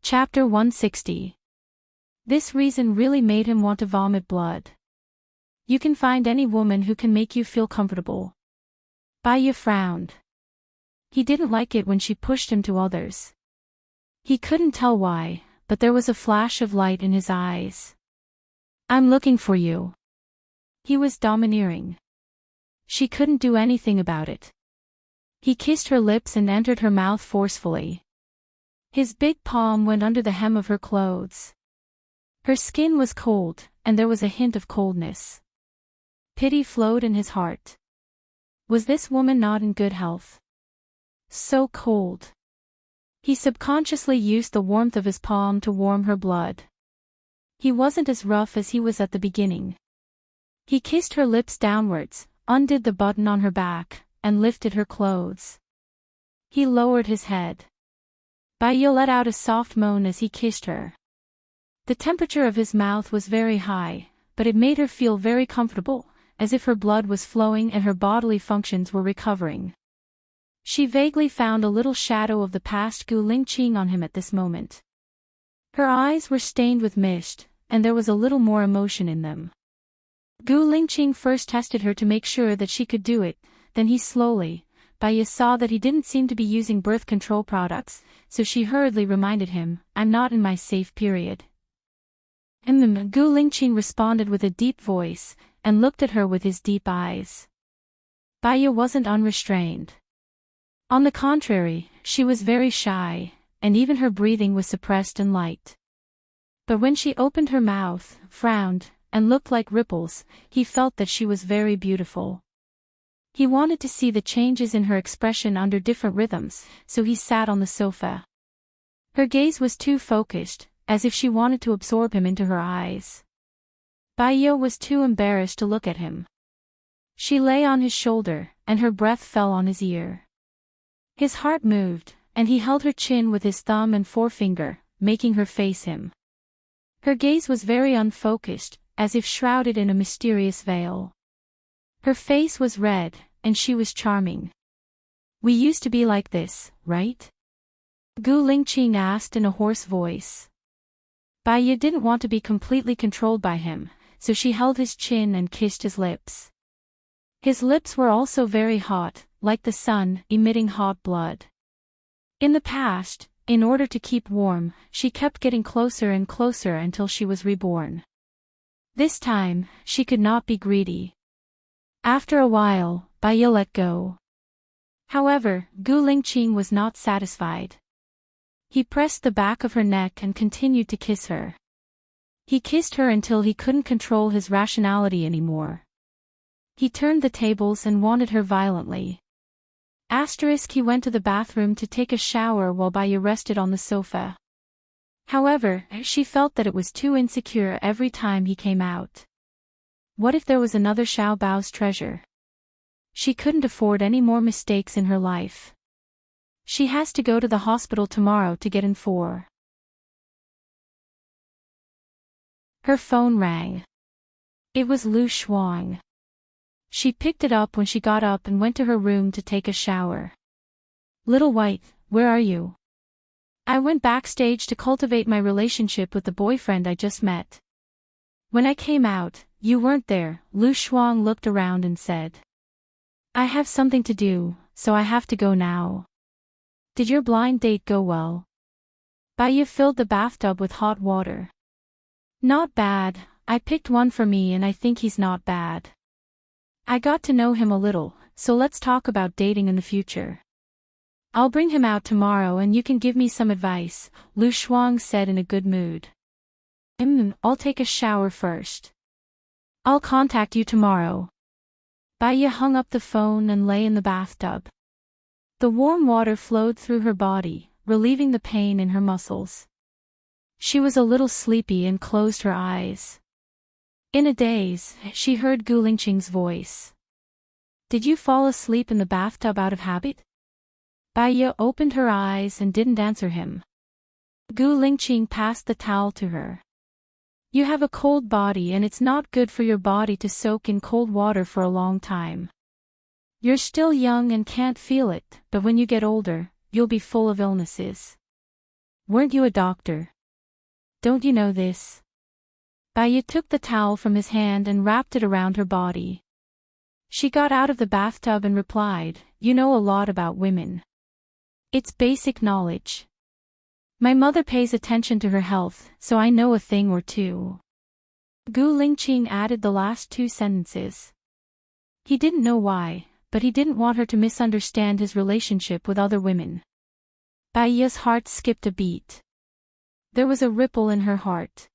Chapter 160. This reason really made him want to vomit blood. You can find any woman who can make you feel comfortable. Baiyi frowned. He didn't like it when she pushed him to others. He couldn't tell why, but there was a flash of light in his eyes. I'm looking for you. He was domineering. She couldn't do anything about it. He kissed her lips and entered her mouth forcefully. His big palm went under the hem of her clothes. Her skin was cold, and there was a hint of coldness. Pity flowed in his heart. Was this woman not in good health? So cold. He subconsciously used the warmth of his palm to warm her blood. He wasn't as rough as he was at the beginning. He kissed her lips downwards, undid the button on her back, and lifted her clothes. He lowered his head. Baiyi let out a soft moan as he kissed her. The temperature of his mouth was very high, but it made her feel very comfortable, as if her blood was flowing and her bodily functions were recovering. She vaguely found a little shadow of the past Gu Lingqing on him at this moment. Her eyes were stained with mist, and there was a little more emotion in them. Gu Lingqing first tested her to make sure that she could do it, then he slowly. Baiyi saw that he didn't seem to be using birth control products, so she hurriedly reminded him, I'm not in my safe period. Gu Lingqing responded with a deep voice, and looked at her with his deep eyes. Baiyi wasn't unrestrained. On the contrary, she was very shy, and even her breathing was suppressed and light. But when she opened her mouth, frowned, and looked like ripples, he felt that she was very beautiful. He wanted to see the changes in her expression under different rhythms, so he sat on the sofa. Her gaze was too focused, as if she wanted to absorb him into her eyes. Baiyi was too embarrassed to look at him. She lay on his shoulder, and her breath fell on his ear. His heart moved, and he held her chin with his thumb and forefinger, making her face him. Her gaze was very unfocused, as if shrouded in a mysterious veil. Her face was red, and she was charming. We used to be like this, right? Gu Lingqing asked in a hoarse voice. Baiyi didn't want to be completely controlled by him, so she held his chin and kissed his lips. His lips were also very hot, like the sun, emitting hot blood. In the past, in order to keep warm, she kept getting closer and closer until she was reborn. This time, she could not be greedy. After a while, Baiyi let go. However, Gu Lingqing was not satisfied. He pressed the back of her neck and continued to kiss her. He kissed her until he couldn't control his rationality anymore. He turned the tables and wanted her violently. He went to the bathroom to take a shower while Baya rested on the sofa. However, she felt that it was too insecure every time he came out. What if there was another Xiao Bao's treasure? She couldn't afford any more mistakes in her life. She has to go to the hospital tomorrow to get in for. Her phone rang. It was Lu Shuang. She picked it up when she got up and went to her room to take a shower. Little White, where are you? I went backstage to cultivate my relationship with the boyfriend I just met. When I came out, you weren't there. Lu Shuang looked around and said. I have something to do, so I have to go now. Did your blind date go well? Baya filled the bathtub with hot water. Not bad, I picked one for me and I think he's not bad. I got to know him a little, so let's talk about dating in the future. I'll bring him out tomorrow and you can give me some advice, Lu Shuang said in a good mood. I'll take a shower first. I'll contact you tomorrow. Baya hung up the phone and lay in the bathtub. The warm water flowed through her body, relieving the pain in her muscles. She was a little sleepy and closed her eyes. In a daze, she heard Gu Lingqing's voice. Did you fall asleep in the bathtub out of habit? Baya opened her eyes and didn't answer him. Gu Lingqing passed the towel to her. You have a cold body and it's not good for your body to soak in cold water for a long time. You're still young and can't feel it, but when you get older, you'll be full of illnesses. Weren't you a doctor? Don't you know this? Baya took the towel from his hand and wrapped it around her body. She got out of the bathtub and replied, You know a lot about women. It's basic knowledge. My mother pays attention to her health, so I know a thing or two. Gu Lingqing added the last two sentences. He didn't know why, but he didn't want her to misunderstand his relationship with other women. Baya's heart skipped a beat. There was a ripple in her heart.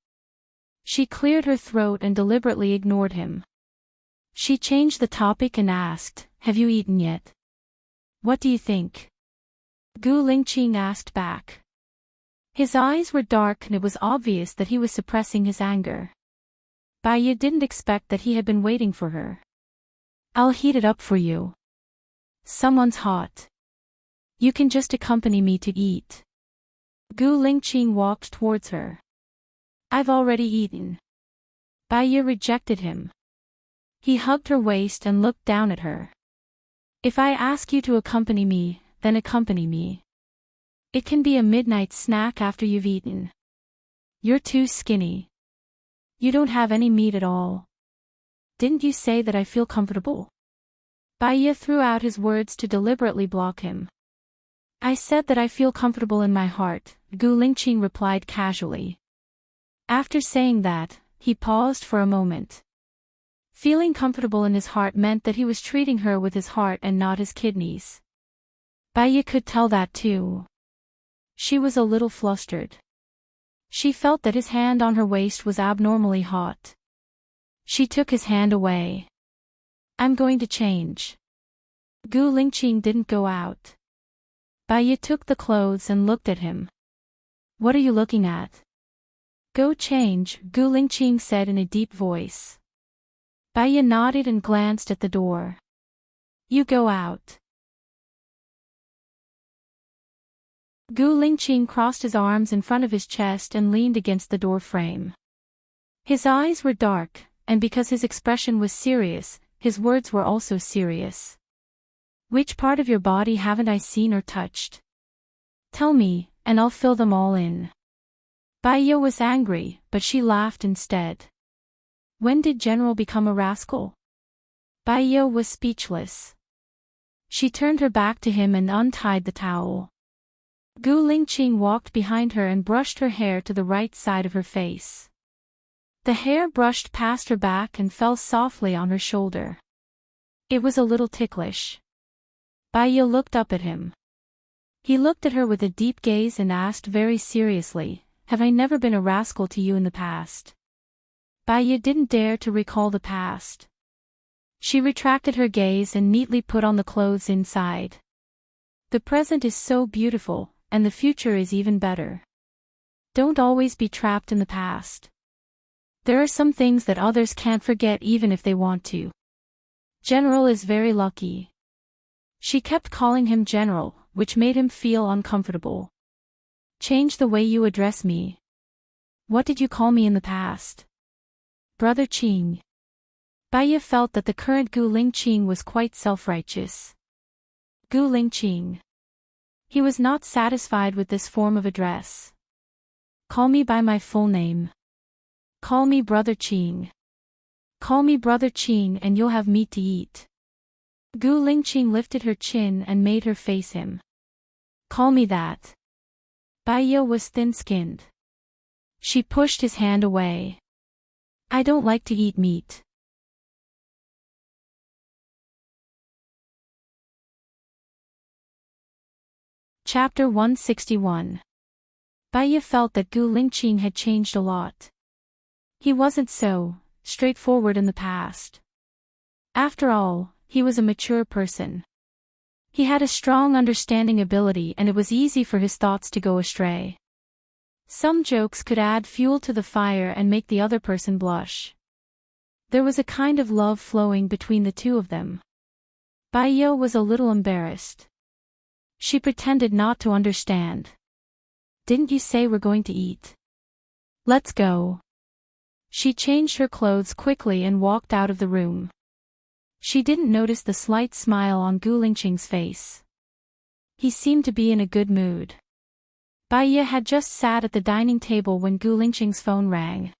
She cleared her throat and deliberately ignored him. She changed the topic and asked, Have you eaten yet? What do you think? Gu Lingqing asked back. His eyes were dark and it was obvious that he was suppressing his anger. Baya didn't expect that he had been waiting for her. I'll heat it up for you. Someone's hot. You can just accompany me to eat. Gu Lingqing walked towards her. I've already eaten. Baya rejected him. He hugged her waist and looked down at her. If I ask you to accompany me, then accompany me. It can be a midnight snack after you've eaten. You're too skinny. You don't have any meat at all. Didn't you say that I feel comfortable? Baya threw out his words to deliberately block him. I said that I feel comfortable in my heart, Gu Lingqing replied casually. After saying that, he paused for a moment. Feeling comfortable in his heart meant that he was treating her with his heart and not his kidneys. Baya could tell that too. She was a little flustered. She felt that his hand on her waist was abnormally hot. She took his hand away. I'm going to change. Gu Lingqing didn't go out. Baya took the clothes and looked at him. What are you looking at? Go change, Gu Lingqing said in a deep voice. Baya nodded and glanced at the door. You go out. Gu Lingqing crossed his arms in front of his chest and leaned against the door frame. His eyes were dark, and because his expression was serious, his words were also serious. Which part of your body haven't I seen or touched? Tell me, and I'll fill them all in. Baya was angry, but she laughed instead. When did General become a rascal? Baya was speechless. She turned her back to him and untied the towel. Gu Lingqing walked behind her and brushed her hair to the right side of her face. The hair brushed past her back and fell softly on her shoulder. It was a little ticklish. Baya looked up at him. He looked at her with a deep gaze and asked very seriously, Have I never been a rascal to you in the past? Baya didn't dare to recall the past. She retracted her gaze and neatly put on the clothes inside. The present is so beautiful, and the future is even better. Don't always be trapped in the past. There are some things that others can't forget even if they want to. General is very lucky. She kept calling him General, which made him feel uncomfortable. Change the way you address me. What did you call me in the past? Brother Qing. Baya felt that the current Gu Lingqing was quite self-righteous. Gu Lingqing. He was not satisfied with this form of address. Call me by my full name. Call me Brother Qing. Call me Brother Qing and you'll have meat to eat. Gu Lingqing lifted her chin and made her face him. Call me that. Baya was thin-skinned. She pushed his hand away. I don't like to eat meat. Chapter 161. Baya felt that Gu Lingqing had changed a lot. He wasn't so straightforward in the past. After all, he was a mature person. He had a strong understanding ability and it was easy for his thoughts to go astray. Some jokes could add fuel to the fire and make the other person blush. There was a kind of love flowing between the two of them. Baya was a little embarrassed. She pretended not to understand. Didn't you say we're going to eat? Let's go. She changed her clothes quickly and walked out of the room. She didn't notice the slight smile on Gu Lingqing's face. He seemed to be in a good mood. Baya had just sat at the dining table when Gu Lingqing's phone rang.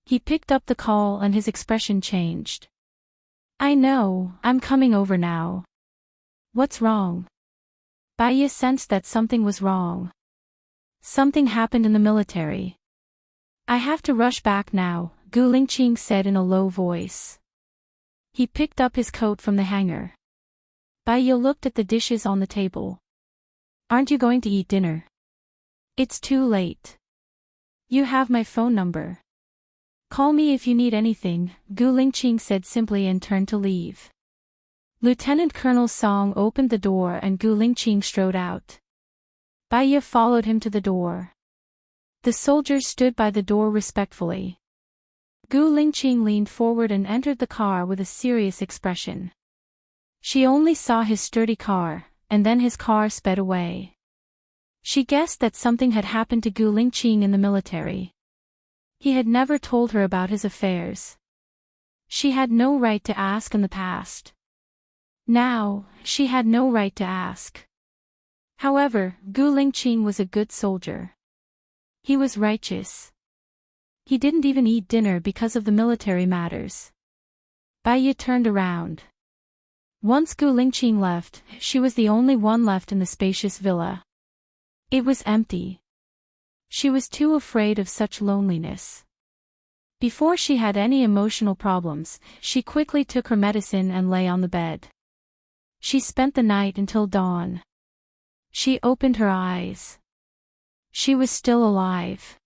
He picked up the call and his expression changed. I know, I'm coming over now. What's wrong? Baya sensed that something was wrong. Something happened in the military. I have to rush back now, Gu Lingqing said in a low voice. He picked up his coat from the hanger. Baya looked at the dishes on the table. Aren't you going to eat dinner? It's too late. You have my phone number. Call me if you need anything, Gu Lingqing said simply and turned to leave. Lieutenant Colonel Song opened the door and Gu Lingqing strode out. Baya followed him to the door. The soldiers stood by the door respectfully. Gu Lingqing leaned forward and entered the car with a serious expression. She only saw his sturdy car, and then his car sped away. She guessed that something had happened to Gu Lingqing in the military. He had never told her about his affairs. She had no right to ask in the past. Now, she had no right to ask. However, Gu Lingqing was a good soldier. He was righteous. He didn't even eat dinner because of the military matters. Baya turned around. Once Gu Lingqing left, she was the only one left in the spacious villa. It was empty. She was too afraid of such loneliness. Before she had any emotional problems, she quickly took her medicine and lay on the bed. She spent the night until dawn. She opened her eyes. She was still alive.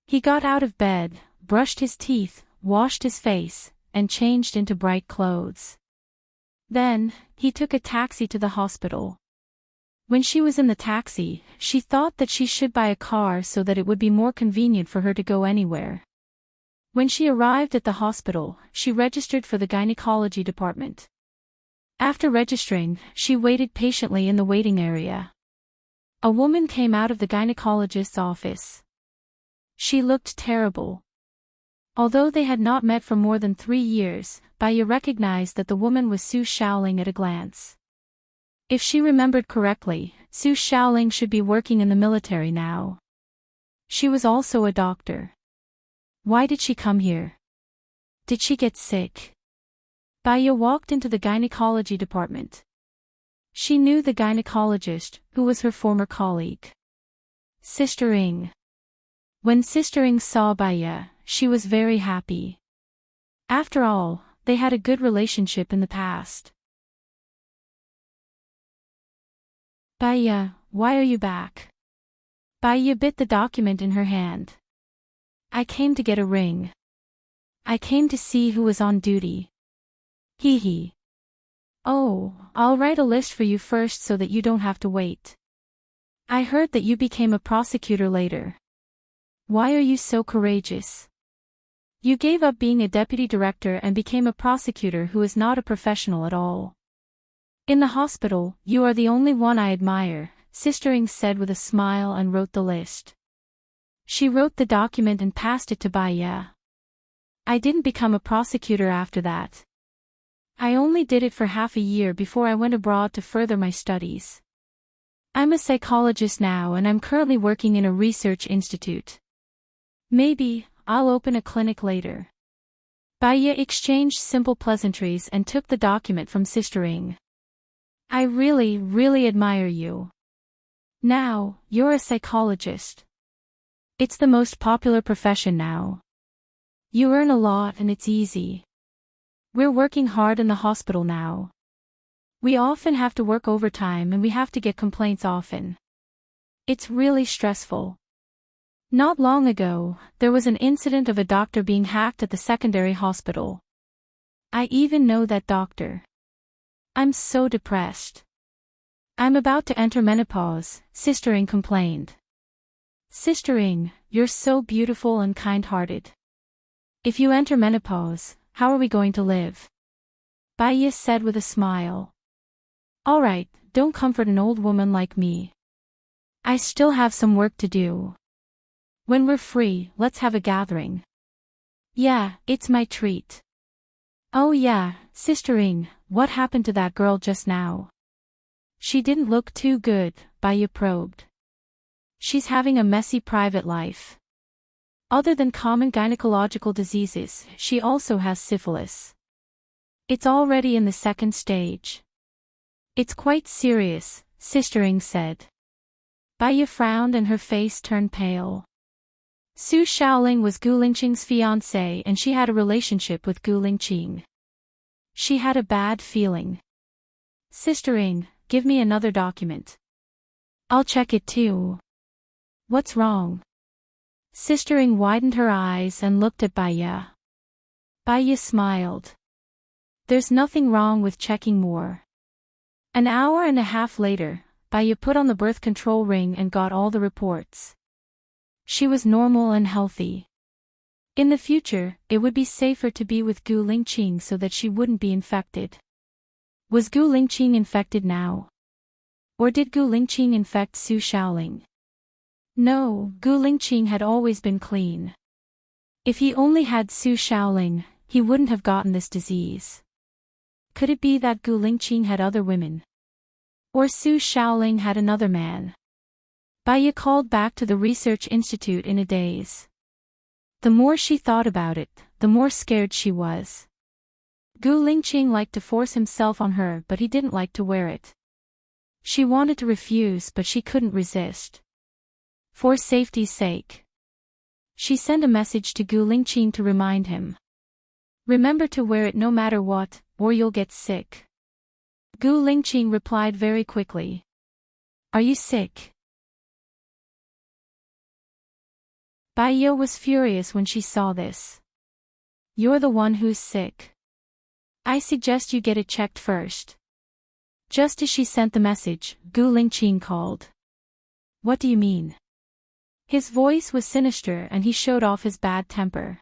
He got out of bed, brushed his teeth, washed his face, and changed into bright clothes. Then, he took a taxi to the hospital. When she was in the taxi, she thought that she should buy a car so that it would be more convenient for her to go anywhere. When she arrived at the hospital, she registered for the gynecology department. After registering, she waited patiently in the waiting area. A woman came out of the gynecologist's office. She looked terrible. Although they had not met for more than 3 years, Baya recognized that the woman was Su Shaoling at a glance. If she remembered correctly, Su Shaoling should be working in the military now. She was also a doctor. Why did she come here? Did she get sick? Baya walked into the gynecology department. She knew the gynecologist, who was her former colleague. Sister Ing. When Sister Ing saw Baya, she was very happy. After all, they had a good relationship in the past. Baya, why are you back? Baya bit the document in her hand. I came to get a ring. I came to see who was on duty. Hee hee. Oh, I'll write a list for you first so that you don't have to wait. I heard that you became a prosecutor later. Why are you so courageous? You gave up being a deputy director and became a prosecutor who is not a professional at all. In the hospital, you are the only one I admire, Sister Ing said with a smile and wrote the list. She wrote the document and passed it to Baya. I didn't become a prosecutor after that. I only did it for half a year before I went abroad to further my studies. I'm a psychologist now and I'm currently working in a research institute. Maybe I'll open a clinic later. Baya exchanged simple pleasantries and took the document from Sister Ing. I really admire you. Now, you're a psychologist. It's the most popular profession now. You earn a lot and it's easy. We're working hard in the hospital now. We often have to work overtime and we have to get complaints often. It's really stressful. Not long ago, there was an incident of a doctor being hacked at the secondary hospital. I even know that doctor. I'm so depressed. I'm about to enter menopause, Sister Ing complained. Sister Ing, you're so beautiful and kind-hearted. If you enter menopause, how are we going to live? Baya said with a smile. All right, don't comfort an old woman like me. I still have some work to do. When we're free, let's have a gathering. Yeah, it's my treat. Oh yeah, Sister Ing, what happened to that girl just now? She didn't look too good, Baya probed. She's having a messy private life. Other than common gynecological diseases, she also has syphilis. It's already in the second stage. It's quite serious, Sister Ing said. Baya frowned and her face turned pale. Su Shaoling was Gu Lingqing's fiancée and she had a relationship with Gu Lingqing. She had a bad feeling. Sister Ing, give me another document. I'll check it too. What's wrong? Sister Ing widened her eyes and looked at Baya. Baya smiled. There's nothing wrong with checking more. An hour and a half later, Baya put on the birth control ring and got all the reports. She was normal and healthy. In the future, it would be safer to be with Gu Lingqing so that she wouldn't be infected. Was Gu Lingqing infected now? Or did Gu Lingqing infect Su Shaoling? No, Gu Lingqing had always been clean. If he only had Su Shaoling, he wouldn't have gotten this disease. Could it be that Gu Lingqing had other women? Or Su Shaoling had another man? Baya called back to the research institute in a daze. The more she thought about it, the more scared she was. Gu Lingqing liked to force himself on her but he didn't like to wear it. She wanted to refuse but she couldn't resist. For safety's sake. She sent a message to Gu Lingqing to remind him. Remember to wear it no matter what, or you'll get sick. Gu Lingqing replied very quickly. Are you sick? Baya was furious when she saw this. You're the one who's sick. I suggest you get it checked first. Just as she sent the message, Gu Lingqing called. What do you mean? His voice was sinister and he showed off his bad temper.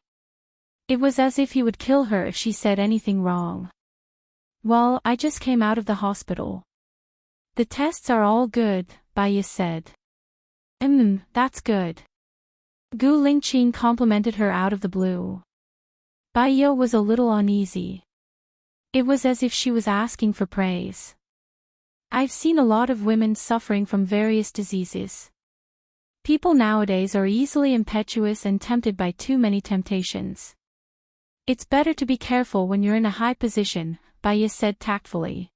It was as if he would kill her if she said anything wrong. Well, I just came out of the hospital. The tests are all good, Baya said. That's good. Gu Lingqing complimented her out of the blue. Baya was a little uneasy. It was as if she was asking for praise. I've seen a lot of women suffering from various diseases. People nowadays are easily impetuous and tempted by too many temptations. It's better to be careful when you're in a high position, Baya said tactfully.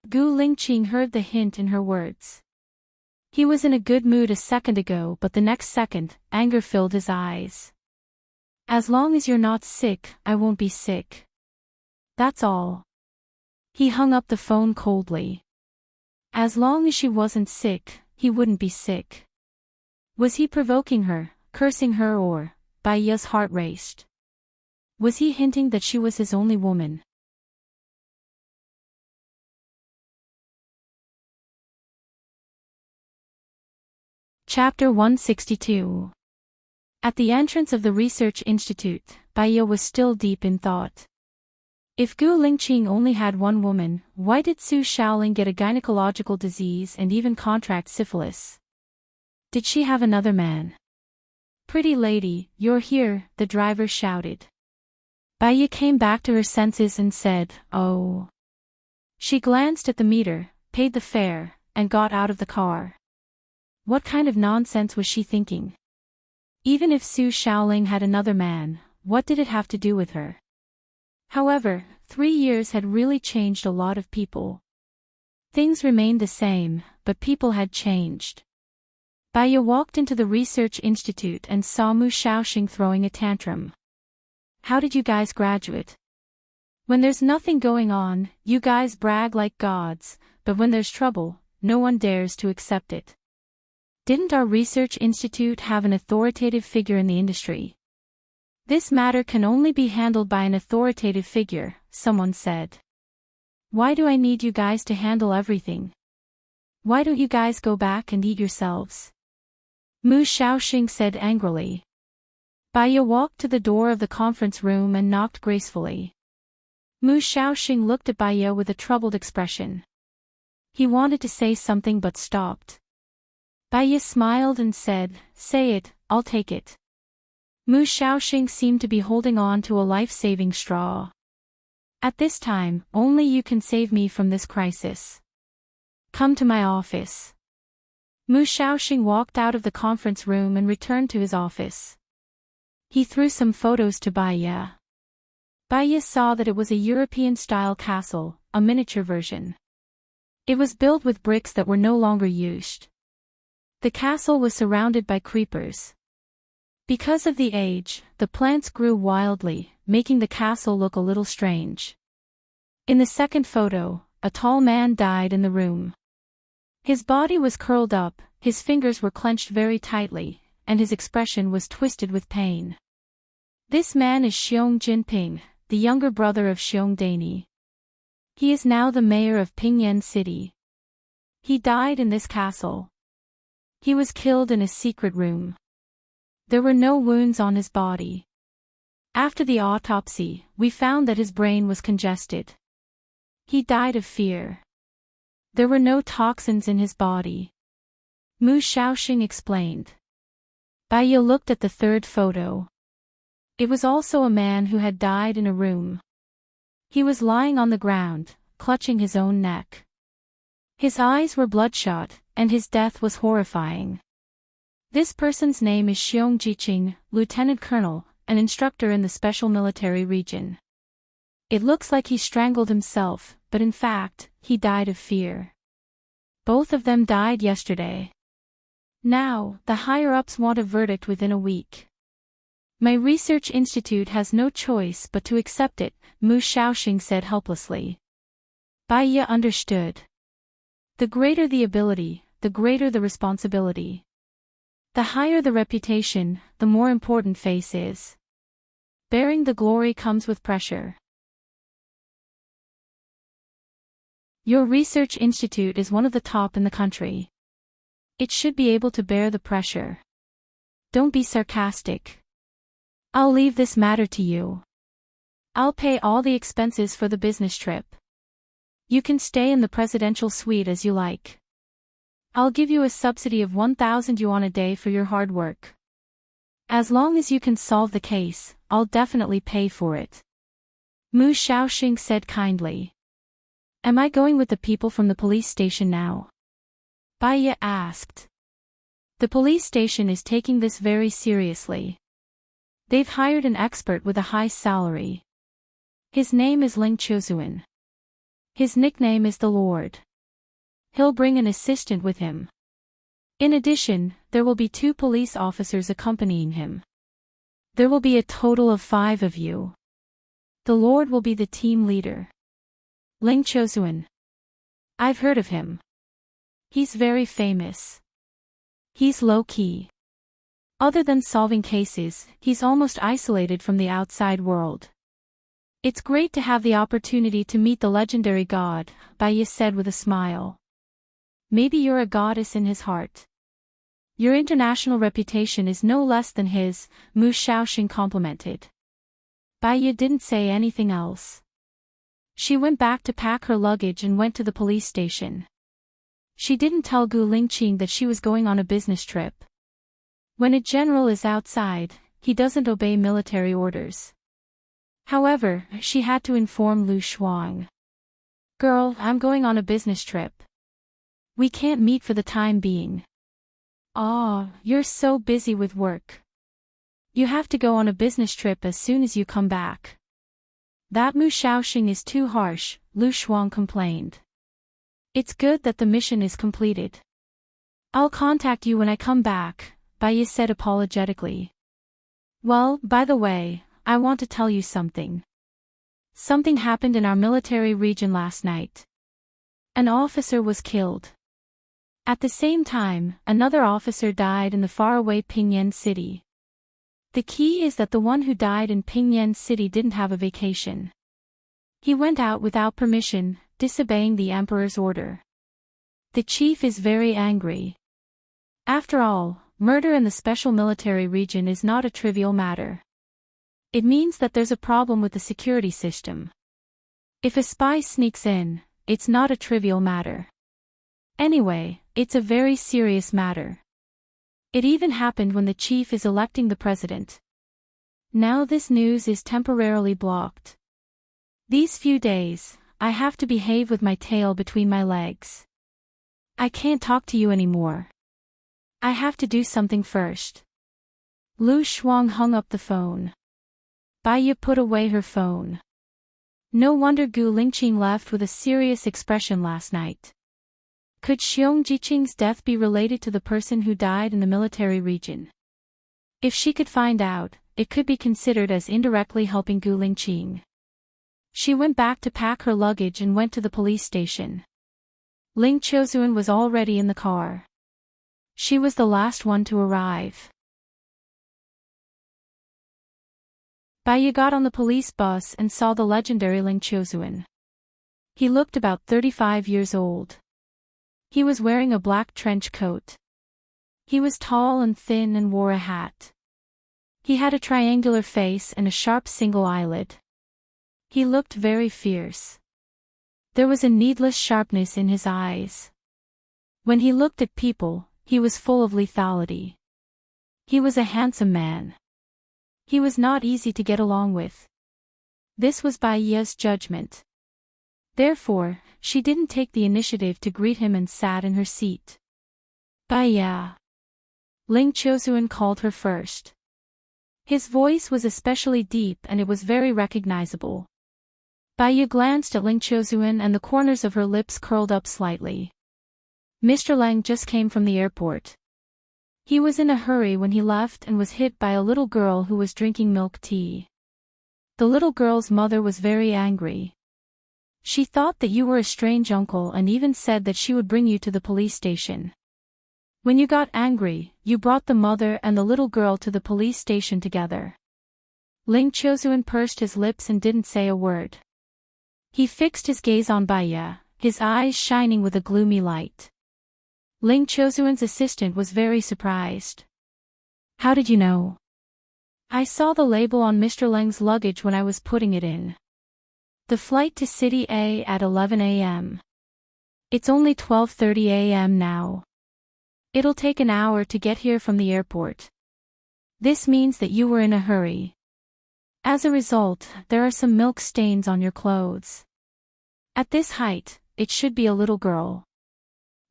Gu Lingqing heard the hint in her words. He was in a good mood a second ago but the next second, anger filled his eyes. As long as you're not sick, I won't be sick. That's all. He hung up the phone coldly. As long as she wasn't sick, he wouldn't be sick. Was he provoking her, cursing her or? Baya's heart raced. Was he hinting that she was his only woman? Chapter 162. At the entrance of the research institute, Baiya was still deep in thought. If Gu Lingqing only had one woman, why did Su Shaoling get a gynecological disease and even contract syphilis? Did she have another man? Pretty lady, you're here, the driver shouted. Baiya came back to her senses and said, oh. She glanced at the meter, paid the fare, and got out of the car. What kind of nonsense was she thinking? Even if Su Shaoling had another man, what did it have to do with her? However, 3 years had really changed a lot of people. Things remained the same, but people had changed. Baiya walked into the research institute and saw Mu Shaoxing throwing a tantrum. How did you guys graduate? When there's nothing going on, you guys brag like gods, but when there's trouble, no one dares to accept it. Didn't our research institute have an authoritative figure in the industry? This matter can only be handled by an authoritative figure, someone said. Why do I need you guys to handle everything? Why don't you guys go back and eat yourselves? Mu Shaoxing said angrily. Baiya walked to the door of the conference room and knocked gracefully. Mu Shaoxing looked at Baiya with a troubled expression. He wanted to say something but stopped. Baiya smiled and said, say it, I'll take it. Mu Shaoxing seemed to be holding on to a life-saving straw. At this time, only you can save me from this crisis. Come to my office. Mu Shaoxing walked out of the conference room and returned to his office. He threw some photos to Baiya. Baiya saw that it was a European-style castle, a miniature version. It was built with bricks that were no longer used. The castle was surrounded by creepers. Because of the age, the plants grew wildly, making the castle look a little strange. In the second photo, a tall man died in the room. His body was curled up, his fingers were clenched very tightly, and his expression was twisted with pain. This man is Xiong Jinping, the younger brother of Xiong Daini. He is now the mayor of Pingyan City. He died in this castle. He was killed in a secret room. There were no wounds on his body. After the autopsy, we found that his brain was congested. He died of fear. There were no toxins in his body. Mu Shaoxing explained. Baiya looked at the third photo. It was also a man who had died in a room. He was lying on the ground, clutching his own neck. His eyes were bloodshot, and his death was horrifying. This person's name is Xiong Jiqing, lieutenant colonel, an instructor in the special military region. It looks like he strangled himself, but in fact, he died of fear. Both of them died yesterday. Now, the higher-ups want a verdict within a week. My research institute has no choice but to accept it, Mu Shaoxing said helplessly. Baiya understood. The greater the ability, the greater the responsibility. The higher the reputation, the more important face is. Bearing the glory comes with pressure. Your research institute is one of the top in the country. It should be able to bear the pressure. Don't be sarcastic. I'll leave this matter to you. I'll pay all the expenses for the business trip. You can stay in the presidential suite as you like. I'll give you a subsidy of 1,000 yuan a day for your hard work. As long as you can solve the case, I'll definitely pay for it. Mu Shaoxing said kindly. Am I going with the people from the police station now? Baiya asked. The police station is taking this very seriously. They've hired an expert with a high salary. His name is Ling Chozuan. His nickname is the Lord. He'll bring an assistant with him. In addition, there will be 2 police officers accompanying him. There will be a total of 5 of you. The Lord will be the team leader. Ling Chozuan. I've heard of him. He's very famous. He's low-key. Other than solving cases, he's almost isolated from the outside world. It's great to have the opportunity to meet the legendary god, Baiya said with a smile. Maybe you're a goddess in his heart. Your international reputation is no less than his, Mu Shaoxing complimented. Baiya didn't say anything else. She went back to pack her luggage and went to the police station. She didn't tell Gu Lingqing that she was going on a business trip. When a general is outside, he doesn't obey military orders. However, she had to inform Lu Shuang. Girl, I'm going on a business trip. We can't meet for the time being. Aw, you're so busy with work. You have to go on a business trip as soon as you come back. That Mu Shaoxing is too harsh, Lu Shuang complained. It's good that the mission is completed. I'll contact you when I come back, Baiya said apologetically. Well, by the way, I want to tell you something. Something happened in our military region last night. An officer was killed. At the same time, another officer died in the faraway Pingyan city. The key is that the one who died in Pingyan city didn't have a vacation. He went out without permission, disobeying the emperor's order. The chief is very angry. After all, murder in the special military region is not a trivial matter. It means that there's a problem with the security system. If a spy sneaks in, it's not a trivial matter. Anyway, it's a very serious matter. It even happened when the chief is electing the president. Now this news is temporarily blocked. These few days, I have to behave with my tail between my legs. I can't talk to you anymore. I have to do something first. Lu Shuang hung up the phone. Baiya put away her phone. No wonder Gu Lingqing left with a serious expression last night. Could Xiong Jiqing's death be related to the person who died in the military region? If she could find out, it could be considered as indirectly helping Gu Lingqing. She went back to pack her luggage and went to the police station. Ling Qiuzuan was already in the car. She was the last one to arrive. Baiya got on the police bus and saw the legendary Ling Qiuzuan. He looked about 35 years old. He was wearing a black trench coat. He was tall and thin and wore a hat. He had a triangular face and a sharp single eyelid. He looked very fierce. There was a needless sharpness in his eyes. When he looked at people, he was full of lethality. He was a handsome man. He was not easy to get along with. This was Baiya's judgment. Therefore, she didn't take the initiative to greet him and sat in her seat. Baiya. Ling Qiuzuan called her first. His voice was especially deep and it was very recognizable. Baiya glanced at Ling Qiuzuan and the corners of her lips curled up slightly. Mr. Lang just came from the airport. He was in a hurry when he left and was hit by a little girl who was drinking milk tea. The little girl's mother was very angry. She thought that you were a strange uncle and even said that she would bring you to the police station. When you got angry, you brought the mother and the little girl to the police station together. Ling Qiuzuan pursed his lips and didn't say a word. He fixed his gaze on Baiya, his eyes shining with a gloomy light. Ling Qiuzuan's assistant was very surprised. How did you know? I saw the label on Mr. Lang's luggage when I was putting it in. The flight to City A at 11 a.m. It's only 12:30 a.m. now. It'll take an hour to get here from the airport. This means that you were in a hurry. As a result, there are some milk stains on your clothes. At this height, it should be a little girl.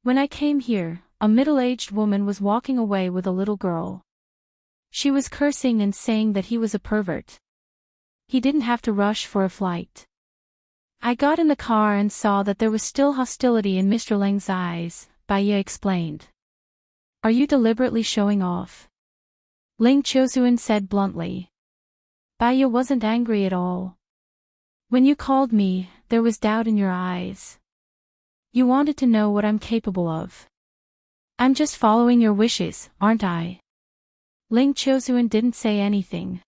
When I came here, a middle-aged woman was walking away with a little girl. She was cursing and saying that he was a pervert. He didn't have to rush for a flight. I got in the car and saw that there was still hostility in Mr. Lang's eyes, Baiya explained. Are you deliberately showing off? Ling Qiuzuan said bluntly. Baiya wasn't angry at all. When you called me, there was doubt in your eyes. You wanted to know what I'm capable of. I'm just following your wishes, aren't I? Ling Chozuan didn't say anything.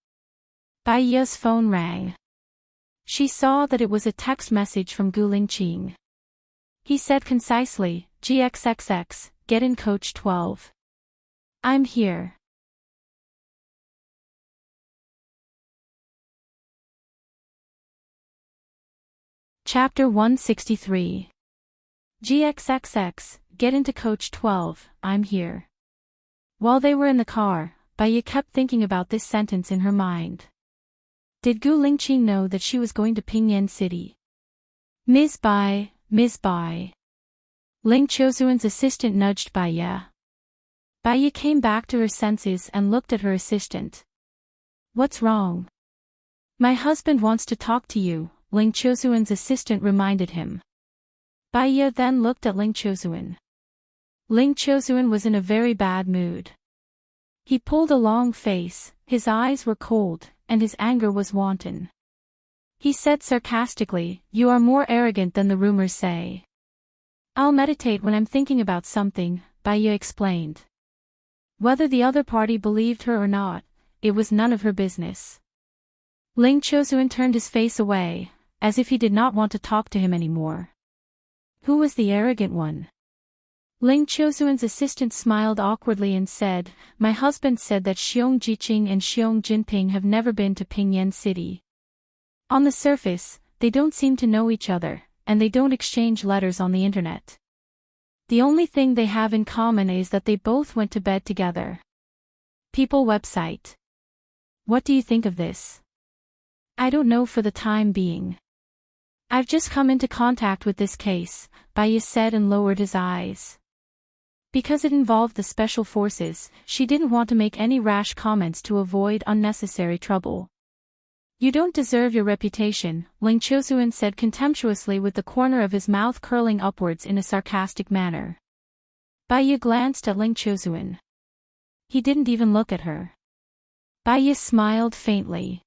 Bai Ye's phone rang. She saw that it was a text message from Gu Lingqing. He said concisely, "GXXX, get in coach 12. I'm here." Chapter 163. GXXX, get into coach 12, I'm here. While they were in the car, Bai kept thinking about this sentence in her mind. Did Gu Lingqing know that she was going to Pingyan City? Ms. Bai, Ms. Bai. Ling Chozuan's assistant nudged Bai. Bai came back to her senses and looked at her assistant. What's wrong? My husband wants to talk to you, Ling Chozuan's assistant reminded him. Bai then looked at Ling Chozuan. Ling Chozuan was in a very bad mood. He pulled a long face, his eyes were cold, and his anger was wanton. He said sarcastically, "You are more arrogant than the rumors say." "I'll meditate when I'm thinking about something," Bai explained. Whether the other party believed her or not, it was none of her business. Ling Chozuan turned his face away, as if he did not want to talk to him anymore. Who was the arrogant one? Ling Chozuan's assistant smiled awkwardly and said, "My husband said that Xiong Jiqing and Xiong Jinping have never been to Pingyan City. On the surface, they don't seem to know each other, and they don't exchange letters on the internet. The only thing they have in common is that they both went to bed together." People website. What do you think of this? I don't know for the time being. I've just come into contact with this case, Bai said and lowered his eyes. Because it involved the special forces, she didn't want to make any rash comments to avoid unnecessary trouble. You don't deserve your reputation, Ling Chozuan said contemptuously with the corner of his mouth curling upwards in a sarcastic manner. Bai glanced at Ling Chozuan. He didn't even look at her. Bai smiled faintly.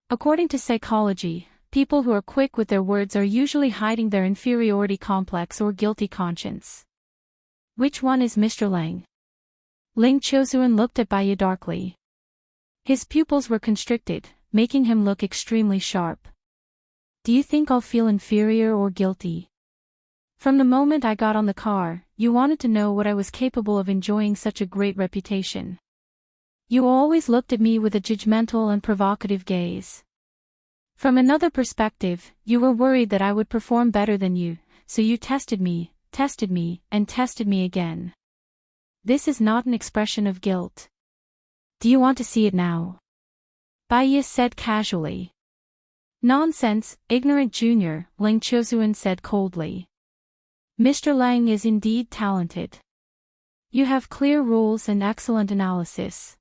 According to psychology, people who are quick with their words are usually hiding their inferiority complex or guilty conscience. Which one is Mr. Lang? Ling Chozuan looked at Bai darkly. His pupils were constricted, making him look extremely sharp. Do you think I'll feel inferior or guilty? From the moment I got on the car, you wanted to know what I was capable of enjoying such a great reputation. You always looked at me with a judgmental and provocative gaze. From another perspective, you were worried that I would perform better than you, so you tested me, and tested me again. This is not an expression of guilt. Do you want to see it now? Bai said casually. Nonsense, ignorant junior, Ling Chozuan said coldly. Mr. Lang is indeed talented. You have clear rules and excellent analysis.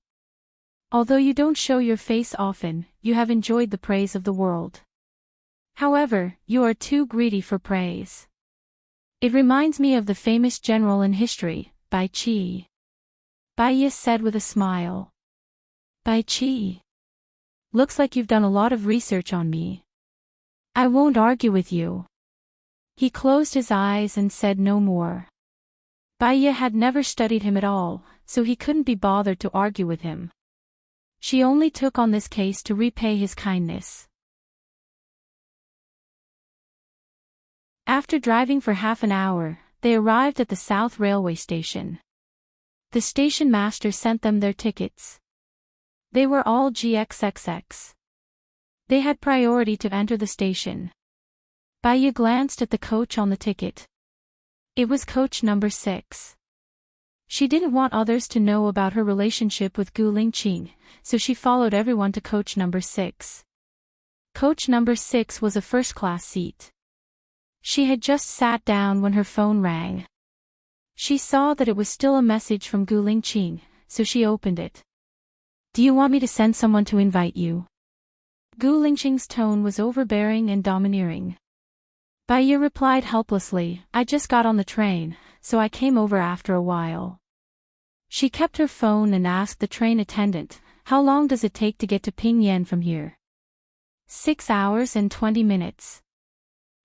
Although you don't show your face often, you have enjoyed the praise of the world. However, you are too greedy for praise. It reminds me of the famous general in history, Bai Qi. Bai said with a smile. Bai Qi. Looks like you've done a lot of research on me. I won't argue with you. He closed his eyes and said no more. Bai had never studied him at all, so he couldn't be bothered to argue with him. She only took on this case to repay his kindness. After driving for half an hour, they arrived at the South Railway Station. The station master sent them their tickets. They were all GXXX. They had priority to enter the station. Bai glanced at the coach on the ticket. It was coach number 6. She didn't want others to know about her relationship with Gu Lingqing, so she followed everyone to coach number 6. Coach number 6 was a first-class seat. She had just sat down when her phone rang. She saw that it was still a message from Gu Lingqing, so she opened it. Do you want me to send someone to invite you? Gu Lingqing's tone was overbearing and domineering. Bai replied helplessly, I just got on the train, so I came over after a while. She kept her phone and asked the train attendant, how long does it take to get to Pingyan from here? 6 hours and 20 minutes.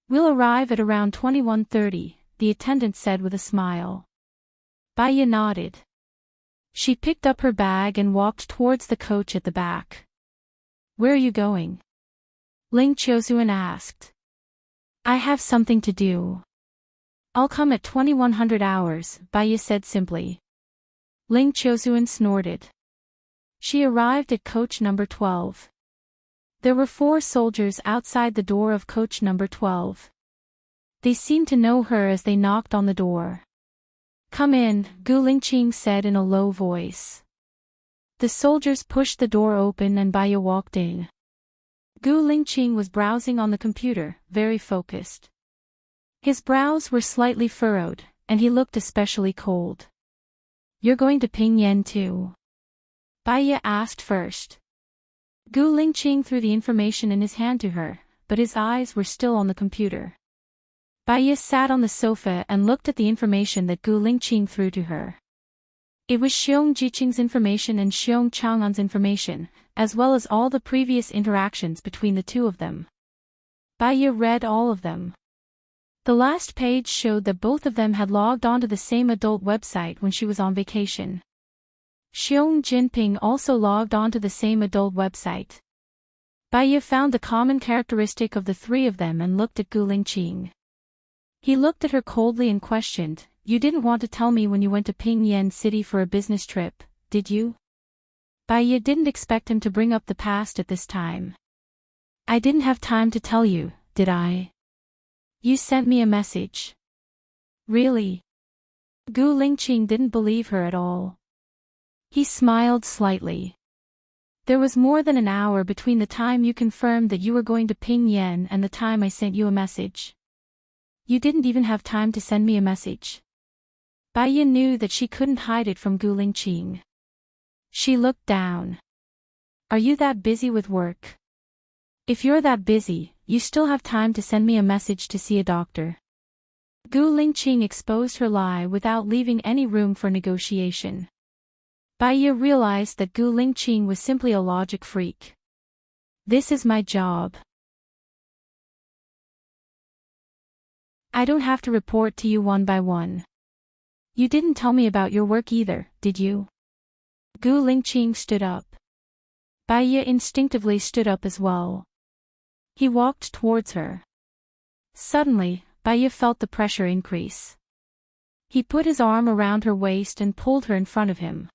We'll arrive at around 21:30, the attendant said with a smile. Bai nodded. She picked up her bag and walked towards the coach at the back. Where are you going? Ling Chiosuan asked. I have something to do. I'll come at 2100 hours, Baiya said simply. Ling Chiosuan snorted. She arrived at coach number 12. There were 4 soldiers outside the door of coach number 12. They seemed to know her as they knocked on the door. Come in, Gu Lingqing said in a low voice. The soldiers pushed the door open and Baiya walked in. Gu Lingqing was browsing on the computer, very focused. His brows were slightly furrowed, and he looked especially cold. You're going to Pingyan too? Baiya asked first. Gu Lingqing threw the information in his hand to her, but his eyes were still on the computer. Baiya sat on the sofa and looked at the information that Gu Lingqing threw to her. It was Xiong Jiqing's information and Xiong Chang'an's information, as well as all the previous interactions between the two of them. Baiya read all of them. The last page showed that both of them had logged onto the same adult website when she was on vacation. Xiong Jinping also logged onto the same adult website. Baiya found the common characteristic of the 3 of them and looked at Gu Lingqing. He looked at her coldly and questioned, You didn't want to tell me when you went to Pingyan City for a business trip, did you? Baiya didn't expect him to bring up the past at this time. I didn't have time to tell you, did I? You sent me a message. Really? Gu Lingqing didn't believe her at all. He smiled slightly. There was more than an hour between the time you confirmed that you were going to Pingyan and the time I sent you a message. You didn't even have time to send me a message. Baiya knew that she couldn't hide it from Gu Lingqing. She looked down. Are you that busy with work? If you're that busy, you still have time to send me a message to see a doctor. Gu Lingqing exposed her lie without leaving any room for negotiation. Baiya realized that Gu Lingqing was simply a logic freak. This is my job. I don't have to report to you one by one. You didn't tell me about your work either, did you? Gu Lingqing stood up. Baiya instinctively stood up as well. He walked towards her. Suddenly, Baiya felt the pressure increase. He put his arm around her waist and pulled her in front of him.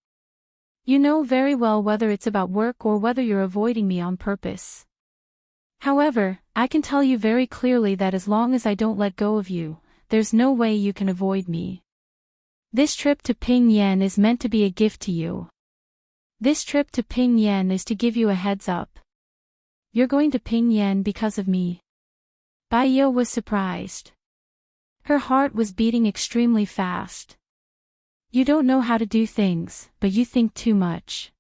You know very well whether it's about work or whether you're avoiding me on purpose. However, I can tell you very clearly that as long as I don't let go of you, there's no way you can avoid me. This trip to Pingyan is meant to be a gift to you. This trip to Pingyan is to give you a heads up. You're going to Pingyan because of me. Baiya was surprised. Her heart was beating extremely fast. You don't know how to do things, but you think too much.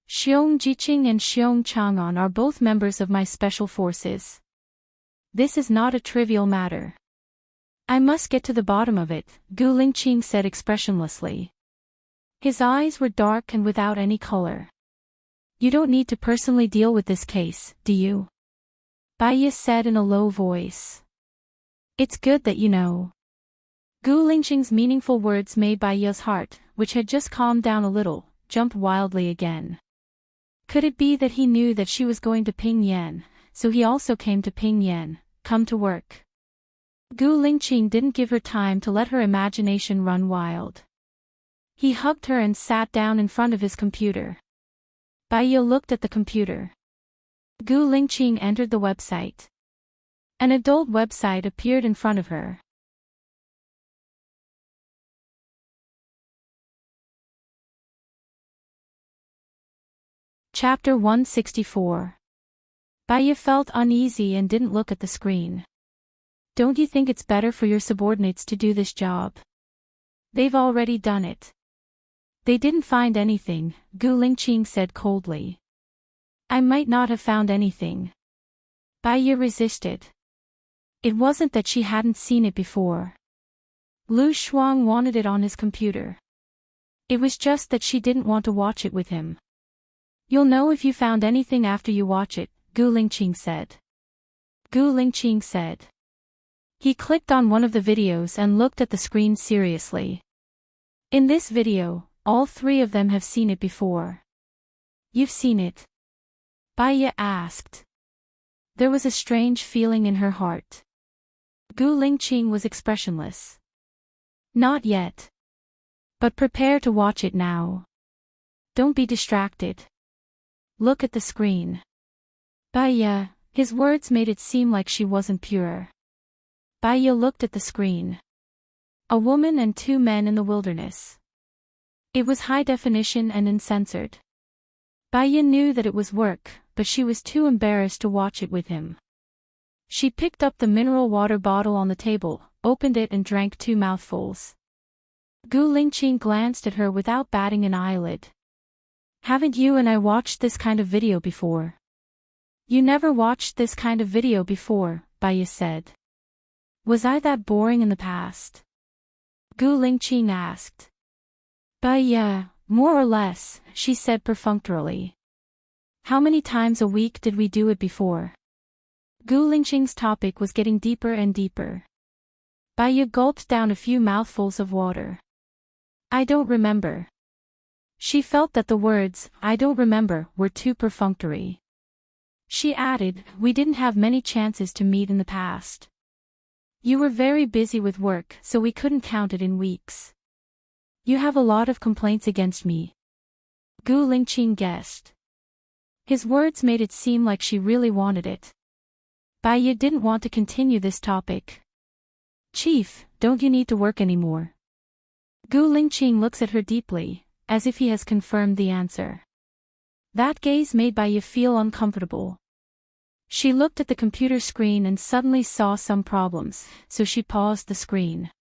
Xiong Jiqing and Xiong Chang'an are both members of my special forces. This is not a trivial matter. I must get to the bottom of it, Gu Lingqing said expressionlessly. His eyes were dark and without any color. You don't need to personally deal with this case, do you? Baiya said in a low voice. It's good that you know. Gu Lingqing's meaningful words made Baiya's heart, which had just calmed down a little, jump wildly again. Could it be that he knew that she was going to Pingyan, so he also came to Pingyan, come to work? Gu Lingqing didn't give her time to let her imagination run wild. He hugged her and sat down in front of his computer. Baiya looked at the computer. Gu Lingqing entered the website. An adult website appeared in front of her. Chapter 164. Baiya felt uneasy and didn't look at the screen. Don't you think it's better for your subordinates to do this job? They've already done it. They didn't find anything, Gu Lingqing said coldly. I might not have found anything. Baiya resisted. It wasn't that she hadn't seen it before. Lu Shuang wanted it on his computer. It was just that she didn't want to watch it with him. You'll know if you found anything after you watch it, Gu Lingqing said. Gu Lingqing said. He clicked on one of the videos and looked at the screen seriously. In this video, all three of them have seen it before. You've seen it? Baiya asked. There was a strange feeling in her heart. Gu Lingqing was expressionless. Not yet. But prepare to watch it now. Don't be distracted. Look at the screen. Baiya, his words made it seem like she wasn't pure. Baiya looked at the screen. A woman and two men in the wilderness. It was high definition and uncensored. Baiya knew that it was work, but she was too embarrassed to watch it with him. She picked up the mineral water bottle on the table, opened it and drank 2 mouthfuls. Gu Lingqing glanced at her without batting an eyelid. Haven't you and I watched this kind of video before? You never watched this kind of video before, Baiya said. Was I that boring in the past? Gu Lingqing asked. Baiya, more or less, she said perfunctorily. How many times a week did we do it before? Gu Lingqing's topic was getting deeper and deeper. Baiya gulped down a few mouthfuls of water. I don't remember. She felt that the words, I don't remember, were too perfunctory. She added, we didn't have many chances to meet in the past. You were very busy with work, so we couldn't count it in weeks. You have a lot of complaints against me. Gu Lingqing guessed. His words made it seem like she really wanted it. Baiya didn't want to continue this topic. Chief, don't you need to work anymore? Gu Lingqing looks at her deeply, as if he has confirmed the answer. That gaze made Baiya feel uncomfortable. She looked at the computer screen and suddenly saw some problems, so she paused the screen.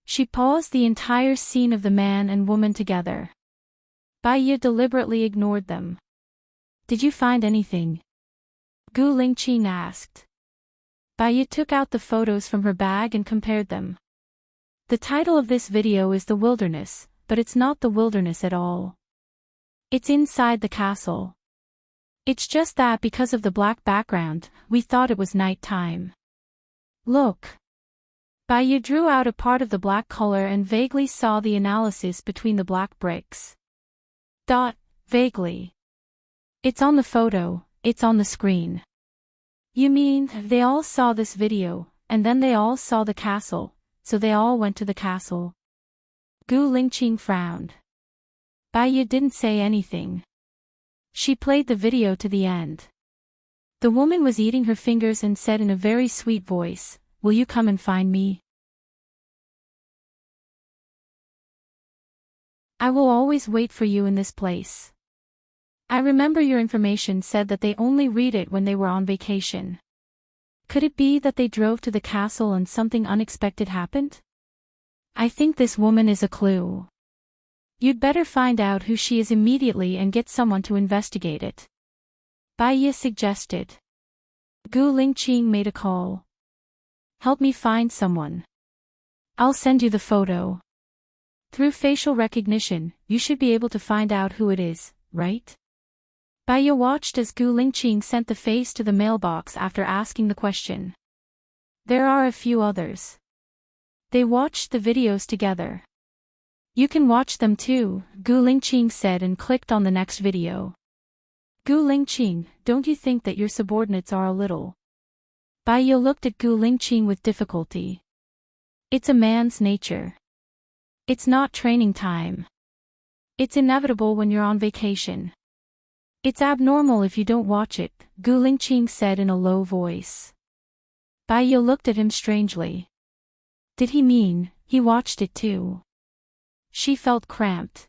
She paused the entire scene of the man and woman together. Baiya deliberately ignored them. Did you find anything? Gu Lingqing asked. Baiya took out the photos from her bag and compared them. The title of this video is The Wilderness, but it's not the wilderness at all. It's inside the castle. It's just that because of the black background, we thought it was night time. Look. Baiya drew out a part of the black color and vaguely saw the analysis between the black bricks. Vaguely. It's on the photo, it's on the screen. You mean, they all saw this video, and then they all saw the castle, so they all went to the castle? Gu Lingqing frowned. Baiya didn't say anything. She played the video to the end. The woman was eating her fingers and said in a very sweet voice, will you come and find me? I will always wait for you in this place. I remember your information said that they only read it when they were on vacation. Could it be that they drove to the castle and something unexpected happened? I think this woman is a clue. You'd better find out who she is immediately and get someone to investigate it. Baiya suggested. Gu Lingqing made a call. Help me find someone. I'll send you the photo. Through facial recognition, you should be able to find out who it is, right? Baiya watched as Gu Lingqing sent the face to the mailbox after asking the question. There are a few others. They watched the videos together. You can watch them too, Gu Lingqing said and clicked on the next video. Gu Lingqing, don't you think that your subordinates are a little? Baiya looked at Gu Lingqing with difficulty. It's a man's nature. It's not training time. It's inevitable when you're on vacation. It's abnormal if you don't watch it, Gu Lingqing said in a low voice. Baiya looked at him strangely. Did he mean, he watched it too? She felt cramped.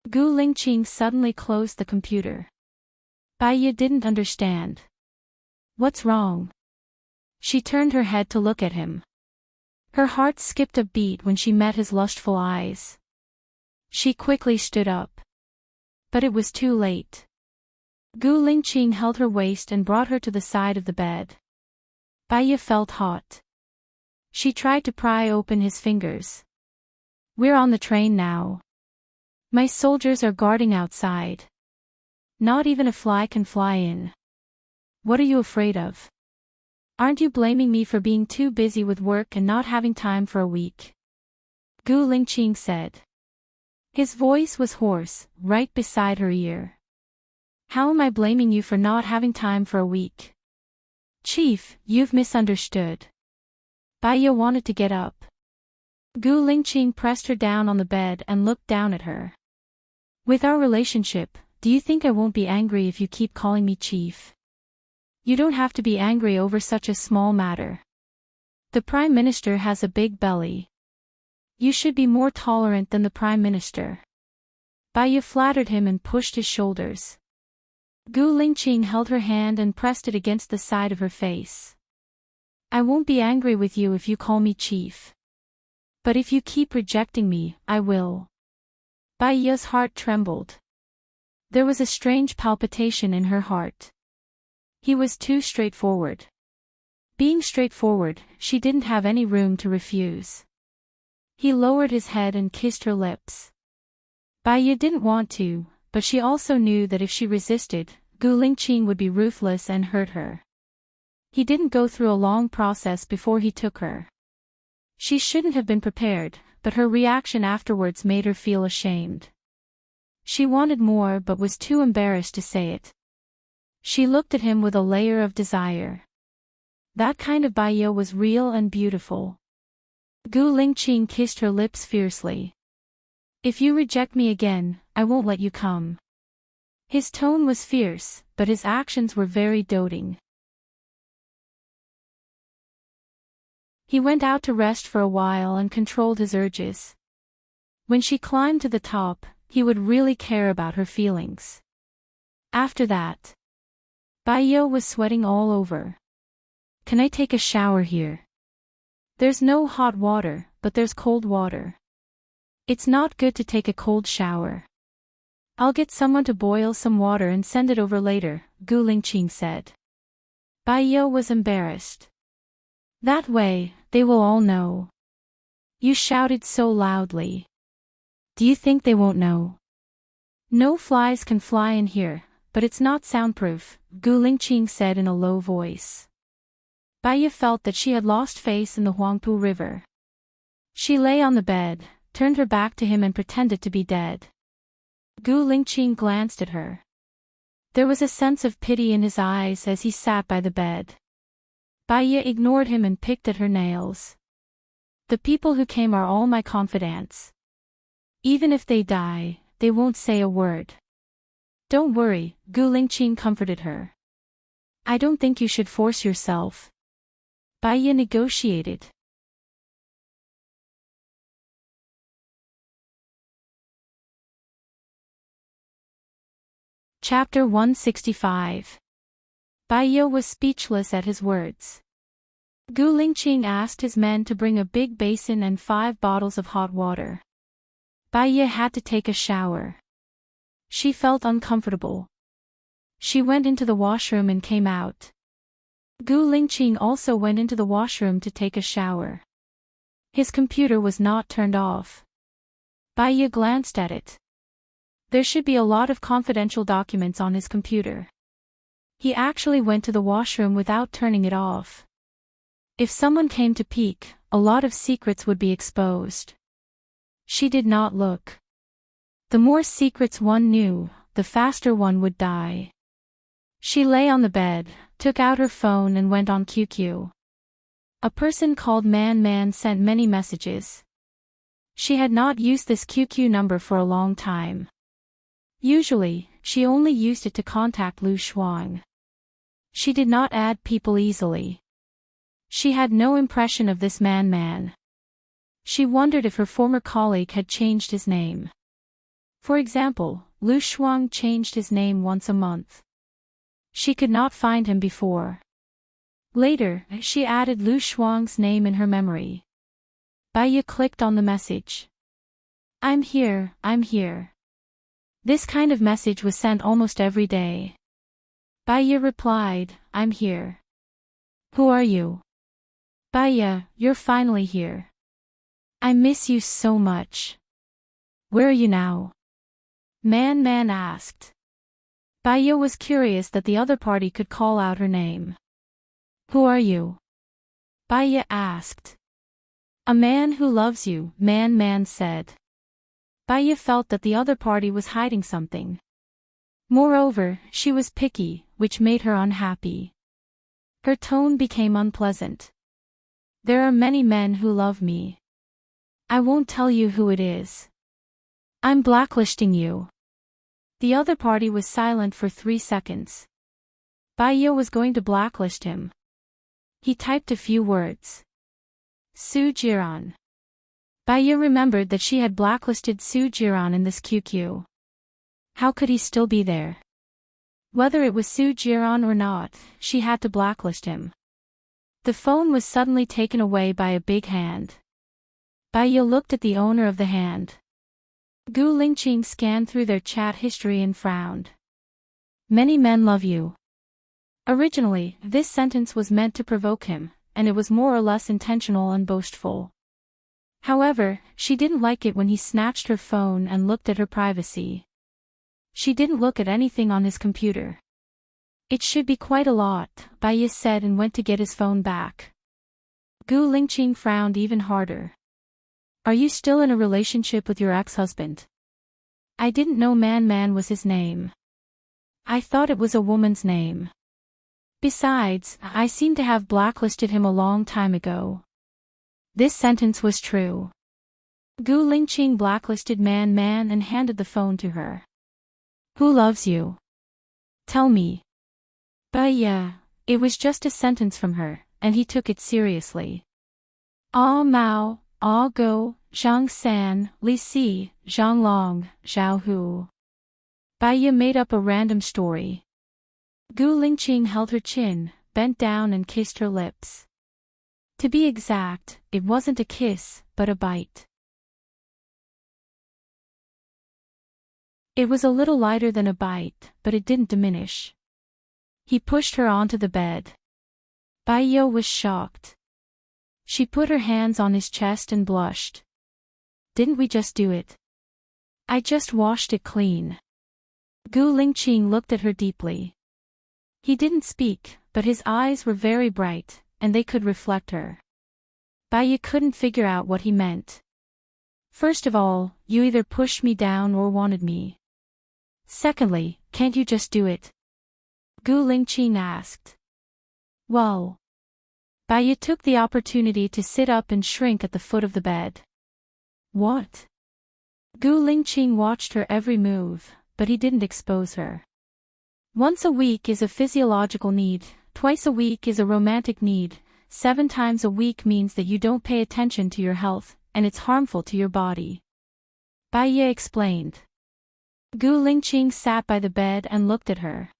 Gu Lingqing suddenly closed the computer. Baiya didn't understand. What's wrong? She turned her head to look at him. Her heart skipped a beat when she met his lustful eyes. She quickly stood up. But it was too late. Gu Lingqing held her waist and brought her to the side of the bed. Baiya felt hot. She tried to pry open his fingers. We're on the train now. My soldiers are guarding outside. Not even a fly can fly in. What are you afraid of? Aren't you blaming me for being too busy with work and not having time for a week? Gu Lingqing said. His voice was hoarse, right beside her ear. How am I blaming you for not having time for a week? Chief, you've misunderstood. Baiya wanted to get up. Gu Lingqing pressed her down on the bed and looked down at her. With our relationship, do you think I won't be angry if you keep calling me chief? You don't have to be angry over such a small matter. The Prime Minister has a big belly. You should be more tolerant than the Prime Minister. Baiya flattered him and pushed his shoulders. Gu Lingqing held her hand and pressed it against the side of her face. I won't be angry with you if you call me chief. But if you keep rejecting me, I will. Baiya's heart trembled. There was a strange palpitation in her heart. He was too straightforward. Being straightforward, she didn't have any room to refuse. He lowered his head and kissed her lips. Baiya didn't want to, but she also knew that if she resisted, Gu Lingqing would be ruthless and hurt her. He didn't go through a long process before he took her. She shouldn't have been prepared, but her reaction afterwards made her feel ashamed. She wanted more but was too embarrassed to say it. She looked at him with a layer of desire. That kind of Baiya was real and beautiful. Gu Lingqing kissed her lips fiercely. If you reject me again, I won't let you come. His tone was fierce, but his actions were very doting. He went out to rest for a while and controlled his urges. When she climbed to the top, he would really care about her feelings. After that, Baiya was sweating all over. Can I take a shower here? There's no hot water, but there's cold water. It's not good to take a cold shower. I'll get someone to boil some water and send it over later, Gu Lingqing said. Baiya was embarrassed. That way, they will all know. You shouted so loudly. Do you think they won't know? No flies can fly in here, but it's not soundproof, Gu Lingqing said in a low voice. Baiya felt that she had lost face in the Huangpu River. She lay on the bed, turned her back to him and pretended to be dead. Gu Lingqing glanced at her. There was a sense of pity in his eyes as he sat by the bed. Baiya ignored him and picked at her nails. The people who came are all my confidants. Even if they die, they won't say a word. Don't worry, Gu Lingqing comforted her. I don't think you should force yourself. Baiya negotiated. Chapter 165. Baiya was speechless at his words. Gu Lingqing asked his men to bring a big basin and 5 bottles of hot water. Baiya had to take a shower. She felt uncomfortable. She went into the washroom and came out. Gu Lingqing also went into the washroom to take a shower. His computer was not turned off. Baiya glanced at it. There should be a lot of confidential documents on his computer. He actually went to the washroom without turning it off. If someone came to peek, a lot of secrets would be exposed. She did not look. The more secrets one knew, the faster one would die. She lay on the bed, took out her phone and went on QQ. A person called Man sent many messages. She had not used this QQ number for a long time. Usually, she only used it to contact Lu Shuang. She did not add people easily. She had no impression of this Man. She wondered if her former colleague had changed his name. For example, Lu Shuang changed his name once a month. She could not find him before. Later, she added Lu Shuang's name in her memory. Baiya clicked on the message. I'm here. This kind of message was sent almost every day. Baiya replied, I'm here. Who are you? Baiya, you're finally here. I miss you so much. Where are you now? Man asked. Baiya was curious that the other party could call out her name. Who are you? Baiya asked. A man who loves you, Man said. Baiya felt that the other party was hiding something. Moreover, she was picky, which made her unhappy. Her tone became unpleasant. There are many men who love me. I won't tell you who it is. I'm blacklisting you. The other party was silent for 3 seconds. Baiya was going to blacklist him. He typed a few words. Su Jiran. Baiya remembered that she had blacklisted Su Jiran in this QQ. How could he still be there? Whether it was Su Jiran or not, she had to blacklist him. The phone was suddenly taken away by a big hand. Baiya looked at the owner of the hand. Gu Lingqing scanned through their chat history and frowned. Many men love you. Originally, this sentence was meant to provoke him, and it was more or less intentional and boastful. However, she didn't like it when he snatched her phone and looked at her privacy. She didn't look at anything on his computer. It should be quite a lot, Baiya said and went to get his phone back. Gu Lingqing frowned even harder. Are you still in a relationship with your ex-husband? I didn't know Man was his name. I thought it was a woman's name. Besides, I seem to have blacklisted him a long time ago. This sentence was true. Gu Lingqing blacklisted Man and handed the phone to her. Who loves you? Tell me. Baiya, it was just a sentence from her, and he took it seriously. Ah Mao, Ah Go, Zhang San, Li Si, Zhang Long, Zhao Hu. Baiya made up a random story. Gu Lingqing held her chin, bent down and kissed her lips. To be exact, it wasn't a kiss, but a bite. It was a little lighter than a bite, but it didn't diminish. He pushed her onto the bed. Baiya was shocked. She put her hands on his chest and blushed. Didn't we just do it? I just washed it clean. Gu Lingqing looked at her deeply. He didn't speak, but his eyes were very bright, and they could reflect her. Baiya couldn't figure out what he meant. First of all, you either pushed me down or wanted me. Secondly, can't you just do it? Gu Lingqing asked. Well. Baiya took the opportunity to sit up and shrink at the foot of the bed. What? Gu Lingqing watched her every move, but he didn't expose her. Once a week is a physiological need, twice a week is a romantic need, 7 times a week means that you don't pay attention to your health, and it's harmful to your body. Baiya explained. Gu Lingqing sat by the bed and looked at her.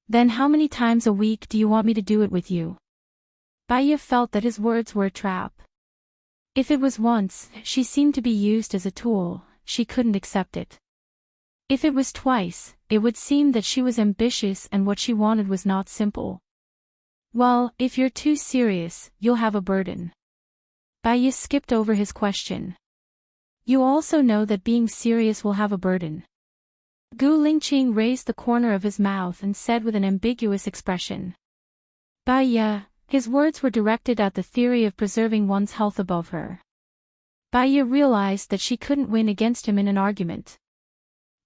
Then how many times a week do you want me to do it with you? Baiya felt that his words were a trap. If it was once, she seemed to be used as a tool, she couldn't accept it. If it was twice, it would seem that she was ambitious and what she wanted was not simple. Well, if you're too serious, you'll have a burden. Baiya skipped over his question. You also know that being serious will have a burden. Gu Lingqing raised the corner of his mouth and said with an ambiguous expression. Baiya, his words were directed at the theory of preserving one's health above her. Baiya realized that she couldn't win against him in an argument.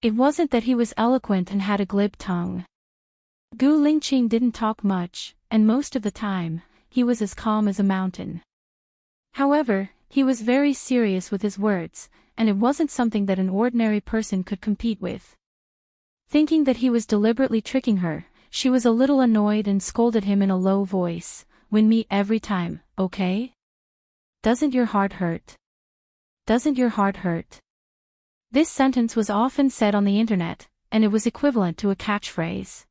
It wasn't that he was eloquent and had a glib tongue. Gu Lingqing didn't talk much, and most of the time, he was as calm as a mountain. However, he was very serious with his words, and it wasn't something that an ordinary person could compete with. Thinking that he was deliberately tricking her, she was a little annoyed and scolded him in a low voice. Win me every time, okay? Doesn't your heart hurt? Doesn't your heart hurt? This sentence was often said on the internet, and it was equivalent to a catchphrase.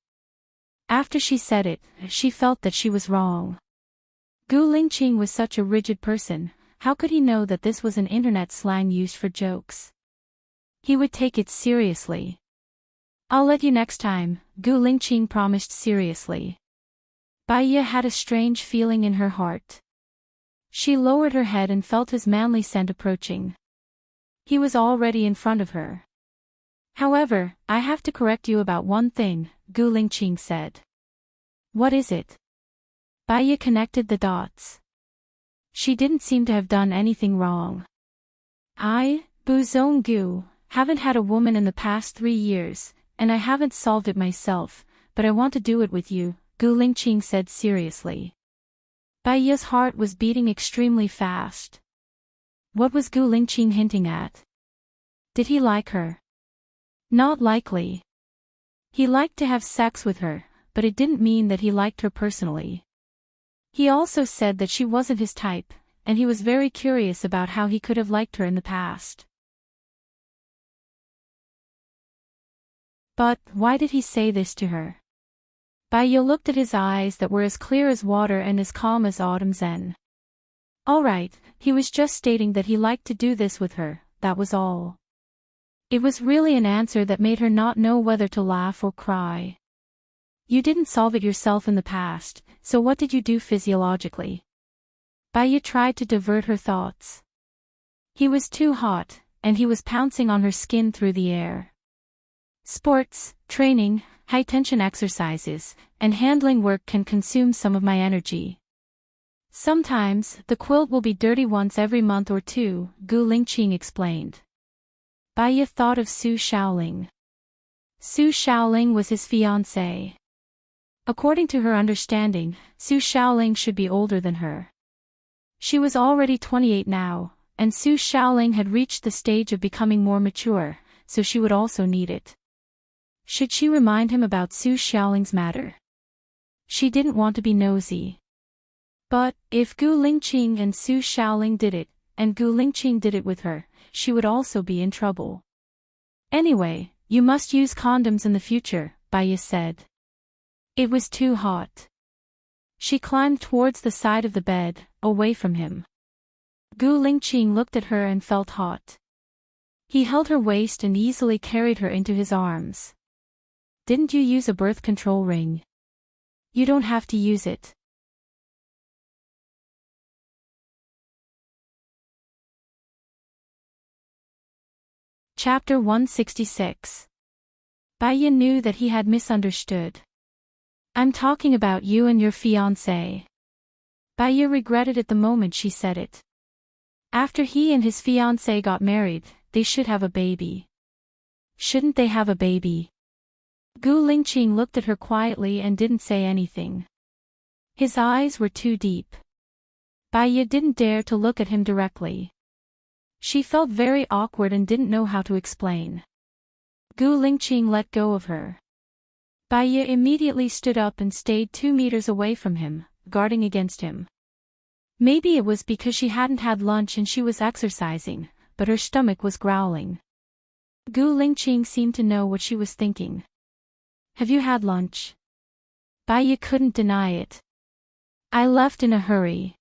After she said it, she felt that she was wrong. Gu Lingqing was such a rigid person, how could he know that this was an internet slang used for jokes? He would take it seriously. I'll let you next time, Gu Lingqing promised seriously. Baiya had a strange feeling in her heart. She lowered her head and felt his manly scent approaching. He was already in front of her. However, I have to correct you about one thing, Gu Lingqing said. What is it? Baiya connected the dots. She didn't seem to have done anything wrong. I, Bu Zong Gu, Haven't had a woman in the past 3 years, and I haven't solved it myself, but I want to do it with you, Gu Lingqing said seriously. Bai Ye's heart was beating extremely fast. What was Gu Lingqing hinting at? Did he like her? Not likely. He liked to have sex with her, but it didn't mean that he liked her personally. He also said that she wasn't his type, and he was very curious about how he could have liked her in the past. But why did he say this to her? Bai Ye looked at his eyes that were as clear as water and as calm as autumn zen. All right, he was just stating that he liked to do this with her, that was all. It was really an answer that made her not know whether to laugh or cry. You didn't solve it yourself in the past, so what did you do physiologically? Bai Ye tried to divert her thoughts. He was too hot, and he was pouncing on her skin through the air. Sports, training, high-tension exercises, and handling work can consume some of my energy. Sometimes, the quilt will be dirty once every month or two, Gu Lingqing explained. Bai Ye thought of Su Shaoling. Su Shaoling was his fiancée. According to her understanding, Su Shaoling should be older than her. She was already 28 now, and Su Shaoling had reached the stage of becoming more mature, so she would also need it. Should she remind him about Su Shaoling's matter? She didn't want to be nosy. But, if Gu Lingqing and Su Shaoling did it, and Gu Lingqing did it with her, she would also be in trouble. Anyway, you must use condoms in the future, Bai Ye said. It was too hot. She climbed towards the side of the bed, away from him. Gu Lingqing looked at her and felt hot. He held her waist and easily carried her into his arms. Didn't you use a birth control ring? You don't have to use it. Chapter 166. Bai Ye knew that he had misunderstood. I'm talking about you and your fiancé. Bai Ye regretted it the moment she said it. After he and his fiancé got married, they should have a baby. Shouldn't they have a baby? Gu Lingqing looked at her quietly and didn't say anything. His eyes were too deep. Bai Ye didn't dare to look at him directly. She felt very awkward and didn't know how to explain. Gu Lingqing let go of her. Bai Ye immediately stood up and stayed 2 meters away from him, guarding against him. Maybe it was because she hadn't had lunch and she was exercising, but her stomach was growling. Gu Lingqing seemed to know what she was thinking. Have you had lunch? Bai Ye couldn't deny it. I left in a hurry.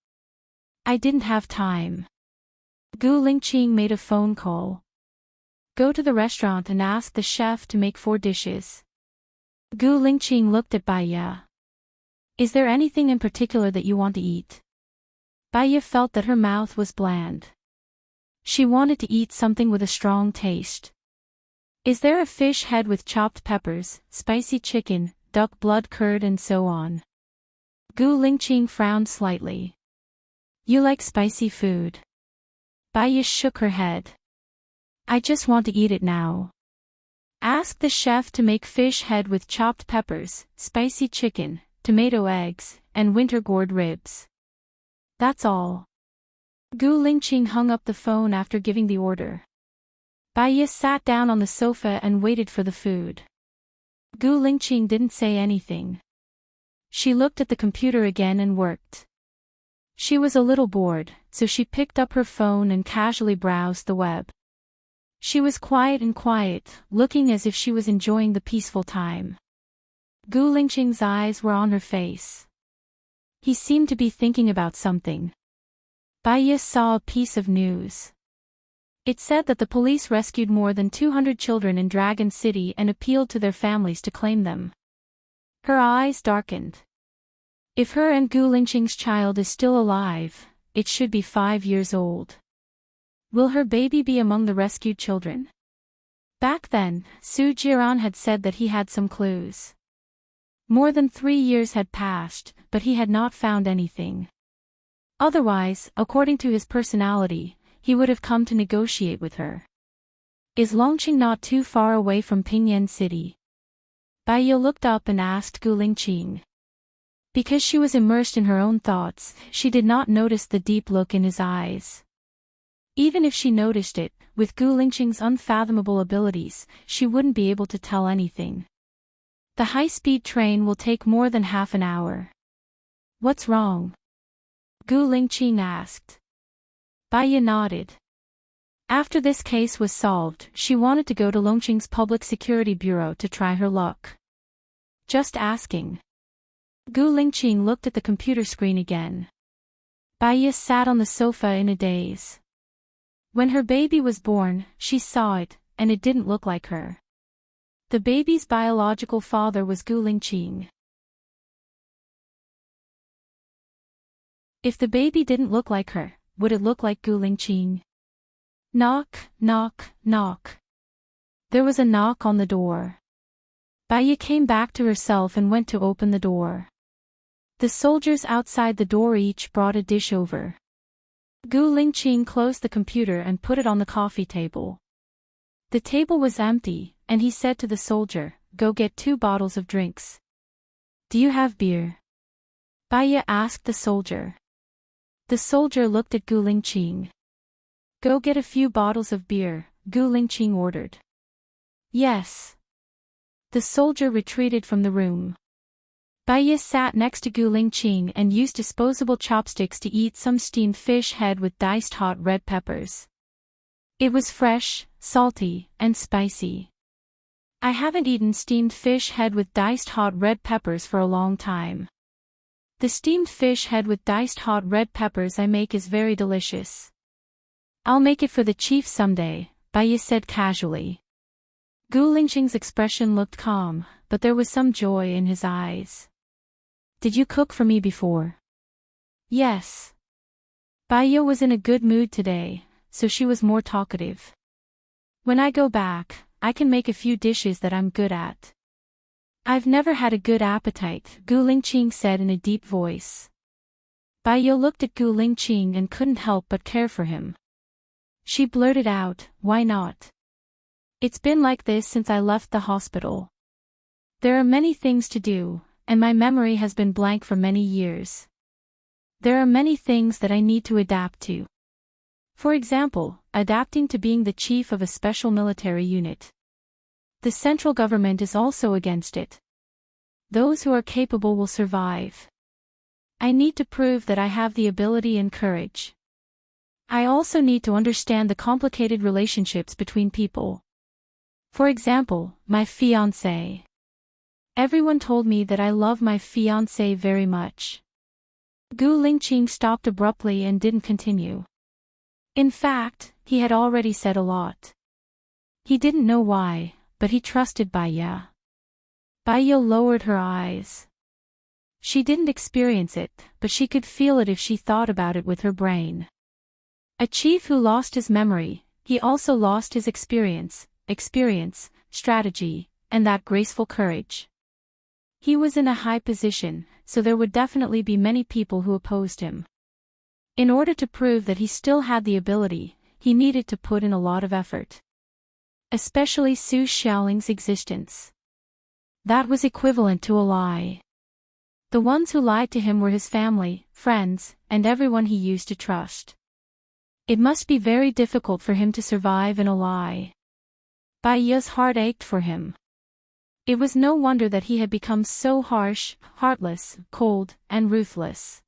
I didn't have time. Gu Lingqing made a phone call. Go to the restaurant and ask the chef to make 4 dishes. Gu Lingqing looked at Bai Ye. Is there anything in particular that you want to eat? Bai Ye felt that her mouth was bland. She wanted to eat something with a strong taste. Is there a fish head with chopped peppers, spicy chicken, duck blood curd and so on? Gu Lingqing frowned slightly. You like spicy food? Bai Ye shook her head. I just want to eat it now. Ask the chef to make fish head with chopped peppers, spicy chicken, tomato eggs, and winter gourd ribs. That's all. Gu Lingqing hung up the phone after giving the order. Bai Ye sat down on the sofa and waited for the food. Gu Lingqing didn't say anything. She looked at the computer again and worked. She was a little bored, so she picked up her phone and casually browsed the web. She was quiet, looking as if she was enjoying the peaceful time. Gu Lingqing's eyes were on her face. He seemed to be thinking about something. Bai Ye saw a piece of news. It said that the police rescued more than 200 children in Dragon City and appealed to their families to claim them. Her eyes darkened. If her and Gu Lingqing's child is still alive, it should be 5 years old. Will her baby be among the rescued children? Back then, Su Jiran had said that he had some clues. More than 3 years had passed, but he had not found anything. Otherwise, according to his personality, he would have come to negotiate with her. Is Longqing not too far away from Pingyan City? Bai Ye looked up and asked Gu Lingqing. Because she was immersed in her own thoughts, she did not notice the deep look in his eyes. Even if she noticed it, with Gu Lingqing's unfathomable abilities, she wouldn't be able to tell anything. The high-speed train will take more than half an hour. What's wrong? Gu Lingqing asked. Bai Ye nodded. After this case was solved, she wanted to go to Longqing's Public Security Bureau to try her luck. Just asking. Gu Lingqing looked at the computer screen again. Bai Ye sat on the sofa in a daze. When her baby was born, she saw it, and it didn't look like her. The baby's biological father was Gu Lingqing. If the baby didn't look like her, would it look like Gu Lingqing? Knock, knock, knock. There was a knock on the door. Bai Ye came back to herself and went to open the door. The soldiers outside the door each brought a dish over. Gu Lingqing closed the computer and put it on the coffee table. The table was empty, and he said to the soldier, "Go get 2 bottles of drinks." "Do you have beer?" Bai Ye asked the soldier. The soldier looked at Gu Lingqing. "Go get a few bottles of beer," Gu Lingqing ordered. "Yes." The soldier retreated from the room. Bai Ye sat next to Gu Lingqing and used disposable chopsticks to eat some steamed fish head with diced hot red peppers. It was fresh, salty, and spicy. I haven't eaten steamed fish head with diced hot red peppers for a long time. The steamed fish head with diced hot red peppers I make is very delicious. I'll make it for the chief someday, Bai Ye said casually. Gu Lingqing's expression looked calm, but there was some joy in his eyes. "Did you cook for me before?" "Yes." Bai Ye was in a good mood today, so she was more talkative. "When I go back, I can make a few dishes that I'm good at." "I've never had a good appetite," Gu Lingqing said in a deep voice. Bai Ye looked at Gu Lingqing and couldn't help but care for him. She blurted out, "Why not? It's been like this since I left the hospital. There are many things to do, and my memory has been blank for many years. There are many things that I need to adapt to. For example, adapting to being the chief of a special military unit. The central government is also against it. Those who are capable will survive. I need to prove that I have the ability and courage. I also need to understand the complicated relationships between people. For example, my fiancé. Everyone told me that I love my fiancé very much." Gu Lingqing stopped abruptly and didn't continue. In fact, he had already said a lot. He didn't know why, but he trusted Bai Ye. Bai Ye lowered her eyes. She didn't experience it, but she could feel it if she thought about it with her brain. A chief who lost his memory, he also lost his experience, strategy, and that graceful courage. He was in a high position, so there would definitely be many people who opposed him. In order to prove that he still had the ability, he needed to put in a lot of effort. Especially Su Xiaoling's existence. That was equivalent to a lie. The ones who lied to him were his family, friends, and everyone he used to trust. It must be very difficult for him to survive in a lie. Bai Ye's heart ached for him. It was no wonder that he had become so harsh, heartless, cold, and ruthless.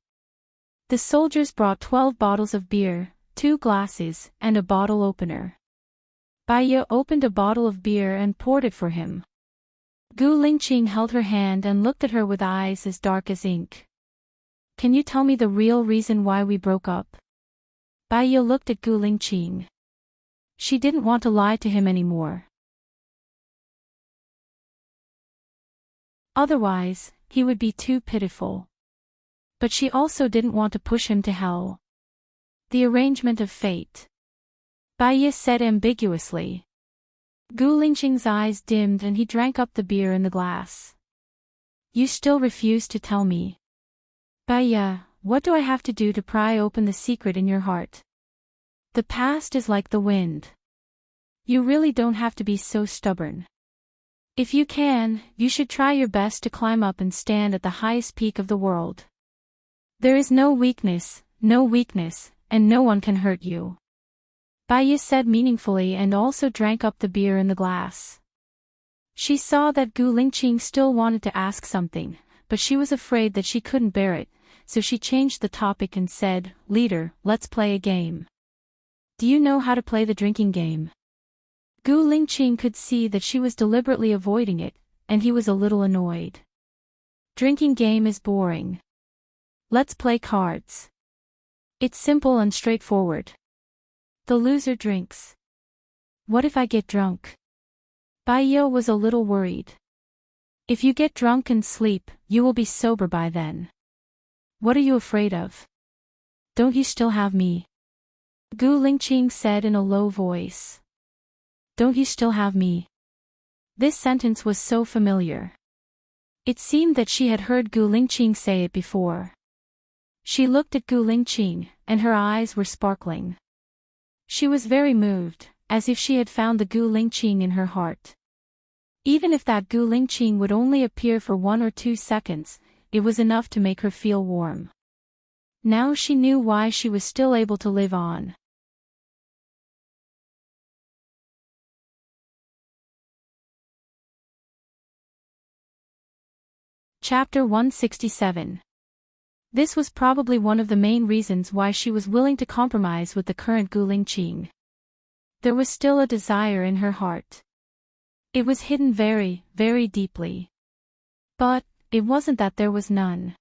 The soldiers brought 12 bottles of beer, 2 glasses, and a bottle opener. Bai Ye opened a bottle of beer and poured it for him. Gu Lingqing held her hand and looked at her with eyes as dark as ink. "Can you tell me the real reason why we broke up?" Bai Ye looked at Gu Lingqing. She didn't want to lie to him anymore. Otherwise, he would be too pitiful. But she also didn't want to push him to hell. The arrangement of fate. Bai Ye said ambiguously. Gu Lingqing's eyes dimmed and he drank up the beer in the glass. "You still refuse to tell me. Bai Ye, what do I have to do to pry open the secret in your heart? The past is like the wind. You really don't have to be so stubborn. If you can, you should try your best to climb up and stand at the highest peak of the world. There is no weakness, and no one can hurt you. Baiye said meaningfully and also drank up the beer in the glass. She saw that Gu Lingqing still wanted to ask something, but she was afraid that she couldn't bear it, so she changed the topic and said, "Leader, let's play a game." "Do you know how to play the drinking game?" Gu Lingqing could see that she was deliberately avoiding it, and he was a little annoyed. "Drinking game is boring. Let's play cards. It's simple and straightforward. The loser drinks." "What if I get drunk?" Baiye was a little worried. "If you get drunk and sleep, you will be sober by then. What are you afraid of? Don't you still have me?" Gu Lingqing said in a low voice. "Don't you still have me?" This sentence was so familiar. It seemed that she had heard Gu Lingqing say it before. She looked at Gu Lingqing, and her eyes were sparkling. She was very moved, as if she had found the Gu Lingqing in her heart. Even if that Gu Lingqing would only appear for 1 or 2 seconds, it was enough to make her feel warm. Now she knew why she was still able to live on. Chapter 167. This was probably one of the main reasons why she was willing to compromise with the current Gu Lingqing. There was still a desire in her heart. It was hidden very, very deeply. But it wasn't that there was none.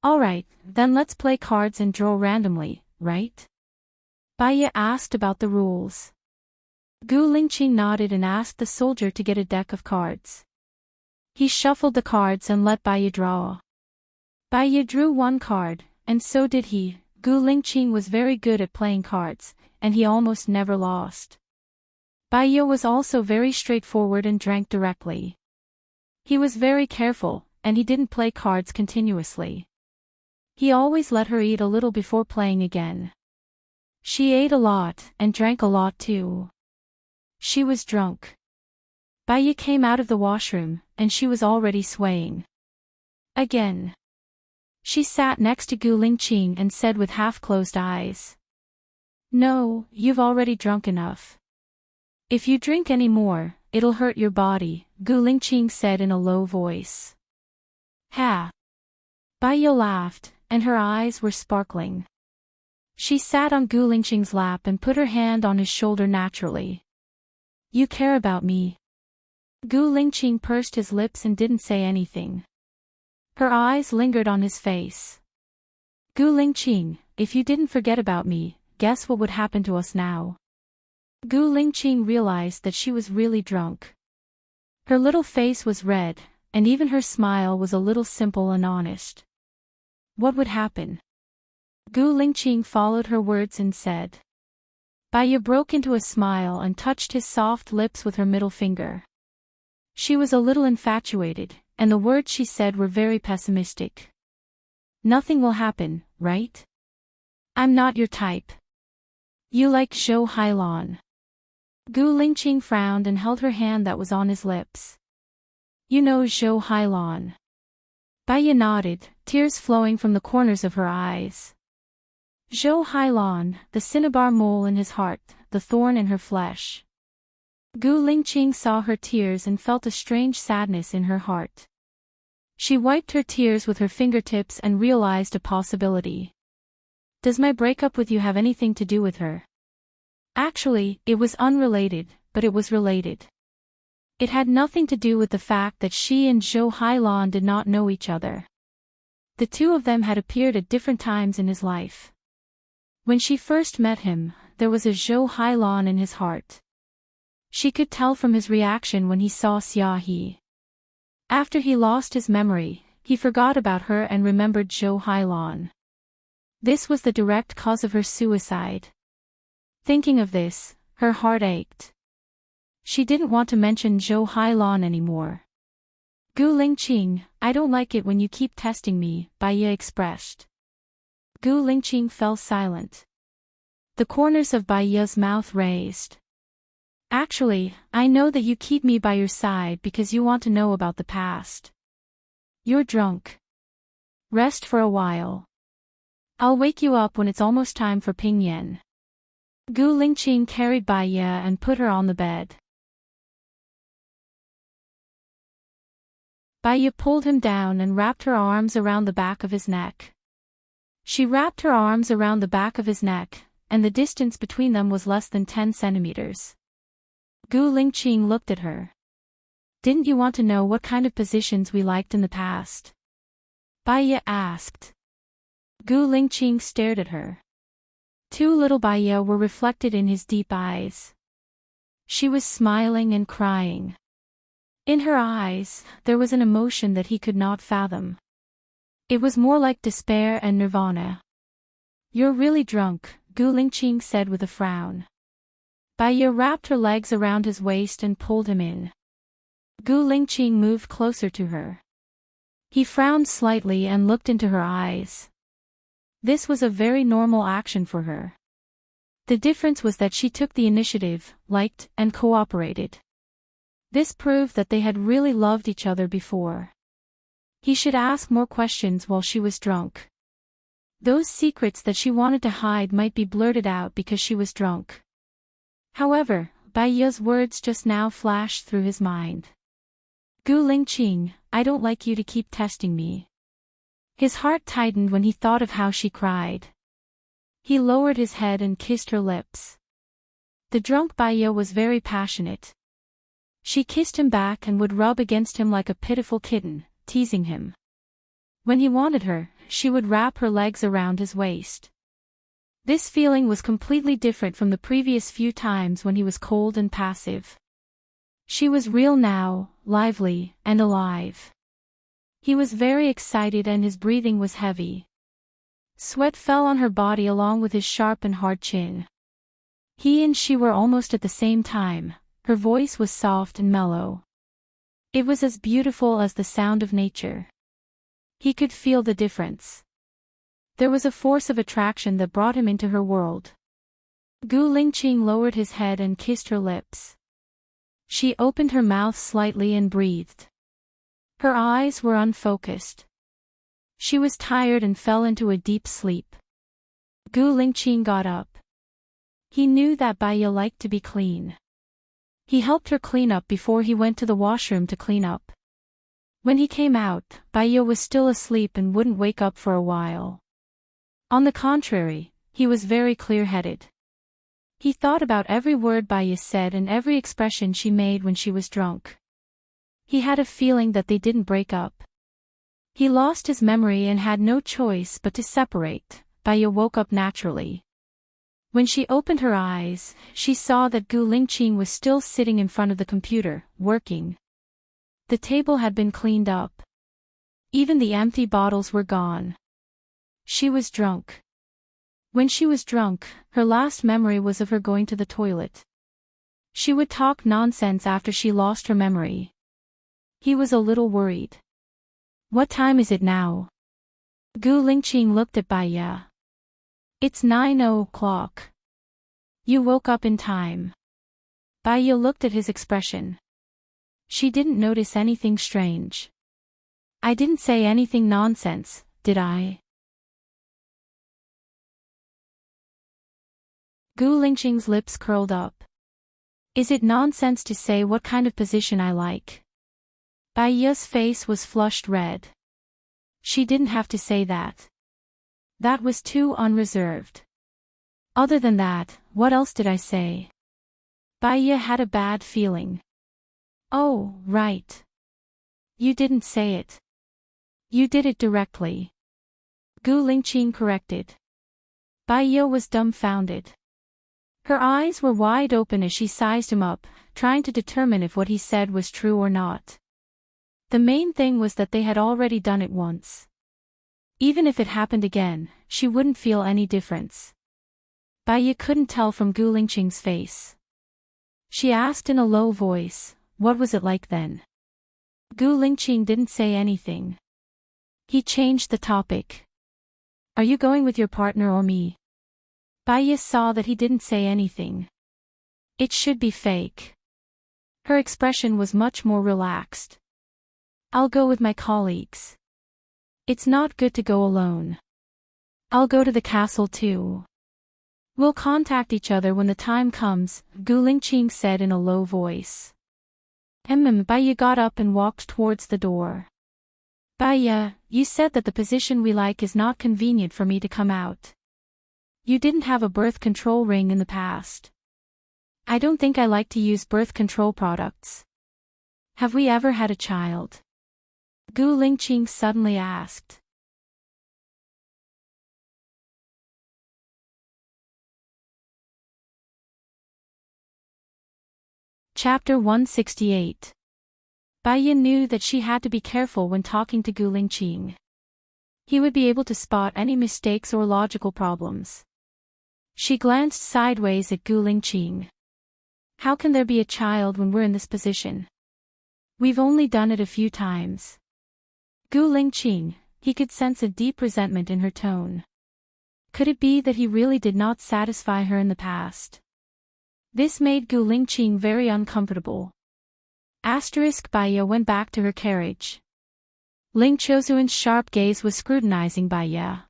"Alright, then let's play cards and draw randomly, right?" Baiye asked about the rules. Gu Lingqing nodded and asked the soldier to get a deck of cards. He shuffled the cards and let Baiye draw. Baiye drew 1 card, and so did he. Gu Lingqing was very good at playing cards, and he almost never lost. Baiye was also very straightforward and drank directly. He was very careful, and he didn't play cards continuously. He always let her eat a little before playing again. She ate a lot, and drank a lot too. She was drunk. Baiye came out of the washroom, and she was already swaying. Again. She sat next to Gu Lingqing and said with half-closed eyes. "No, you've already drunk enough. If you drink any more, it'll hurt your body," Gu Lingqing said in a low voice. "Ha!" Baiye laughed, and her eyes were sparkling. She sat on Gu Lingqing's lap and put her hand on his shoulder naturally. "You care about me." Gu Lingqing pursed his lips and didn't say anything. Her eyes lingered on his face. "Gu Lingqing, if you didn't forget about me, guess what would happen to us now?" Gu Lingqing realized that she was really drunk. Her little face was red, and even her smile was a little simple and honest. "What would happen?" Gu Lingqing followed her words and said. Baiye broke into a smile and touched his soft lips with her middle finger. She was a little infatuated, and the words she said were very pessimistic. "Nothing will happen, right? I'm not your type. You like Zhou Hailan." Gu Lingqing frowned and held her hand that was on his lips. "You know Zhou Hailan." Baiye nodded, tears flowing from the corners of her eyes. Zhou Hailan, the cinnabar mole in his heart, the thorn in her flesh. Gu Lingqing saw her tears and felt a strange sadness in her heart. She wiped her tears with her fingertips and realized a possibility. "Does my breakup with you have anything to do with her?" Actually, it was unrelated, but it was related. It had nothing to do with the fact that she and Zhou Hailan did not know each other. The two of them had appeared at different times in his life. When she first met him, there was a Zhou Hailan in his heart. She could tell from his reaction when he saw Xia He. After he lost his memory, he forgot about her and remembered Zhou Hailan. This was the direct cause of her suicide. Thinking of this, her heart ached. She didn't want to mention Zhou Hailan anymore. "Gu Lingqing, I don't like it when you keep testing me," Baiye expressed. Gu Lingqing fell silent. The corners of Baiye's mouth raised. Actually, I know that you keep me by your side because you want to know about the past. You're drunk. Rest for a while. I'll wake you up when it's almost time for Ping Yen. Gu Lingqing carried Bai Ye and put her on the bed. Bai Ye pulled him down and wrapped her arms around the back of his neck. She wrapped her arms around the back of his neck, and the distance between them was less than 10 centimeters. Gu Lingqing looked at her. Didn't you want to know what kind of positions we liked in the past? Bai Ye asked. Gu Lingqing stared at her. Two little Bai Ye were reflected in his deep eyes. She was smiling and crying. In her eyes, there was an emotion that he could not fathom. It was more like despair and nirvana. You're really drunk, Gu Lingqing said with a frown. Bai Ye wrapped her legs around his waist and pulled him in. Gu Lingqing moved closer to her. He frowned slightly and looked into her eyes. This was a very normal action for her. The difference was that she took the initiative, liked, and cooperated. This proved that they had really loved each other before. He should ask more questions while she was drunk. Those secrets that she wanted to hide might be blurted out because she was drunk. However, Bai Ye's words just now flashed through his mind. Gu Lingqing, I don't like you to keep testing me. His heart tightened when he thought of how she cried. He lowered his head and kissed her lips. The drunk Bai Ye was very passionate. She kissed him back and would rub against him like a pitiful kitten, teasing him. When he wanted her, she would wrap her legs around his waist. This feeling was completely different from the previous few times when he was cold and passive. She was real now, lively, and alive. He was very excited and his breathing was heavy. Sweat fell on her body along with his sharp and hard chin. He and she were almost at the same time. Her voice was soft and mellow. It was as beautiful as the sound of nature. He could feel the difference. There was a force of attraction that brought him into her world. Gu Lingqing lowered his head and kissed her lips. She opened her mouth slightly and breathed. Her eyes were unfocused. She was tired and fell into a deep sleep. Gu Lingqing got up. He knew that Bai Ye liked to be clean. He helped her clean up before he went to the washroom to clean up. When he came out, Bai Ye was still asleep and wouldn't wake up for a while. On the contrary, he was very clear-headed. He thought about every word Bai Ye said and every expression she made when she was drunk. He had a feeling that they didn't break up. He lost his memory and had no choice but to separate. Bai Ye woke up naturally. When she opened her eyes, she saw that Gu Lingqing was still sitting in front of the computer, working. The table had been cleaned up. Even the empty bottles were gone. She was drunk. When she was drunk, her last memory was of her going to the toilet. She would talk nonsense after she lost her memory. He was a little worried. What time is it now? Gu Lingqing looked at Bai Ye. It's 9:00. You woke up in time. Bai Ye looked at his expression. She didn't notice anything strange. I didn't say anything nonsense, did I? Gu Lingqing's lips curled up. Is it nonsense to say what kind of position I like? Bai Ye's face was flushed red. She didn't have to say that. That was too unreserved. Other than that, what else did I say? Bai Ye had a bad feeling. Oh, right. You didn't say it. You did it directly. Gu Lingqing corrected. Bai Ye was dumbfounded. Her eyes were wide open as she sized him up, trying to determine if what he said was true or not. The main thing was that they had already done it once. Even if it happened again, she wouldn't feel any difference. Bai Ye couldn't tell from Gu Lingqing's face. She asked in a low voice, what was it like then? Gu Lingqing didn't say anything. He changed the topic. Are you going with your partner or me? Bai Ye saw that he didn't say anything. It should be fake. Her expression was much more relaxed. I'll go with my colleagues. It's not good to go alone. I'll go to the castle too. We'll contact each other when the time comes, Gu Lingqing said in a low voice. Baiya got up and walked towards the door. Baiya, you said that the position we like is not convenient for me to come out. You didn't have a birth control ring in the past. I don't think I like to use birth control products. Have we ever had a child? Gu Lingqing suddenly asked. Chapter 168. Baiya knew that she had to be careful when talking to Gu Lingqing. He would be able to spot any mistakes or logical problems. She glanced sideways at Gu Lingqing. How can there be a child when we're in this position? We've only done it a few times. Gu Lingqing, he could sense a deep resentment in her tone. Could it be that he really did not satisfy her in the past? This made Gu Lingqing very uncomfortable. Baiya went back to her carriage. Ling Chozuan's sharp gaze was scrutinizing Baiya.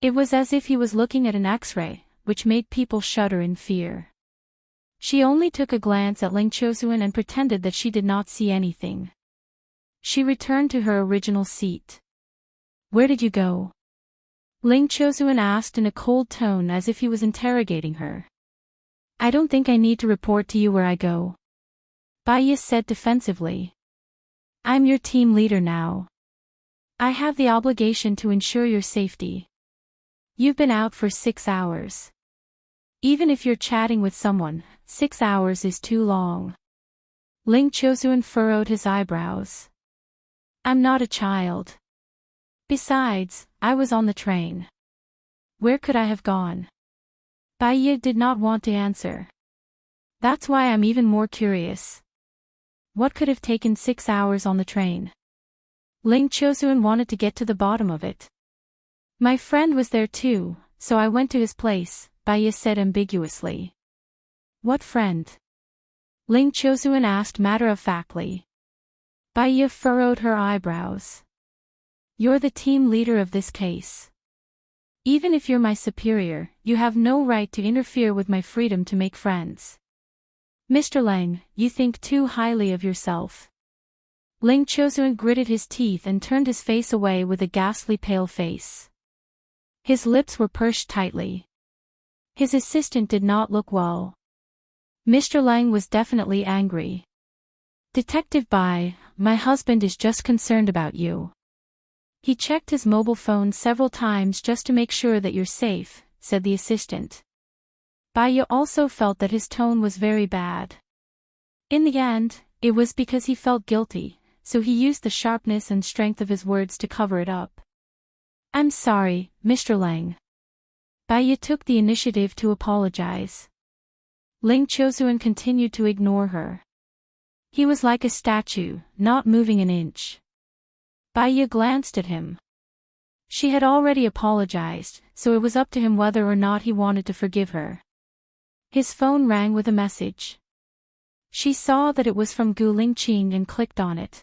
It was as if he was looking at an X-ray, which made people shudder in fear. She only took a glance at Ling Chozuan and pretended that she did not see anything. She returned to her original seat. Where did you go? Ling Chozuan asked in a cold tone as if he was interrogating her. I don't think I need to report to you where I go. Baiya said defensively. I'm your team leader now. I have the obligation to ensure your safety. You've been out for 6 hours. Even if you're chatting with someone, 6 hours is too long. Ling Chozuan furrowed his eyebrows. I'm not a child. Besides, I was on the train. Where could I have gone? Baiya did not want to answer. That's why I'm even more curious. What could have taken 6 hours on the train? Ling Chozuan wanted to get to the bottom of it. My friend was there too, so I went to his place, Baiya said ambiguously. What friend? Ling Chozuan asked matter-of-factly. Baiya furrowed her eyebrows. You're the team leader of this case. Even if you're my superior, you have no right to interfere with my freedom to make friends. Mr. Lang, you think too highly of yourself. Ling Chozuan gritted his teeth and turned his face away with a ghastly pale face. His lips were pursed tightly. His assistant did not look well. Mr. Lang was definitely angry. Detective Bai, my husband is just concerned about you. He checked his mobile phone several times just to make sure that you're safe, said the assistant. Baiya also felt that his tone was very bad. In the end, it was because he felt guilty, so he used the sharpness and strength of his words to cover it up. I'm sorry, Mr. Lang. Baiya took the initiative to apologize. Ling Chozuan continued to ignore her. He was like a statue, not moving an inch. Baiya glanced at him. She had already apologized, so it was up to him whether or not he wanted to forgive her. His phone rang with a message. She saw that it was from Gu Lingqing and clicked on it.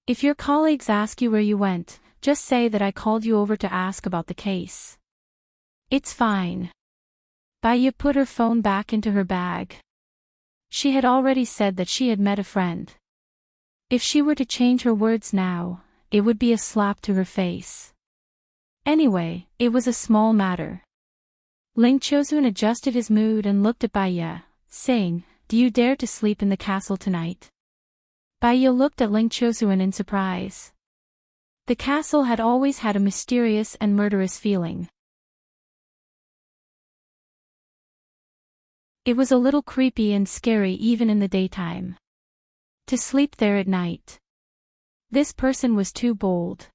If your colleagues ask you where you went, just say that I called you over to ask about the case. It's fine. Baiya put her phone back into her bag. She had already said that she had met a friend. If she were to change her words now, it would be a slap to her face. Anyway, it was a small matter. Ling Chozuan adjusted his mood and looked at Baiya, saying, Do you dare to sleep in the castle tonight? Baiya looked at Ling Chozuan in surprise. The castle had always had a mysterious and murderous feeling. It was a little creepy and scary even in the daytime. To sleep there at night. This person was too bold.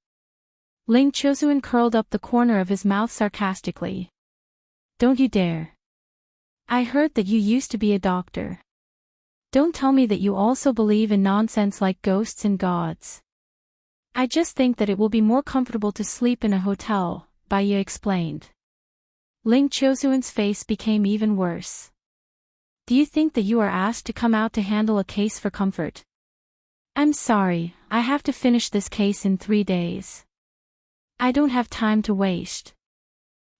Ling Chozuan curled up the corner of his mouth sarcastically. Don't you dare. I heard that you used to be a doctor. Don't tell me that you also believe in nonsense like ghosts and gods. I just think that it will be more comfortable to sleep in a hotel, Baiya explained. Ling Chozuan's face became even worse. Do you think that you are asked to come out to handle a case for comfort? I'm sorry, I have to finish this case in 3 days. I don't have time to waste.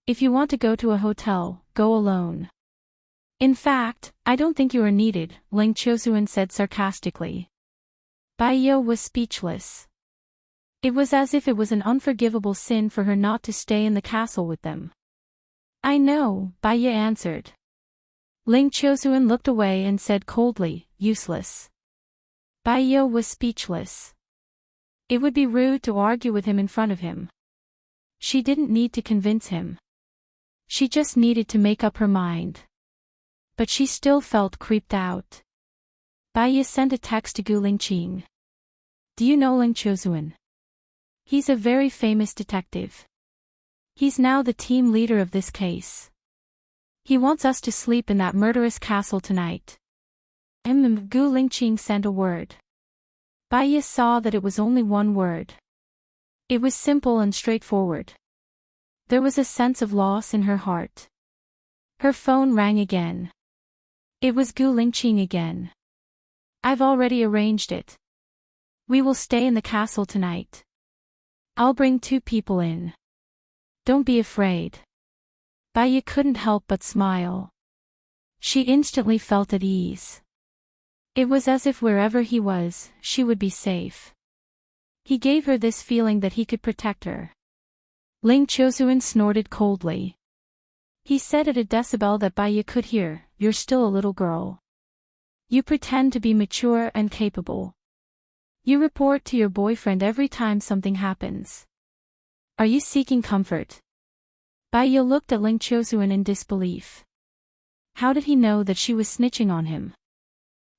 If you want to go to a hotel, go alone. In fact, I don't think you are needed, Ling Chosuan said sarcastically. Baiyo was speechless. It was as if it was an unforgivable sin for her not to stay in the castle with them. I know, Baiyo answered. Ling Chosuan looked away and said coldly, useless. Baiyo was speechless. It would be rude to argue with him in front of him. She didn't need to convince him. She just needed to make up her mind. But she still felt creeped out. Baiyo sent a text to Gu Lingqing. Do you know Ling Chosuan? He's a very famous detective. He's now the team leader of this case. He wants us to sleep in that murderous castle tonight. Gu Lingqing sent a word. Baiyo saw that it was only one word. It was simple and straightforward. There was a sense of loss in her heart. Her phone rang again. It was Gu Lingqing again. I've already arranged it. We will stay in the castle tonight. I'll bring 2 people in. Don't be afraid. Baiyo couldn't help but smile. She instantly felt at ease. It was as if wherever he was, she would be safe. He gave her this feeling that he could protect her. Ling Chosuan snorted coldly. He said at a decibel that Baiyo could hear, "You're still a little girl. You pretend to be mature and capable. You report to your boyfriend every time something happens. Are you seeking comfort?" Baiyo looked at Ling Chosuan in disbelief. How did he know that she was snitching on him?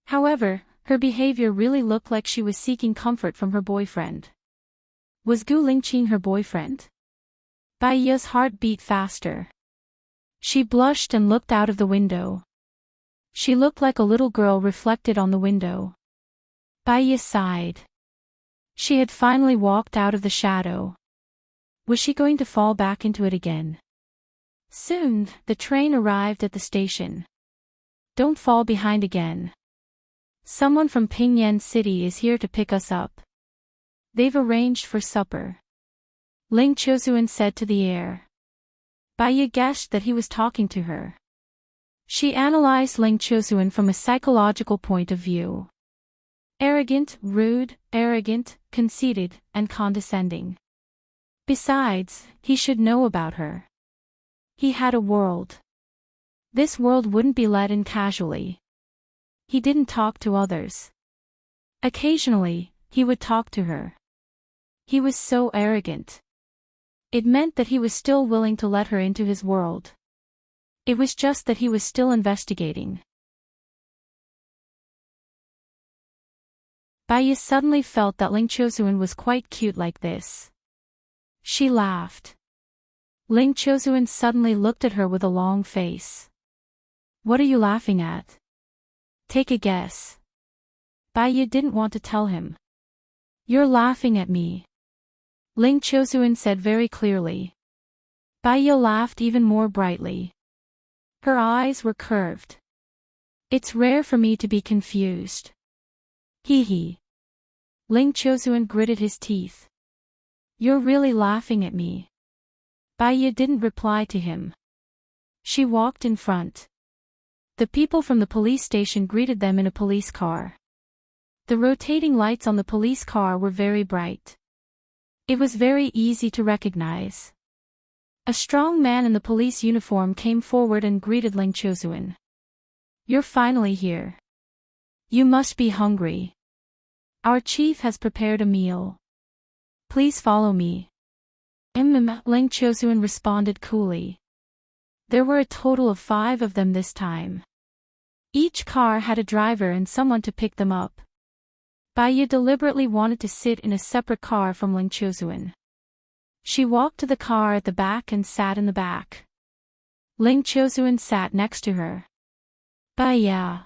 However, her behavior really looked like she was seeking comfort from her boyfriend. Was Gu Lingqing her boyfriend? Baiyo's heart beat faster. She blushed and looked out of the window. She looked like a little girl reflected on the window. Baiyo sighed. She had finally walked out of the shadow. Was she going to fall back into it again? Soon, the train arrived at the station. Don't fall behind again. Someone from Pingyan City is here to pick us up. They've arranged for supper. Ling Chosuan said to the air. Baiyo guessed that he was talking to her. She analyzed Ling Chosuan from a psychological point of view. Arrogant, rude, arrogant, conceited, and condescending. Besides, he should know about her. He had a world. This world wouldn't be let in casually. He didn't talk to others. Occasionally, he would talk to her. He was so arrogant. It meant that he was still willing to let her into his world. It was just that he was still investigating. Baiyo suddenly felt that Ling Chosuan was quite cute like this. She laughed. Ling Chosuan suddenly looked at her with a long face. What are you laughing at? Take a guess. Baiyo didn't want to tell him. You're laughing at me. Ling Chosuan said very clearly. Baiyo laughed even more brightly. Her eyes were curved. It's rare for me to be confused. Hee hee. Ling Chosuan gritted his teeth. You're really laughing at me. Baiyo didn't reply to him. She walked in front. The people from the police station greeted them in a police car. The rotating lights on the police car were very bright. It was very easy to recognize. A strong man in the police uniform came forward and greeted Ling Chosuan. You're finally here. You must be hungry. Our chief has prepared a meal. Please follow me. Ling Chosuan responded coolly. There were a total of 5 of them this time. Each car had a driver and someone to pick them up. Baiyo deliberately wanted to sit in a separate car from Ling Chosuan. She walked to the car at the back and sat in the back. Ling Chosuan sat next to her. Baiyo.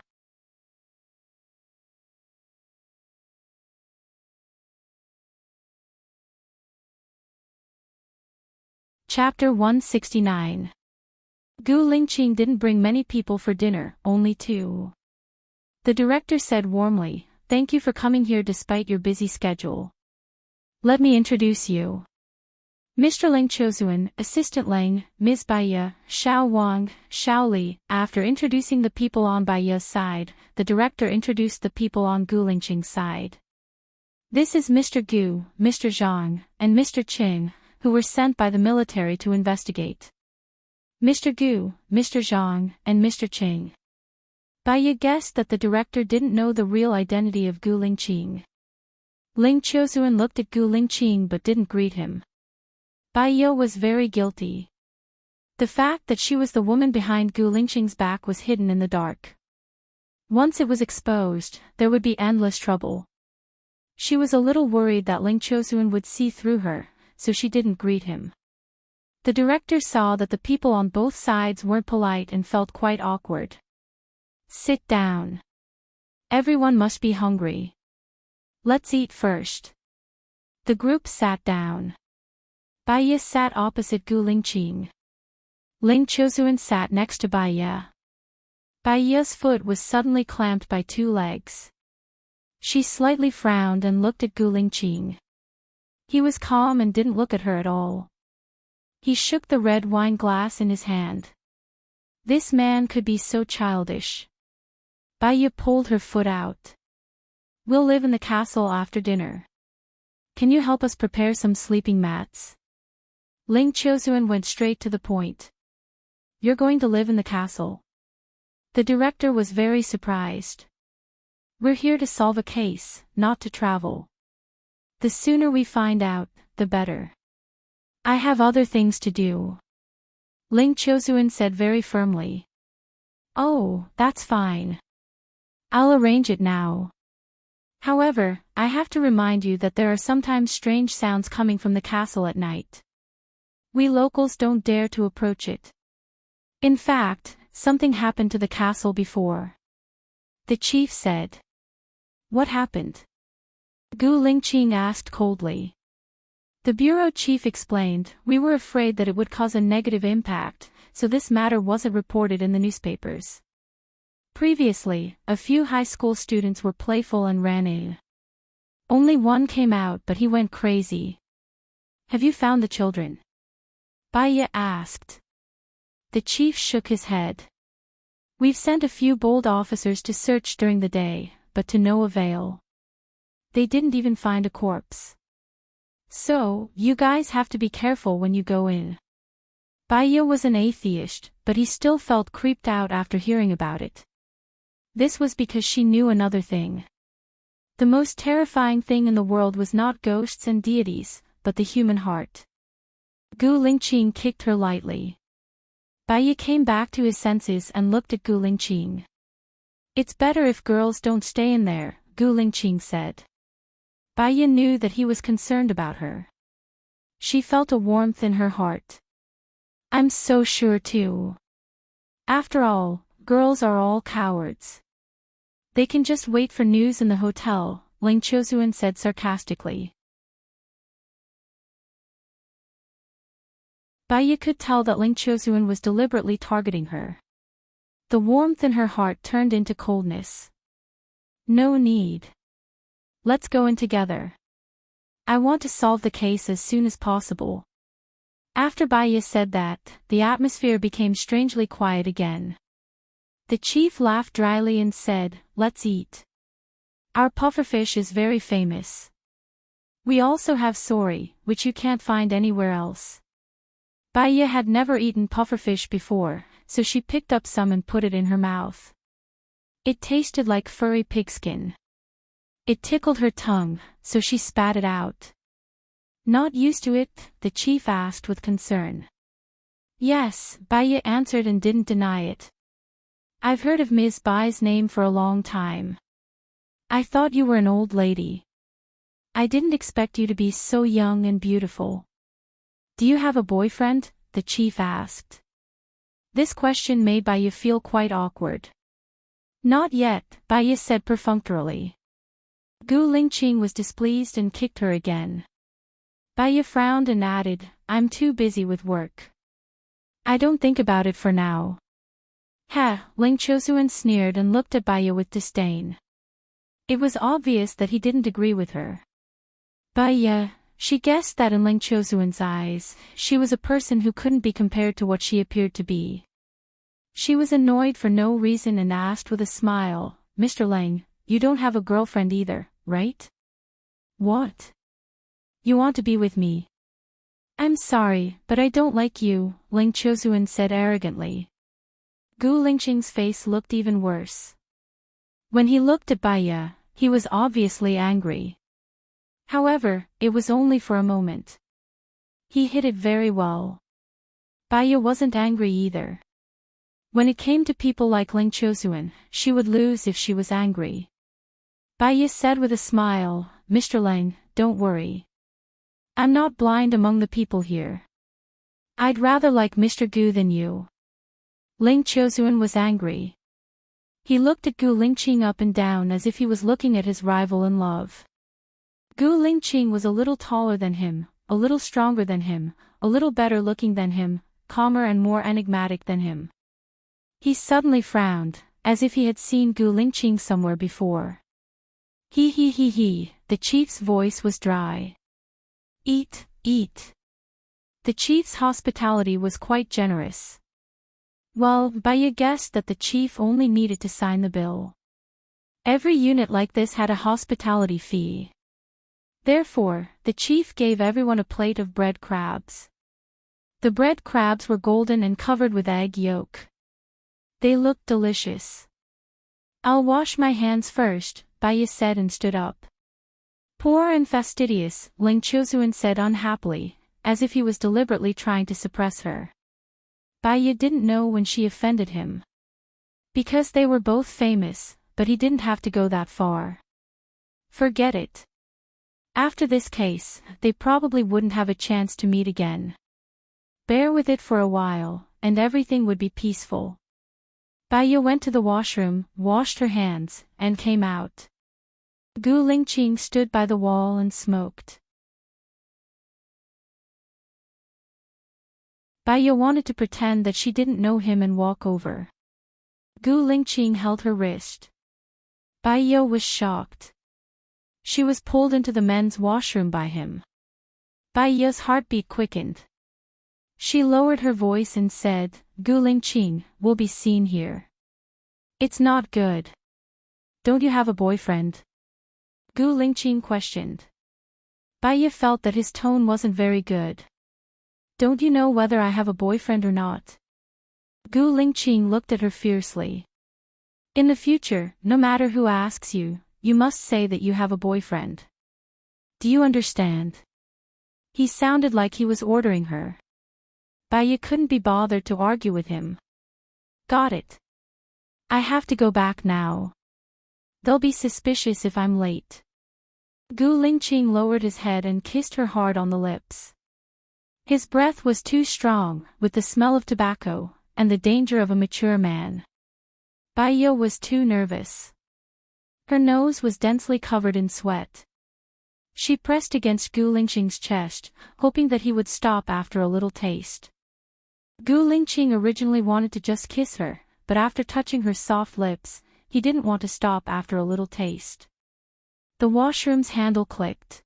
Chapter 169. Gu Lingqing didn't bring many people for dinner, only 2. The director said warmly, "Thank you for coming here despite your busy schedule. Let me introduce you. Mr. Ling Chozuan, Assistant Lang, Ms. Baiya, Xiao Wang, Xiao Li." After introducing the people on Baiya's side, the director introduced the people on Gu Lingqing's side. "This is Mr. Gu, Mr. Zhang, and Mr. Qing, who were sent by the military to investigate." Mr. Gu, Mr. Zhang, and Mr. Qing. Baiya guessed that the director didn't know the real identity of Gu Lingqing. Ling Chozuan looked at Gu Lingqing but didn't greet him. Baiya was very guilty. The fact that she was the woman behind Gu Lingqing's back was hidden in the dark. Once it was exposed, there would be endless trouble. She was a little worried that Ling Chozuan would see through her, so she didn't greet him. The director saw that the people on both sides weren't polite and felt quite awkward. "Sit down. Everyone must be hungry. Let's eat first." The group sat down. Baiya sat opposite Gu Lingqing. Ling Chozuan sat next to Baiya. Baiya's foot was suddenly clamped by 2 legs. She slightly frowned and looked at Gu Lingqing. He was calm and didn't look at her at all. He shook the red wine glass in his hand. This man could be so childish. Baiya pulled her foot out. "We'll live in the castle after dinner. Can you help us prepare some sleeping mats?" Ling Chozuan went straight to the point. "You're going to live in the castle?" The director was very surprised. "We're here to solve a case, not to travel. The sooner we find out, the better. I have other things to do." Ling Chozuan said very firmly. "Oh, that's fine. I'll arrange it now. However, I have to remind you that there are sometimes strange sounds coming from the castle at night. We locals don't dare to approach it. In fact, something happened to the castle before." The chief said. "What happened?" Gu Lingqing asked coldly. The bureau chief explained, "We were afraid that it would cause a negative impact, so this matter wasn't reported in the newspapers. Previously, a few high school students were playful and ran in. Only one came out but he went crazy. Have you found the children?" Baiya asked. The chief shook his head. "We've sent a few bold officers to search during the day, but to no avail. They didn't even find a corpse. So, you guys have to be careful when you go in." Baiya was an atheist, but he still felt creeped out after hearing about it. This was because she knew another thing. The most terrifying thing in the world was not ghosts and deities, but the human heart. Gu Lingqing kicked her lightly. Baiya came back to his senses and looked at Gu Lingqing. "It's better if girls don't stay in there," Gu Lingqing said. Baiya knew that he was concerned about her. She felt a warmth in her heart. "I'm so sure too. After all, girls are all cowards. They can just wait for news in the hotel," Ling Chozuan said sarcastically. Baiya could tell that Ling Chozuan was deliberately targeting her. The warmth in her heart turned into coldness. "No need. Let's go in together. I want to solve the case as soon as possible." After Baiya said that, the atmosphere became strangely quiet again. The chief laughed dryly and said, "Let's eat. Our pufferfish is very famous. We also have sori, which you can't find anywhere else." Baiya had never eaten pufferfish before, so she picked up some and put it in her mouth. It tasted like furry pigskin. It tickled her tongue, so she spat it out. "Not used to it?" the chief asked with concern. "Yes," Baiya answered and didn't deny it. "I've heard of Ms. Bai's name for a long time. I thought you were an old lady. I didn't expect you to be so young and beautiful." "Do you have a boyfriend?" the chief asked. This question made Baiya feel quite awkward. "Not yet," Baiya said perfunctorily. Gu Lingqing was displeased and kicked her again. Baiya frowned and added, "I'm too busy with work." I don't think about it for now. Ha, Ling Chosuan sneered and looked at Baya with disdain. It was obvious that he didn't agree with her. Baya, she guessed that in Ling Chosuan's eyes, she was a person who couldn't be compared to what she appeared to be. She was annoyed for no reason and asked with a smile, Mr. Lang, you don't have a girlfriend either, right? What? You want to be with me? I'm sorry, but I don't like you, Ling Chosuan said arrogantly. Gu Lingqing's face looked even worse. When he looked at Baya, he was obviously angry. However, it was only for a moment. He hid it very well. Baya wasn't angry either. When it came to people like Ling Chosuan, she would lose if she was angry. Baya said with a smile, Mr. Lang, don't worry. I'm not blind among the people here. I'd rather like Mr. Gu than you. Ling Chosuan was angry. He looked at Gu Lingqing up and down as if he was looking at his rival in love. Gu Lingqing was a little taller than him, a little stronger than him, a little better looking than him, calmer and more enigmatic than him. He suddenly frowned, as if he had seen Gu Lingqing somewhere before. He, the chief's voice was dry. Eat, eat. The chief's hospitality was quite generous. Well, Baya guessed that the chief only needed to sign the bill. Every unit like this had a hospitality fee. Therefore, the chief gave everyone a plate of bread crabs. The bread crabs were golden and covered with egg yolk. They looked delicious. I'll wash my hands first, Baya said and stood up. Poor and fastidious, Ling Chosuan said unhappily, as if he was deliberately trying to suppress her. Baya didn't know when she offended him. Because they were both famous, but he didn't have to go that far. Forget it. After this case, they probably wouldn't have a chance to meet again. Bear with it for a while, and everything would be peaceful. Baya went to the washroom, washed her hands, and came out. Gu Lingqing stood by the wall and smoked. Baya wanted to pretend that she didn't know him and walk over. Gu Lingqing held her wrist. Baya was shocked. She was pulled into the men's washroom by him. Baya's heartbeat quickened. She lowered her voice and said, Gu Lingqing, we'll be seen here. It's not good. Don't you have a boyfriend? Gu Lingqing questioned. Baya felt that his tone wasn't very good. Don't you know whether I have a boyfriend or not? Gu Lingqing looked at her fiercely. In the future, no matter who asks you, you must say that you have a boyfriend. Do you understand? He sounded like he was ordering her. Baya couldn't be bothered to argue with him. Got it. I have to go back now. They'll be suspicious if I'm late. Gu Lingqing lowered his head and kissed her hard on the lips. His breath was too strong, with the smell of tobacco, and the danger of a mature man. Baya was too nervous. Her nose was densely covered in sweat. She pressed against Gu Lingqing's chest, hoping that he would stop after a little taste. Gu Lingqing originally wanted to just kiss her, but after touching her soft lips, he didn't want to stop after a little taste. The washroom's handle clicked.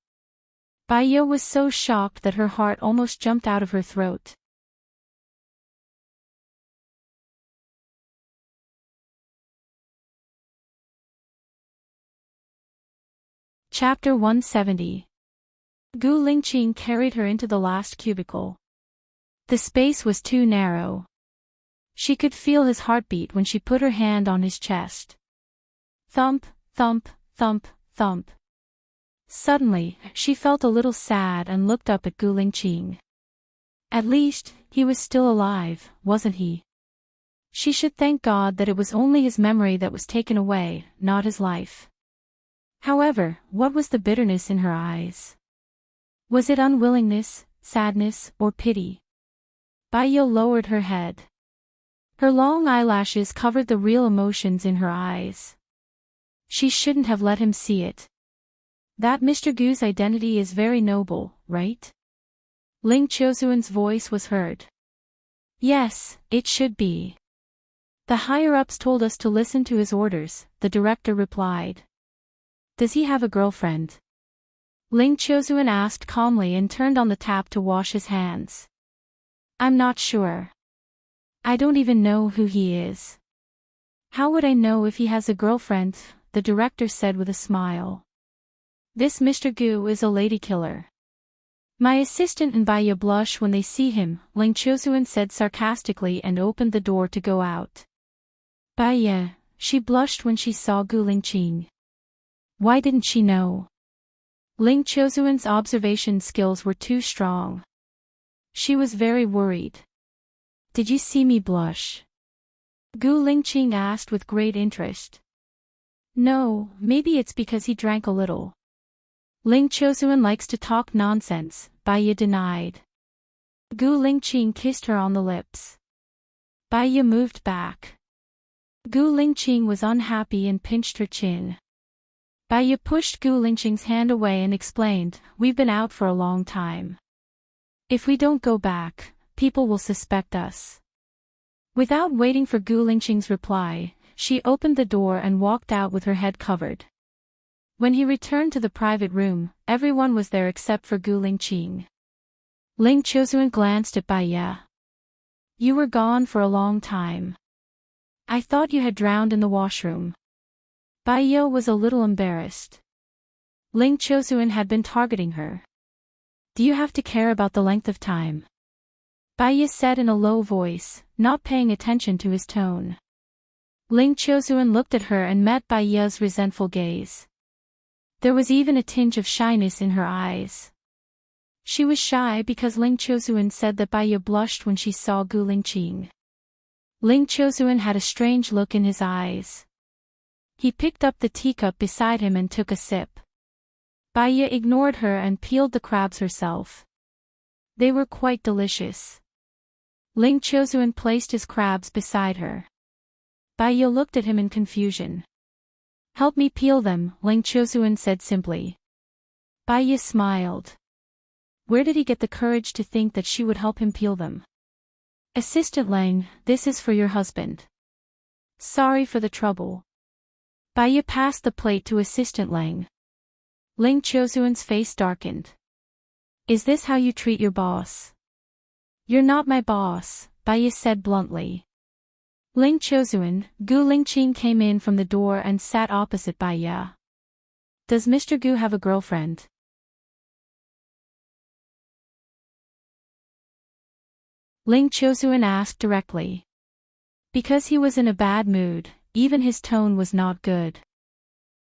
Baya was so shocked that her heart almost jumped out of her throat. Chapter 170. Gu Lingqing carried her into the last cubicle. The space was too narrow. She could feel his heartbeat when she put her hand on his chest. Thump, thump, thump, thump. Suddenly, she felt a little sad and looked up at Gu Lingqing. At least, he was still alive, wasn't he? She should thank God that it was only his memory that was taken away, not his life. However, what was the bitterness in her eyes? Was it unwillingness, sadness, or pity? Baya lowered her head. Her long eyelashes covered the real emotions in her eyes. She shouldn't have let him see it. That Mr. Gu's identity is very noble, right? Ling Chosuan's voice was heard. Yes, it should be. The higher-ups told us to listen to his orders, the director replied. Does he have a girlfriend? Ling Chozuan asked calmly and turned on the tap to wash his hands. I'm not sure. I don't even know who he is. How would I know if he has a girlfriend? The director said with a smile. This Mr. Gu is a lady killer. My assistant and Baiya blush when they see him, Ling Chozuan said sarcastically and opened the door to go out. Baiya, she blushed when she saw Gu Lingqing. Why didn't she know? Ling Chozuan's observation skills were too strong. She was very worried. Did you see me blush? Gu Lingqing asked with great interest. No, maybe it's because he drank a little. Ling Chozuan likes to talk nonsense, Baiya denied. Gu Lingqing kissed her on the lips. Baiya moved back. Gu Lingqing was unhappy and pinched her chin. Baiya pushed Gu Lingqing's hand away and explained, we've been out for a long time. If we don't go back, people will suspect us. Without waiting for Gu Lingqing's reply, she opened the door and walked out with her head covered. When he returned to the private room, everyone was there except for Gu Lingqing. Ling Chozuan glanced at Baiya. You were gone for a long time. I thought you had drowned in the washroom. Baiya was a little embarrassed. Ling Chozuan had been targeting her. Do you have to care about the length of time? Baiya said in a low voice, not paying attention to his tone. Ling Chozuan looked at her and met Baiya's resentful gaze. There was even a tinge of shyness in her eyes. She was shy because Ling Chozuan said that Baiya blushed when she saw Gu Lingqing. Ling Chozuan had a strange look in his eyes. He picked up the teacup beside him and took a sip. Baiya ignored her and peeled the crabs herself. They were quite delicious. Ling Chozuan placed his crabs beside her. Baiya looked at him in confusion. Help me peel them, Ling Chozuan said simply. Baiya smiled. Where did he get the courage to think that she would help him peel them? Assistant Lang, this is for your husband. Sorry for the trouble. Baiya passed the plate to Assistant Lang. Ling Chozuan's face darkened. Is this how you treat your boss? You're not my boss, Baiya said bluntly. Ling Chozuan, Gu Lingqing came in from the door and sat opposite Baiya. Does Mr. Gu have a girlfriend? Ling Chozuan asked directly. Because he was in a bad mood, even his tone was not good.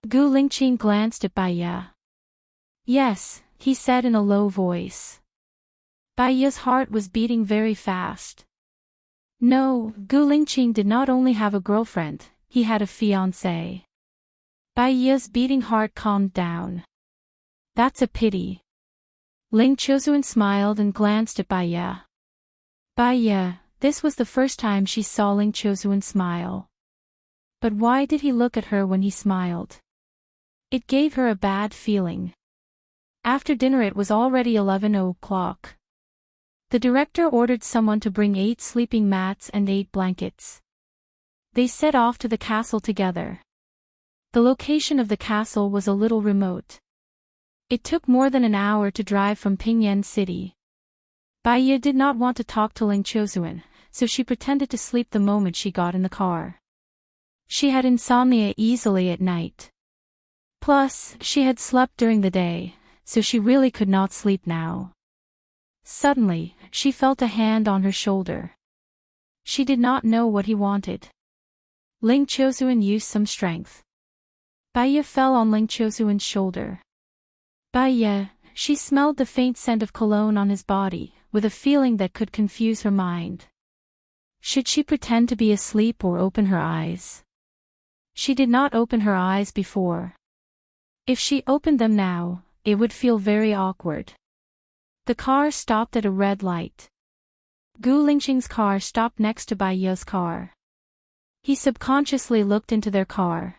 Gu Lingqing glanced at Baiya. Yes, he said in a low voice. Baiya's heart was beating very fast. No, Gu Lingqing did not only have a girlfriend, he had a fiancée. Baiya's beating heart calmed down. That's a pity. Ling Chozuan smiled and glanced at Baiya. Baiya, this was the first time she saw Ling Chozuan smile. But why did he look at her when he smiled? It gave her a bad feeling. After dinner it was already 11 o'clock. The director ordered someone to bring 8 sleeping mats and 8 blankets. They set off to the castle together. The location of the castle was a little remote. It took more than an hour to drive from Pingyan City. Baiya did not want to talk to Ling Chozuan, so she pretended to sleep the moment she got in the car. She had insomnia easily at night. Plus, she had slept during the day, so she really could not sleep now. Suddenly, she felt a hand on her shoulder. She did not know what he wanted. Ling Chozuan used some strength. Baiya fell on Ling Chozuan's shoulder. Baiya, she smelled the faint scent of cologne on his body, with a feeling that could confuse her mind. Should she pretend to be asleep or open her eyes? She did not open her eyes before. If she opened them now, it would feel very awkward. The car stopped at a red light. Gu Lingqing's car stopped next to Baiya's car. He subconsciously looked into their car.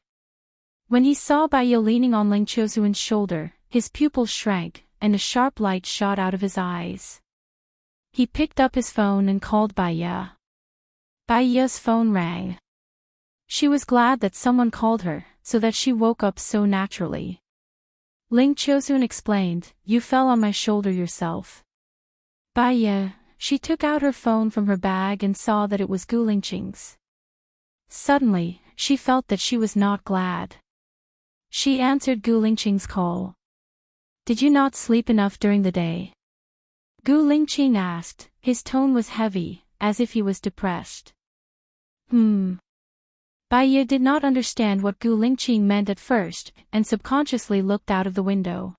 When he saw Baiya leaning on Ling Chozuan's shoulder, his pupils shrank, and a sharp light shot out of his eyes. He picked up his phone and called Baya. Baya's phone rang. She was glad that someone called her, so that she woke up so naturally. Ling Chosun explained, "You fell on my shoulder yourself." Baya, she took out her phone from her bag and saw that it was Gu Lingqing's. Suddenly, she felt that she was not glad. She answered Gu Lingqing's call. "Did you not sleep enough during the day?" Gu Lingqing asked. His tone was heavy, as if he was depressed. Baya did not understand what Gu Lingqing meant at first, and subconsciously looked out of the window.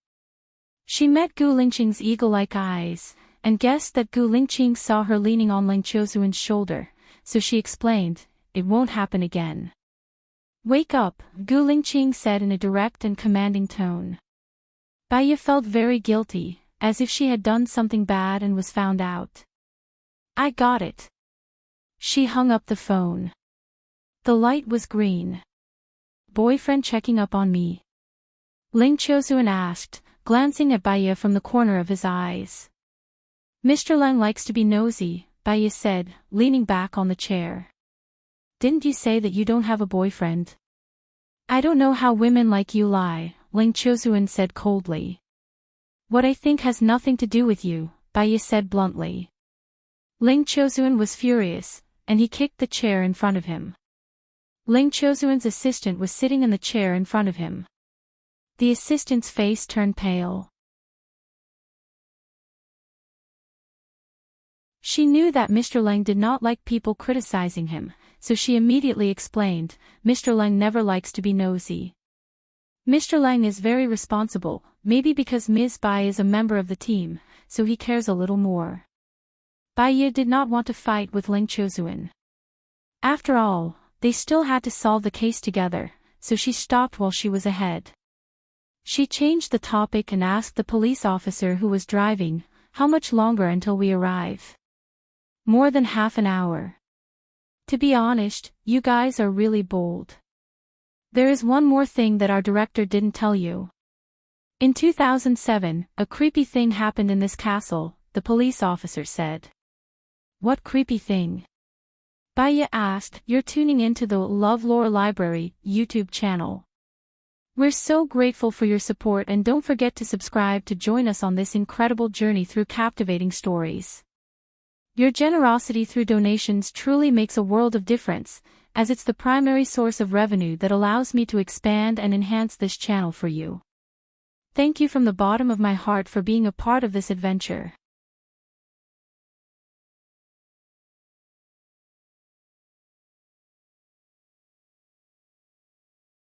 She met Gu Lingqing's eagle-like eyes, and guessed that Gu Lingqing saw her leaning on Ling Chosuen's shoulder, so she explained, "It won't happen again." "Wake up," Gu Lingqing said in a direct and commanding tone. Baya felt very guilty, as if she had done something bad and was found out. "I got it." She hung up the phone. The light was green. "Boyfriend checking up on me?" Ling Chosuen asked, glancing at Baya from the corner of his eyes. "Mr. Lang likes to be nosy," Baya said, leaning back on the chair. "Didn't you say that you don't have a boyfriend?" "I don't know how women like you lie," Ling Chosuen said coldly. "What I think has nothing to do with you," Baya said bluntly. Ling Chosuen was furious, and he kicked the chair in front of him. Ling Chosuen's assistant was sitting in the chair in front of him. The assistant's face turned pale. She knew that Mr. Lang did not like people criticizing him, so she immediately explained, "Mr. Lang never likes to be nosy. Mr. Lang is very responsible, maybe because Ms. Bai is a member of the team, so he cares a little more." Baya did not want to fight with Ling Chosuen. After all, they still had to solve the case together, so she stopped while she was ahead. She changed the topic and asked the police officer who was driving, "How much longer until we arrive?" "More than half an hour." "To be honest, you guys are really bold. There is one more thing that our director didn't tell you. In 2007, a creepy thing happened in this castle," the police officer said. "What creepy thing?" Baya asked. "You're tuning into the LoveLore Library YouTube channel. We're so grateful for your support, and don't forget to subscribe to join us on this incredible journey through captivating stories. Your generosity through donations truly makes a world of difference, as it's the primary source of revenue that allows me to expand and enhance this channel for you. Thank you from the bottom of my heart for being a part of this adventure."